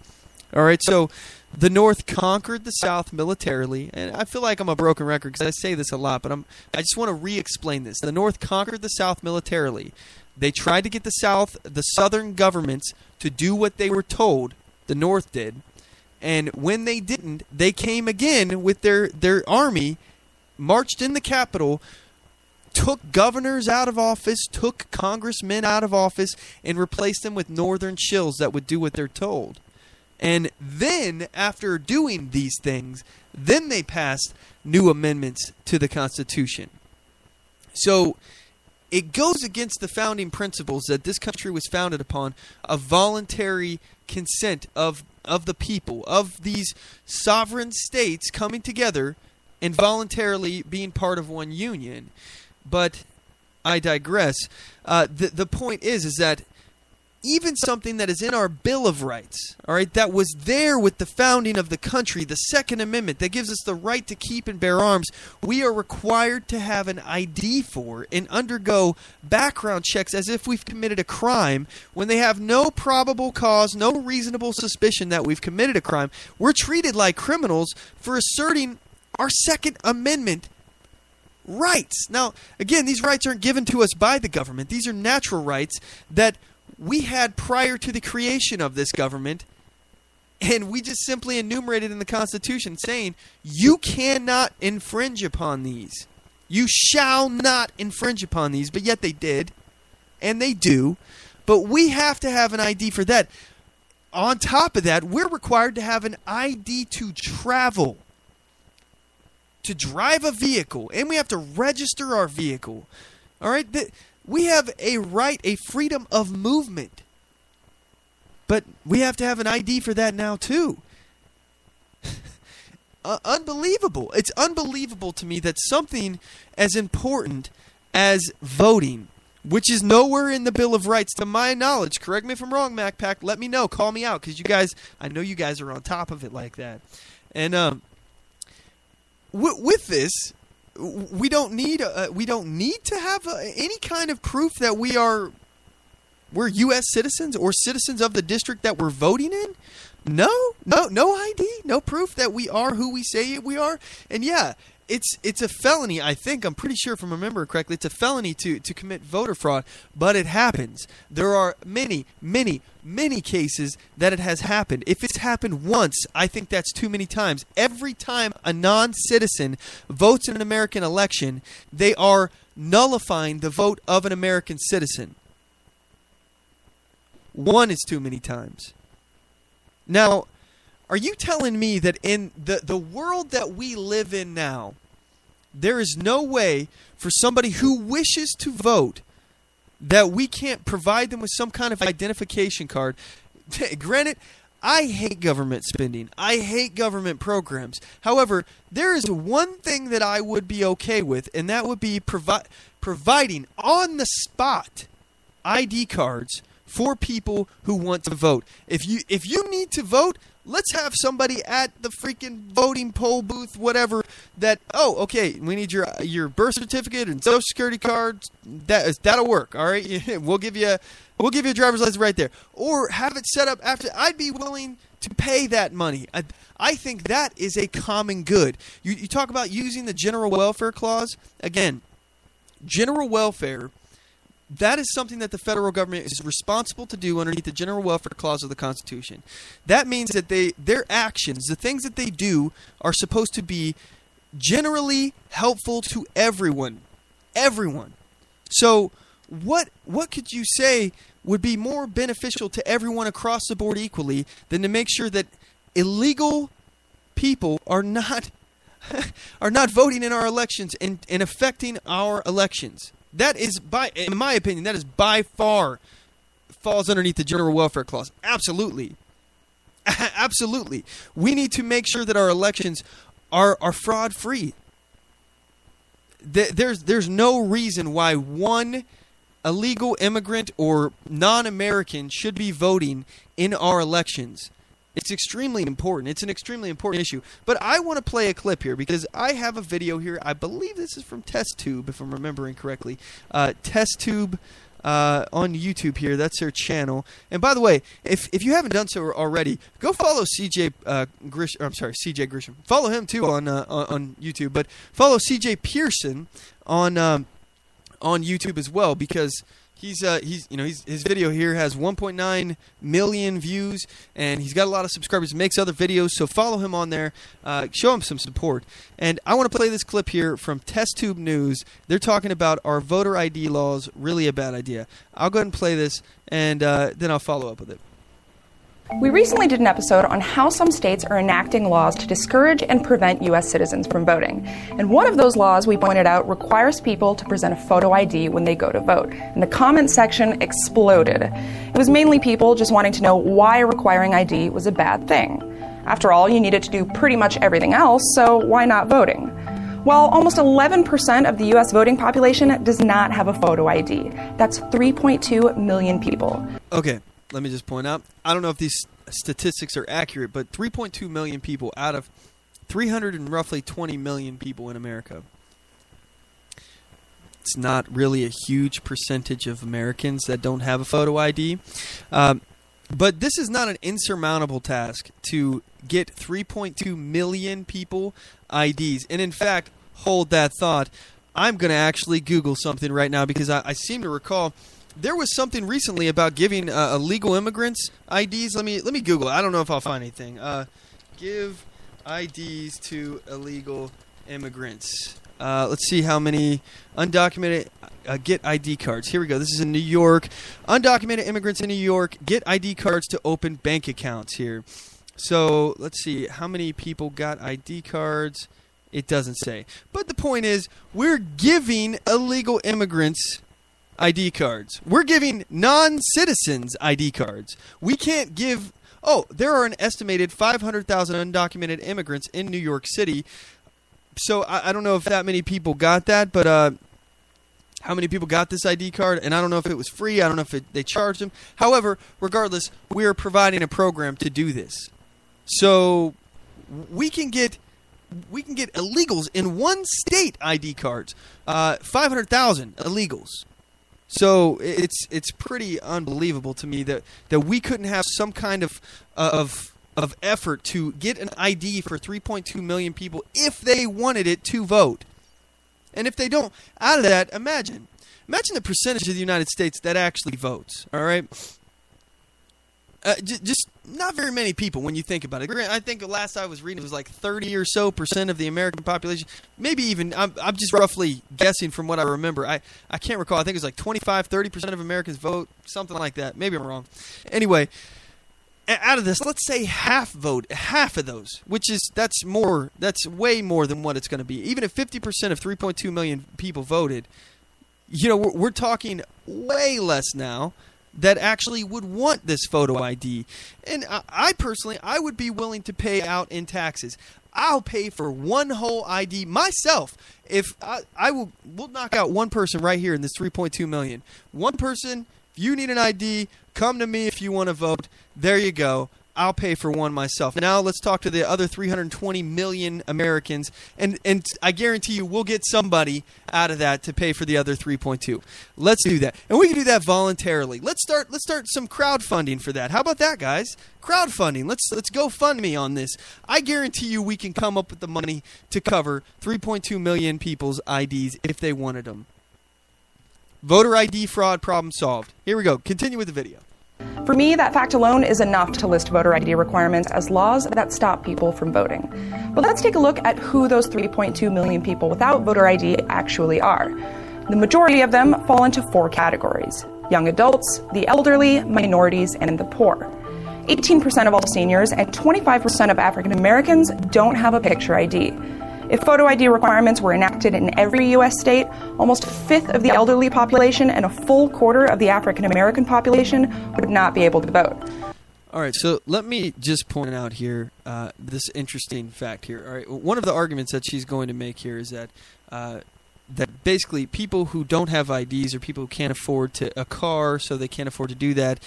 All right, so the North conquered the South militarily, and I feel like I'm a broken record because I say this a lot, but I just want to re-explain this. The North conquered the South militarily. They tried to get the Southern governments to do what they were told. The North did, and when they didn't, they came again with their army, marched in the Capitol, took governors out of office, took congressmen out of office, and replaced them with Northern shills that would do what they're told. And then, after doing these things, then they passed new amendments to the Constitution. So, it goes against the founding principles that this country was founded upon, of voluntary consent of the people, of these sovereign states coming together and voluntarily being part of one union. But I digress. The point is that even something that is in our Bill of Rights, all right, that was there with the founding of the country, the Second Amendment, that gives us the right to keep and bear arms, we are required to have an ID for and undergo background checks as if we've committed a crime when they have no probable cause, no reasonable suspicion that we've committed a crime. We're treated like criminals for asserting our Second Amendment rights. Now, again, these rights aren't given to us by the government. These are natural rights that we had prior to the creation of this government, and we just simply enumerated in the Constitution saying, you cannot infringe upon these. You shall not infringe upon these, but yet they did, and they do, but we have to have an ID for that. On top of that, we're required to have an ID to travel, to drive a vehicle, and we have to register our vehicle. All right? We have a right, a freedom of movement. But we have to have an ID for that now, too. Unbelievable. It's unbelievable to me that something as important as voting, which is nowhere in the Bill of Rights to my knowledge. Correct me if I'm wrong, MacPack. Let me know. Call me out, because you guys, I know you guys are on top of it like that. And with this, we don't need to have any kind of proof that we're U.S. citizens or citizens of the district that we're voting in. No ID, no proof that we are who we say we are. And yeah, it's a felony. I think, I'm pretty sure if I remember correctly, it's a felony to commit voter fraud. But it happens. There are many cases that it has happened. If it's happened once, I think that's too many times. Every time a non-citizen votes in an American election, they are nullifying the vote of an American citizen. One is too many times. Now, Are you telling me that in the world that we live in now, there is no way for somebody who wishes to vote that we can't provide them with some kind of identification card? Granted, I hate government spending. I hate government programs. However, there is one thing that I would be okay with, and that would be providing on-the-spot ID cards for people who want to vote. If you need to vote, let's have somebody at the freaking voting poll booth, whatever, that, oh, okay, we need your birth certificate and Social Security card. That'll work, all right? We'll give you a driver's license right there. Or have it set up after. I'd be willing to pay that money. I think that is a common good. You talk about using the general welfare clause. Again, general welfare, that is something that the federal government is responsible to do underneath the general welfare clause of the Constitution. That means that their actions, the things that they do, are supposed to be generally helpful to everyone. Everyone. So what could you say would be more beneficial to everyone across the board equally than to make sure that illegal people are not voting in our elections and affecting our elections? That is, in my opinion, that is by far falls underneath the general welfare clause. Absolutely. Absolutely. We need to make sure that our elections are fraud-free. There's no reason why one illegal immigrant or non-American should be voting in our elections. It's extremely important. It's an extremely important issue. But I want to play a clip here because I have a video here. I believe this is from TestTube, if I'm remembering correctly. TestTube on YouTube here. That's their channel. And by the way, if you haven't done so already, go follow CJ Grisham. Follow him too on YouTube. But follow CJ Pearson on YouTube as well, because his video here has 1.9 million views, and he's got a lot of subscribers. He makes other videos, so follow him on there. Show him some support. And I want to play this clip here from TestTube News. They're talking about, are voter ID laws really a bad idea? I'll go ahead and play this, and then I'll follow up with it. We recently did an episode on how some states are enacting laws to discourage and prevent U.S. citizens from voting. And one of those laws, we pointed out, requires people to present a photo ID when they go to vote. And the comment section exploded. It was mainly people just wanting to know why requiring ID was a bad thing. After all, you needed to do pretty much everything else, so why not voting? Well, almost 11% of the U.S. voting population does not have a photo ID. That's 3.2 million people. Okay. Let me just point out, I don't know if these statistics are accurate, but 3.2 million people out of 320 million people in America. It's not really a huge percentage of Americans that don't have a photo ID. But this is not an insurmountable task to get 3.2 million people IDs. And in fact, hold that thought, I'm going to actually Google something right now because I seem to recall there was something recently about giving illegal immigrants IDs. Let me Google it. I don't know if I'll find anything. Give IDs to illegal immigrants. Let's see how many undocumented get ID cards. Here we go. This is in New York. Undocumented immigrants in New York get ID cards to open bank accounts here. So let's see how many people got ID cards. It doesn't say. But the point is, we're giving illegal immigrants ID cards. We're giving non-citizens ID cards. We can't give... Oh, there are an estimated 500,000 undocumented immigrants in New York City. So I don't know if that many people got that, but how many people got this ID card? And I don't know if it was free. I don't know if they charged them. However, regardless, we are providing a program to do this. So we can get illegals in one state ID cards. 500,000 illegals. So it's pretty unbelievable to me that we couldn't have some kind of effort to get an ID for 3.2 million people if they wanted it to vote. And if they don't, out of that, imagine the percentage of the United States that actually votes. All right, just not very many people when you think about it. I think the last I was reading it was like 30 or so % of the American population. Maybe even, I'm just roughly guessing from what I remember. I can't recall. I think it was like 25, 30% of Americans vote, something like that. Maybe I'm wrong. Anyway, out of this, let's say half of those, that's way more than what it's going to be. Even if 50% of 3.2 million people voted, we're talking way less now that actually would want this photo ID. And I personally, I would be willing to pay out in taxes. I'll pay for one whole ID myself. If we'll knock out one person right here in this 3.2 million. One person, if you need an ID, come to me if you want to vote. There you go. I'll pay for one myself. Now let's talk to the other 320 million Americans, and I guarantee you we'll get somebody out of that to pay for the other 3.2. Let's do that, and we can do that voluntarily. Let's start some crowdfunding for that. How about that, guys? Crowdfunding. Let's go fund me on this. I guarantee you we can come up with the money to cover 3.2 million people's IDs if they wanted them. Voter ID fraud problem solved. Here we go. Continue with the video. For me, that fact alone is enough to list voter ID requirements as laws that stop people from voting. But let's take a look at who those 3.2 million people without voter ID actually are. The majority of them fall into 4 categories: young adults, the elderly, minorities, and the poor. 18% of all seniors and 25% of African Americans don't have a picture ID. If photo ID requirements were enacted in every U.S. state, almost a fifth of the elderly population and a full quarter of the African American population would not be able to vote. All right, so let me just point out here this interesting fact here. All right, one of the arguments that she's going to make here is that that basically people who don't have IDs or people who can't afford a car, so they can't afford to do that.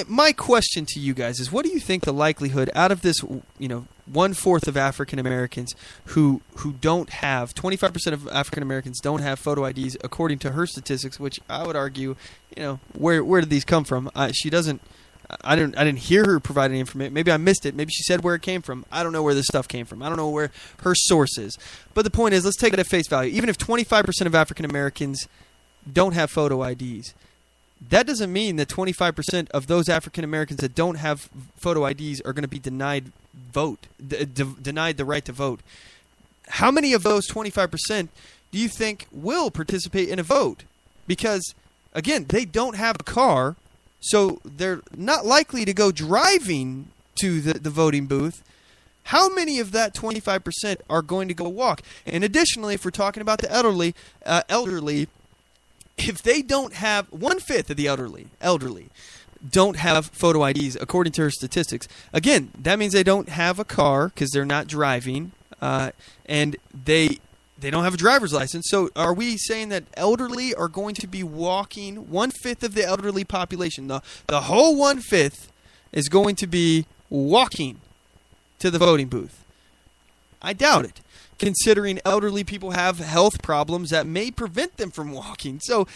My question to you guys is, what do you think the likelihood out of this, 1/4 of African Americans who don't have, 25% of African Americans don't have photo IDs according to her statistics, which I would argue, where did these come from? She doesn't. I didn't hear her provide any information. Maybe I missed it. Maybe she said where it came from. I don't know where this stuff came from. I don't know where her source is. But the point is, let's take it at face value. Even if 25% of African Americans don't have photo IDs, that doesn't mean that 25% of those African Americans that don't have photo IDs are going to be denied denied the right to vote. How many of those 25% do you think will participate in a vote? Because, again, they don't have a car. So they're not likely to go driving to the voting booth. How many of that 25% are going to go walk? And additionally, if we're talking about the elderly, if they don't have 1/5 of the elderly don't have photo IDs according to her statistics, again, that means they don't have a car because they're not driving, and they don't have a driver's license. So are we saying that elderly are going to be walking? 1/5 of the elderly population, the whole 1/5 is going to be walking to the voting booth? I doubt it, considering elderly people have health problems that may prevent them from walking. So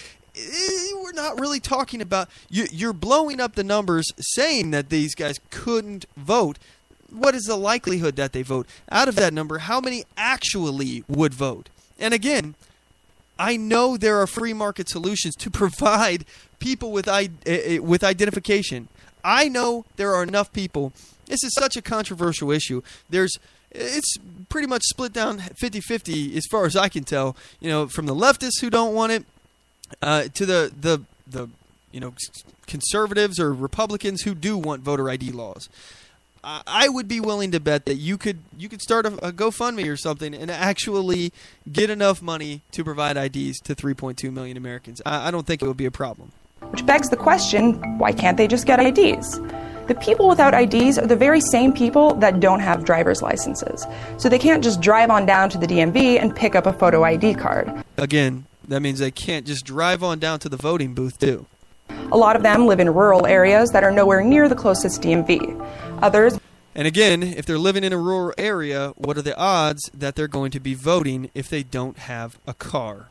we're not really talking about, you're blowing up the numbers saying that these guys couldn't vote. What is the likelihood that they vote? Out of that number, how many actually would vote? And again, I know there are free market solutions to provide people with identification. I know there are enough people. This is such a controversial issue. It's pretty much split down 50-50 as far as I can tell. From the leftists who don't want it to the conservatives or Republicans who do want voter ID laws. I would be willing to bet that you could start a GoFundMe or something and actually get enough money to provide IDs to 3.2 million Americans. I don't think it would be a problem. Which begs the question, why can't they just get IDs? The people without IDs are the very same people that don't have driver's licenses. So they can't just drive on down to the DMV and pick up a photo ID card. Again, that means they can't just drive on down to the voting booth too. A lot of them live in rural areas that are nowhere near the closest DMV. Others... And again, if they're living in a rural area, what are the odds that they're going to be voting if they don't have a car?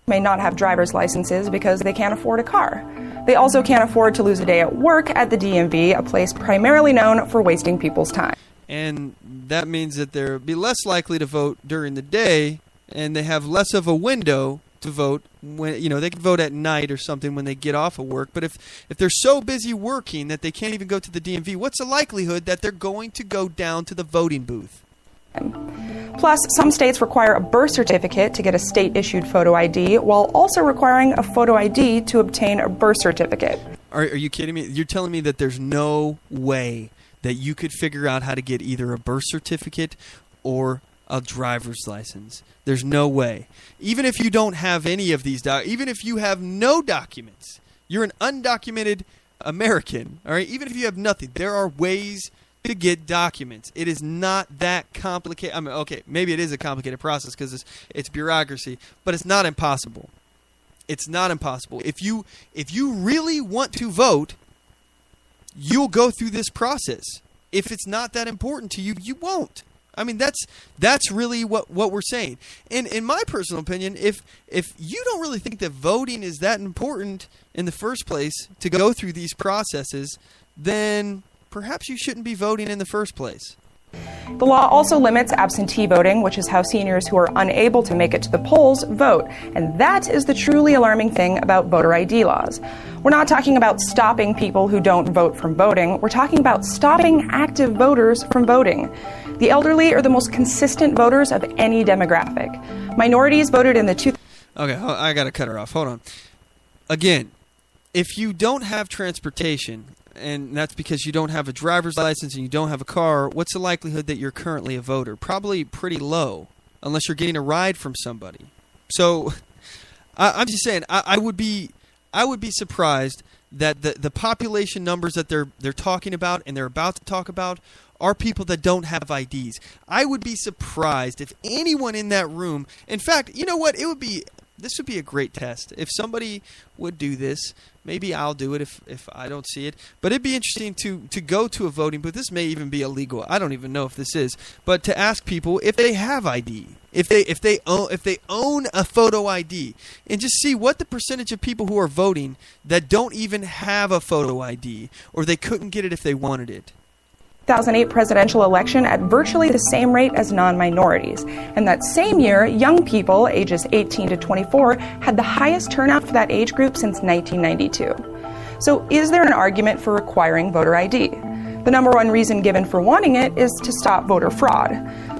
May not have driver's licenses because they can't afford a car. They also can't afford to lose a day at work at the DMV, a place primarily known for wasting people's time. And that means that they'll be less likely to vote during the day, and they have less of a window to vote when they can vote at night or something when they get off of work. But if they're so busy working that they can't even go to the DMV, what's the likelihood that they're going to go down to the voting booth? Plus, some states require a birth certificate to get a state-issued photo ID, while also requiring a photo ID to obtain a birth certificate. Are you kidding me? You're telling me that there's no way that you could figure out how to get either a birth certificate or a driver's license? There's no way. Even if you don't have any of these, even if you have no documents, you're an undocumented American, all right? Even if you have nothing, there are ways to get documents. It is not that complicated. I mean, okay, maybe it is a complicated process because it's bureaucracy, but it's not impossible. It's not impossible. If you really want to vote, you'll go through this process. If it's not that important to you, you won't. I mean, that's really what we're saying. And in my personal opinion, if you don't really think that voting is that important in the first place to go through these processes, then perhaps you shouldn't be voting in the first place. The law also limits absentee voting, which is how seniors who are unable to make it to the polls vote. And that is the truly alarming thing about voter ID laws. We're not talking about stopping people who don't vote from voting. We're talking about stopping active voters from voting. The elderly are the most consistent voters of any demographic. Minorities voted in the Okay, I got to cut her off. Hold on. Again, if you don't have transportation, and that's because you don't have a driver's license and you don't have a car, what's the likelihood that you're currently a voter? Probably pretty low, unless you're getting a ride from somebody. So I'm just saying, I would be surprised that the population numbers that they're talking about and they're about to talk about are people that don't have IDs. I would be surprised if anyone in that room, in fact, you know what, this would be a great test. If somebody would do this, maybe I'll do it if I don't see it. But it'd be interesting to go to a voting booth. This may even be illegal. I don't even know if this is. But to ask people if they have ID, if they own a photo ID, and just see what the percentage of people who are voting that don't even have a photo ID, or they couldn't get it if they wanted it. 2008 presidential election at virtually the same rate as non-minorities. And that same year, young people ages 18 to 24 had the highest turnout for that age group since 1992. So is there an argument for requiring voter ID? The number one reason given for wanting it is to stop voter fraud.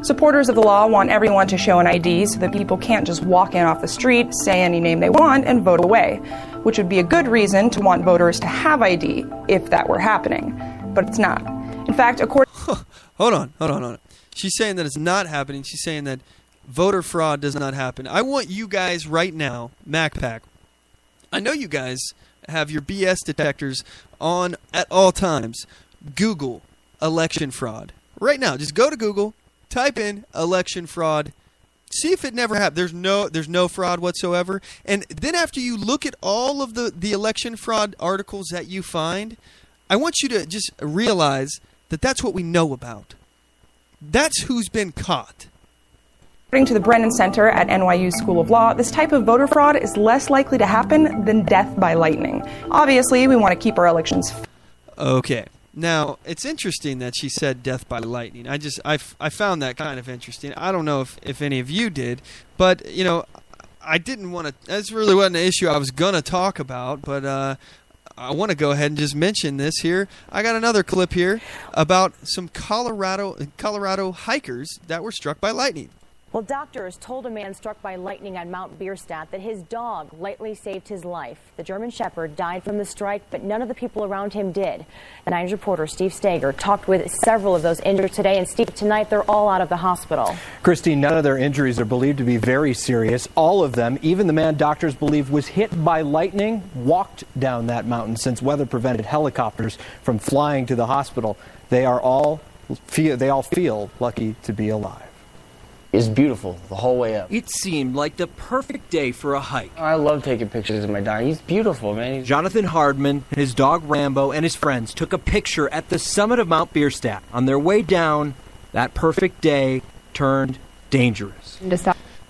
Supporters of the law want everyone to show an ID so that people can't just walk in off the street, say any name they want, and vote away, which would be a good reason to want voters to have ID if that were happening. But it's not. In fact, according... Hold on. She's saying that it's not happening. She's saying that voter fraud does not happen. I want you guys right now, MacPack, I know you guys have your BS detectors on at all times. Google election fraud. Right now, just go to Google, type in election fraud, see if it never happened. There's no fraud whatsoever. And then after you look at all of the election fraud articles that you find, I want you to just realize that that's what we know about. That's who's been caught. According to the Brennan Center at NYU School of Law, this type of voter fraud is less likely to happen than death by lightning. Obviously, we want to keep our elections... Okay. Now, it's interesting that she said death by lightning. I found that kind of interesting. I don't know if any of you did, but, you know, I didn't want to... This really wasn't an issue I was going to talk about, but... I want to go ahead and just mention this here. I got another clip here about some Colorado hikers that were struck by lightning. Well, doctors told a man struck by lightning on Mount Bierstadt that his dog lightly saved his life. The German Shepherd died from the strike, but none of the people around him did. The Nine's reporter Steve Stager talked with several of those injured today, and Steve, tonight they're all out of the hospital. Christine, none of their injuries are believed to be very serious. All of them, even the man doctors believe was hit by lightning, walked down that mountain since weather prevented helicopters from flying to the hospital. They all feel lucky to be alive. Is beautiful the whole way up. It seemed like the perfect day for a hike. I love taking pictures of my dog. He's beautiful, man. Jonathan Hardman, his dog Rambo, and his friends took a picture at the summit of Mount Bierstadt. On their way down, that perfect day turned dangerous.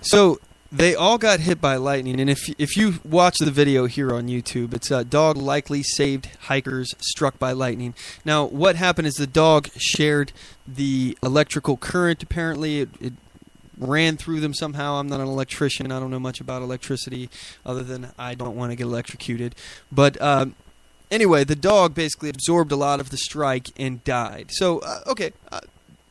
So they all got hit by lightning, and if you watch the video here on YouTube, it's a dog likely saved hikers struck by lightning. Now, what happened is the dog shared the electrical current. Apparently, it ran through them somehow. I'm not an electrician. I don't know much about electricity other than I don't want to get electrocuted. But anyway, the dog basically absorbed a lot of the strike and died. So, okay,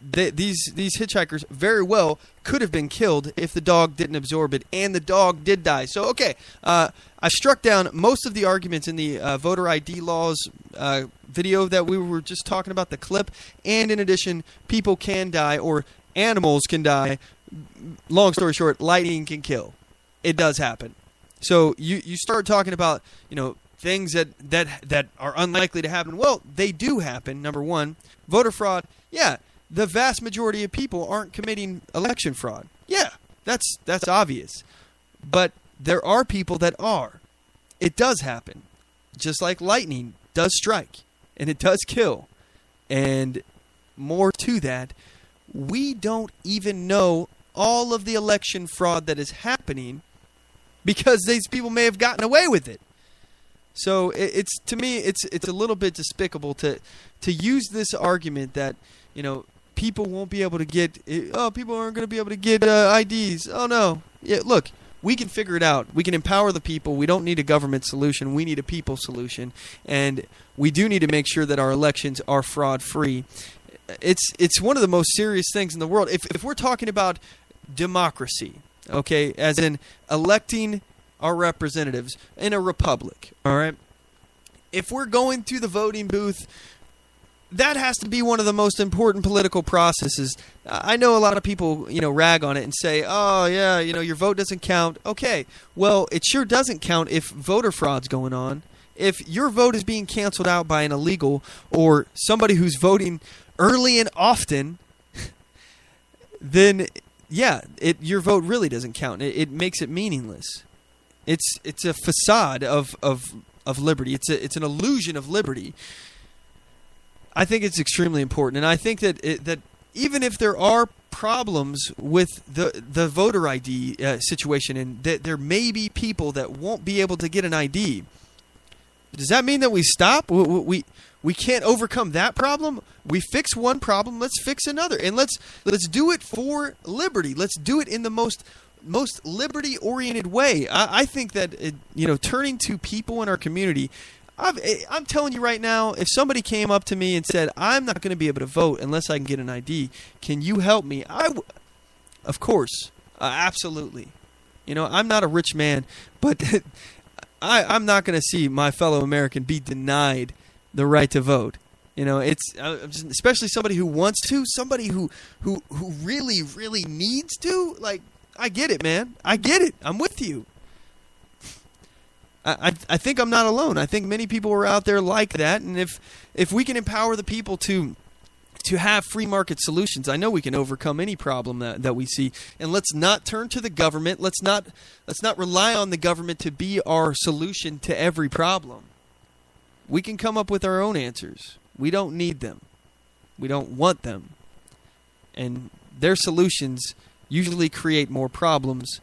these hitchhikers very well could have been killed if the dog didn't absorb it, and the dog did die. So, okay, I struck down most of the arguments in the voter ID laws video that we were just talking about, the clip, and in addition, people can die or animals can die. Long story short, lightning can kill. It does happen. So you start talking about, things that are unlikely to happen. Well, they do happen. Number one, voter fraud. Yeah, the vast majority of people aren't committing election fraud. Yeah, that's obvious. But there are people that are. It does happen. Just like lightning does strike, and it does kill. And more to that, we don't even know all of the election fraud that is happening because these people may have gotten away with it. So it's to me, it's a little bit despicable to use this argument that people won't be able to get. People aren't going to be able to get IDs. Oh no! Yeah, look, we can figure it out. We can empower the people. We don't need a government solution. We need a people solution, and we do need to make sure that our elections are fraud free. It's one of the most serious things in the world. If we're talking about democracy, okay, as in electing our representatives in a republic, all right? If we're going through the voting booth, that has to be one of the most important political processes. I know a lot of people, rag on it and say, oh, yeah, your vote doesn't count. Okay, well, it sure doesn't count if voter fraud's going on. If your vote is being canceled out by an illegal or somebody who's voting early and often, then, yeah, your vote really doesn't count. It makes it meaninless. It's a facade of liberty. It's an illusion of liberty. I think it's extremely important, and I think that even if there are problems with the voter ID situation, and that there may be people that won't be able to get an ID, does that mean that we stop? We can't overcome that problem. We fix one problem. Let's fix another, and let's do it for liberty. Let's do it in the most liberty-oriented way. I think that turning to people in our community. I'm telling you right now, if somebody came up to me and said, "I'm not going to be able to vote unless I can get an ID. Can you help me?" Of course, absolutely. I'm not a rich man, but I'm not going to see my fellow American be denied the right to vote. It's especially somebody who wants to, somebody who really, really needs to. Like, I get it, man. I get it. I'm with you. I think I'm not alone. I think many people are out there like that, and if we can empower the people to have free market solutions, I know we can overcome any problem that we see. And let's not turn to the government. Let's not rely on the government to be our solution to every problem. We can come up with our own answers. We don't need them. We don't want them. And their solutions usually create more problems,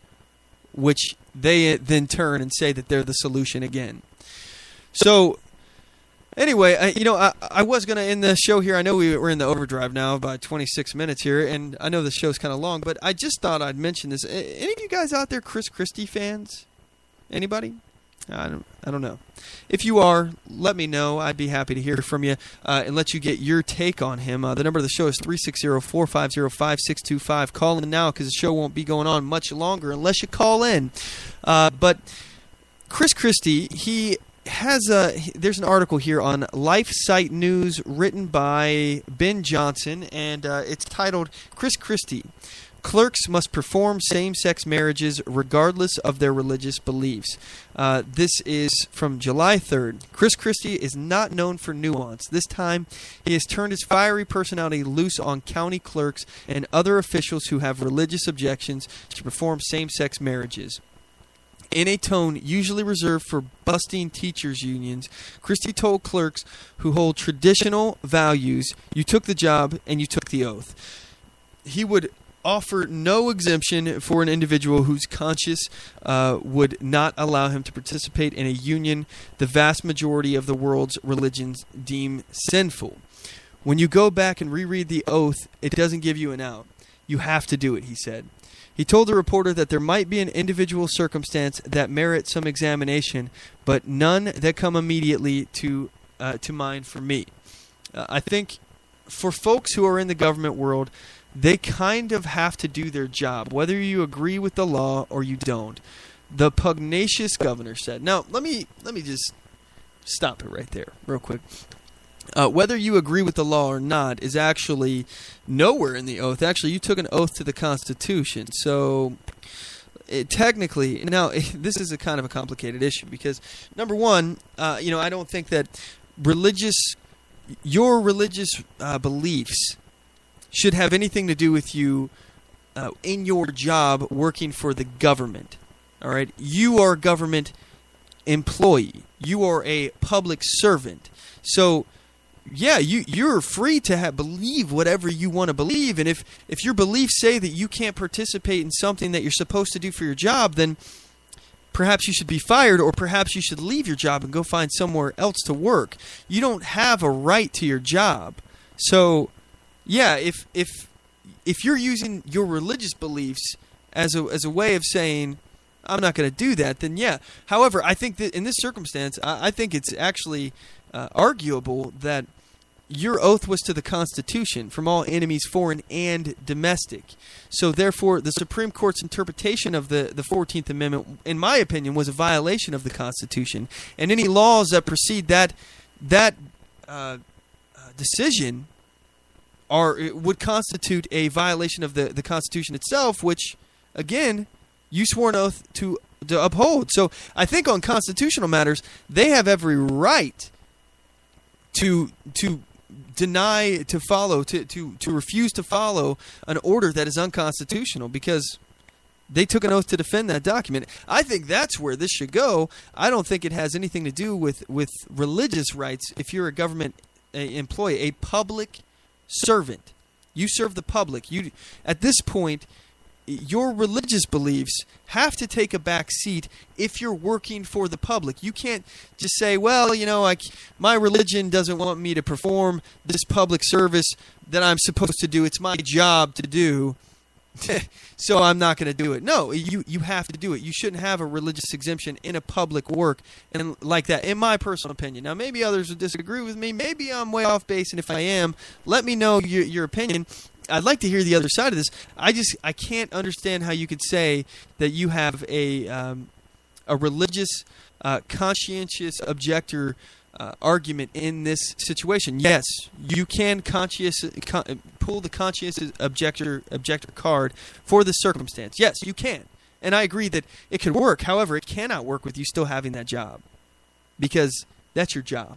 which they then turn and say that they're the solution again. So, anyway, I was going to end the show here. I know we're in the overdrive now, about 26 minutes here, and I know the show's kind of long, but I just thought I'd mention this. Any of you guys out there Chris Christie fans? Anybody? I don't know. If you are, let me know. I'd be happy to hear from you and let you get your take on him. The number of the show is 360-450-5625. Call in now because the show won't be going on much longer unless you call in. But Chris Christie, he has there's an article here on LifeSite News written by Ben Johnson, and it's titled Chris Christie. Clerks must perform same-sex marriages regardless of their religious beliefs. This is from July 3rd. Chris Christie is not known for nuance. This time, he has turned his fiery personality loose on county clerks and other officials who have religious objections to perform same-sex marriages. In a tone usually reserved for busting teachers' unions, Christie told clerks who hold traditional values, "You took the job and you took the oath." He would offer no exemption for an individual whose conscience would not allow him to participate in a union the vast majority of the world's religions deem sinful. When you go back and reread the oath, it doesn't give you an out. You have to do it, he said. He told the reporter that there might be an individual circumstance that merit some examination, but none that come immediately to mind for me. I think for folks who are in the government world, they kind of have to do their job, whether you agree with the law or you don't. The pugnacious governor said. Now, let me just stop it right there real quick. Whether you agree with the law or not is actually nowhere in the oath. Actually, you took an oath to the Constitution. So, technically, now, this is a kind of a complicated issue because, number one, I don't think that your religious beliefs should have anything to do with you in your job working for the government. All right? You are a government employee. You are a public servant. So, yeah, you're free to believe whatever you want to believe, and if your beliefs say that you can't participate in something that you're supposed to do for your job, then perhaps you should be fired, or perhaps you should leave your job and go find somewhere else to work. You don't have a right to your job. So, yeah, if you're using your religious beliefs as a way of saying, I'm not going to do that, then yeah. However, I think that in this circumstance, I think it's actually arguable that your oath was to the Constitution from all enemies, foreign and domestic. So therefore, the Supreme Court's interpretation of the 14th Amendment, in my opinion, was a violation of the Constitution. And any laws that precede that decision would constitute a violation of the Constitution itself, which, again, you swore an oath to uphold. So I think on constitutional matters, they have every right to deny, to follow, to refuse to follow an order that is unconstitutional because they took an oath to defend that document. I think that's where this should go. I don't think it has anything to do with religious rights. If you're a government employee, a public servant, you serve the public. At this point, your religious beliefs have to take a back seat if you're working for the public. You can't just say, well, my religion doesn't want me to perform this public service that I'm supposed to do. It's my job to do, so I'm not going to do it. No, you have to do it. You shouldn't have a religious exemption in a public work and like that, in my personal opinion. Now, maybe others would disagree with me. Maybe I'm way off base, and if I am, let me know your opinion. I'd like to hear the other side of this. I can't understand how you could say that you have a religious, conscientious objector argument in this situation. Yes, you can pull the conscientious objector card for this circumstance. Yes, you can, and I agree that it could work. However, it cannot work with you still having that job because that's your job.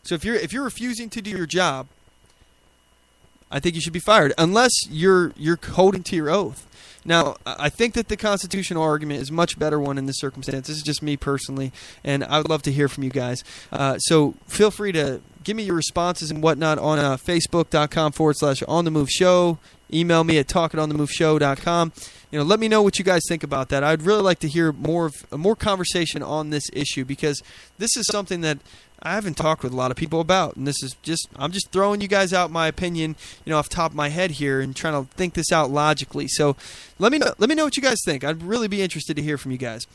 So if you're refusing to do your job, I think you should be fired unless you're holding to your oath. Now, I think that the constitutional argument is a much better one in this circumstance. This is just me personally, and I would love to hear from you guys. So feel free to give me your responses and whatnot on Facebook.com/OnTheMoveShow. Email me at talk@OnTheMoveShow.com. Let me know what you guys think about that. I'd really like to hear more conversation on this issue because this is something that I haven't talked with a lot of people about, and I'm just throwing you guys out my opinion, off the top of my head here and trying to think this out logically. So let me know what you guys think. I'd really be interested to hear from you guys.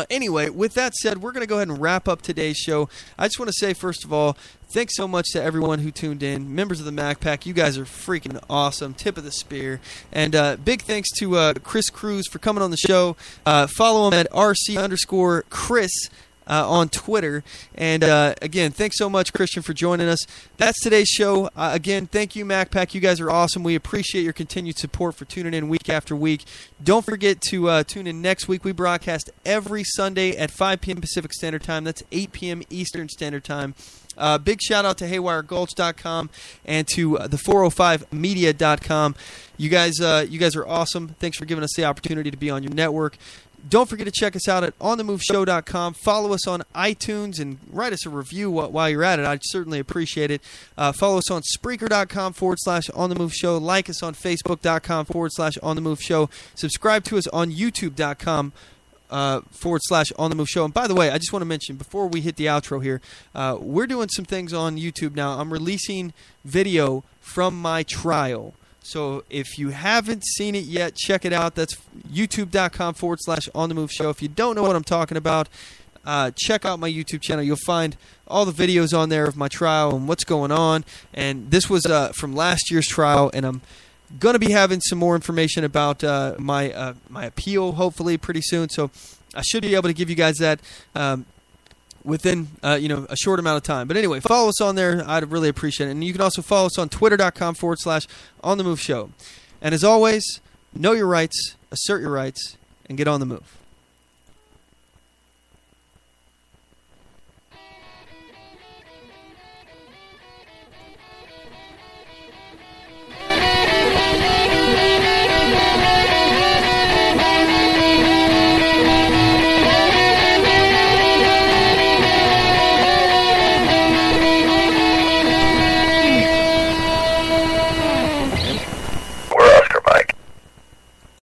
Anyway, with that said, we're going to go ahead and wrap up today's show. I just want to say, first of all, thanks so much to everyone who tuned in. Members of the Mac Pack, you guys are freaking awesome. Tip of the spear. And big thanks to Chris Cruz for coming on the show. Follow him at RC_Chris. On Twitter. And again, thanks so much, Christian, for joining us. That's today's show. Again, thank you, MacPack. You guys are awesome. We appreciate your continued support for tuning in week after week. Don't forget to tune in next week. We broadcast every Sunday at 5 p.m. Pacific Standard Time. That's 8 p.m. Eastern Standard Time. Big shout out to HaywireGulch.com and to the 405media.com. You guys are awesome. Thanks for giving us the opportunity to be on your network. Don't forget to check us out at OnTheMoveShow.com. Follow us on iTunes and write us a review while you're at it. I'd certainly appreciate it. Follow us on Spreaker.com/OnTheMoveShow. Like us on Facebook.com/OnTheMoveShow. Subscribe to us on YouTube.com /OnTheMoveShow. And by the way, I just want to mention before we hit the outro here, we're doing some things on YouTube now. I'm releasing video from my trial. So if you haven't seen it yet, check it out. That's youtube.com/OnTheMoveShow. If you don't know what I'm talking about, check out my YouTube channel. You'll find all the videos on there of my trial and what's going on. And this was from last year's trial, and I'm going to be having some more information about my appeal hopefully pretty soon. So I should be able to give you guys that within a short amount of time. But anyway, follow us on there. I'd really appreciate it. And you can also follow us on twitter.com/OnTheMoveShow. And as always, know your rights, assert your rights, and get on the move.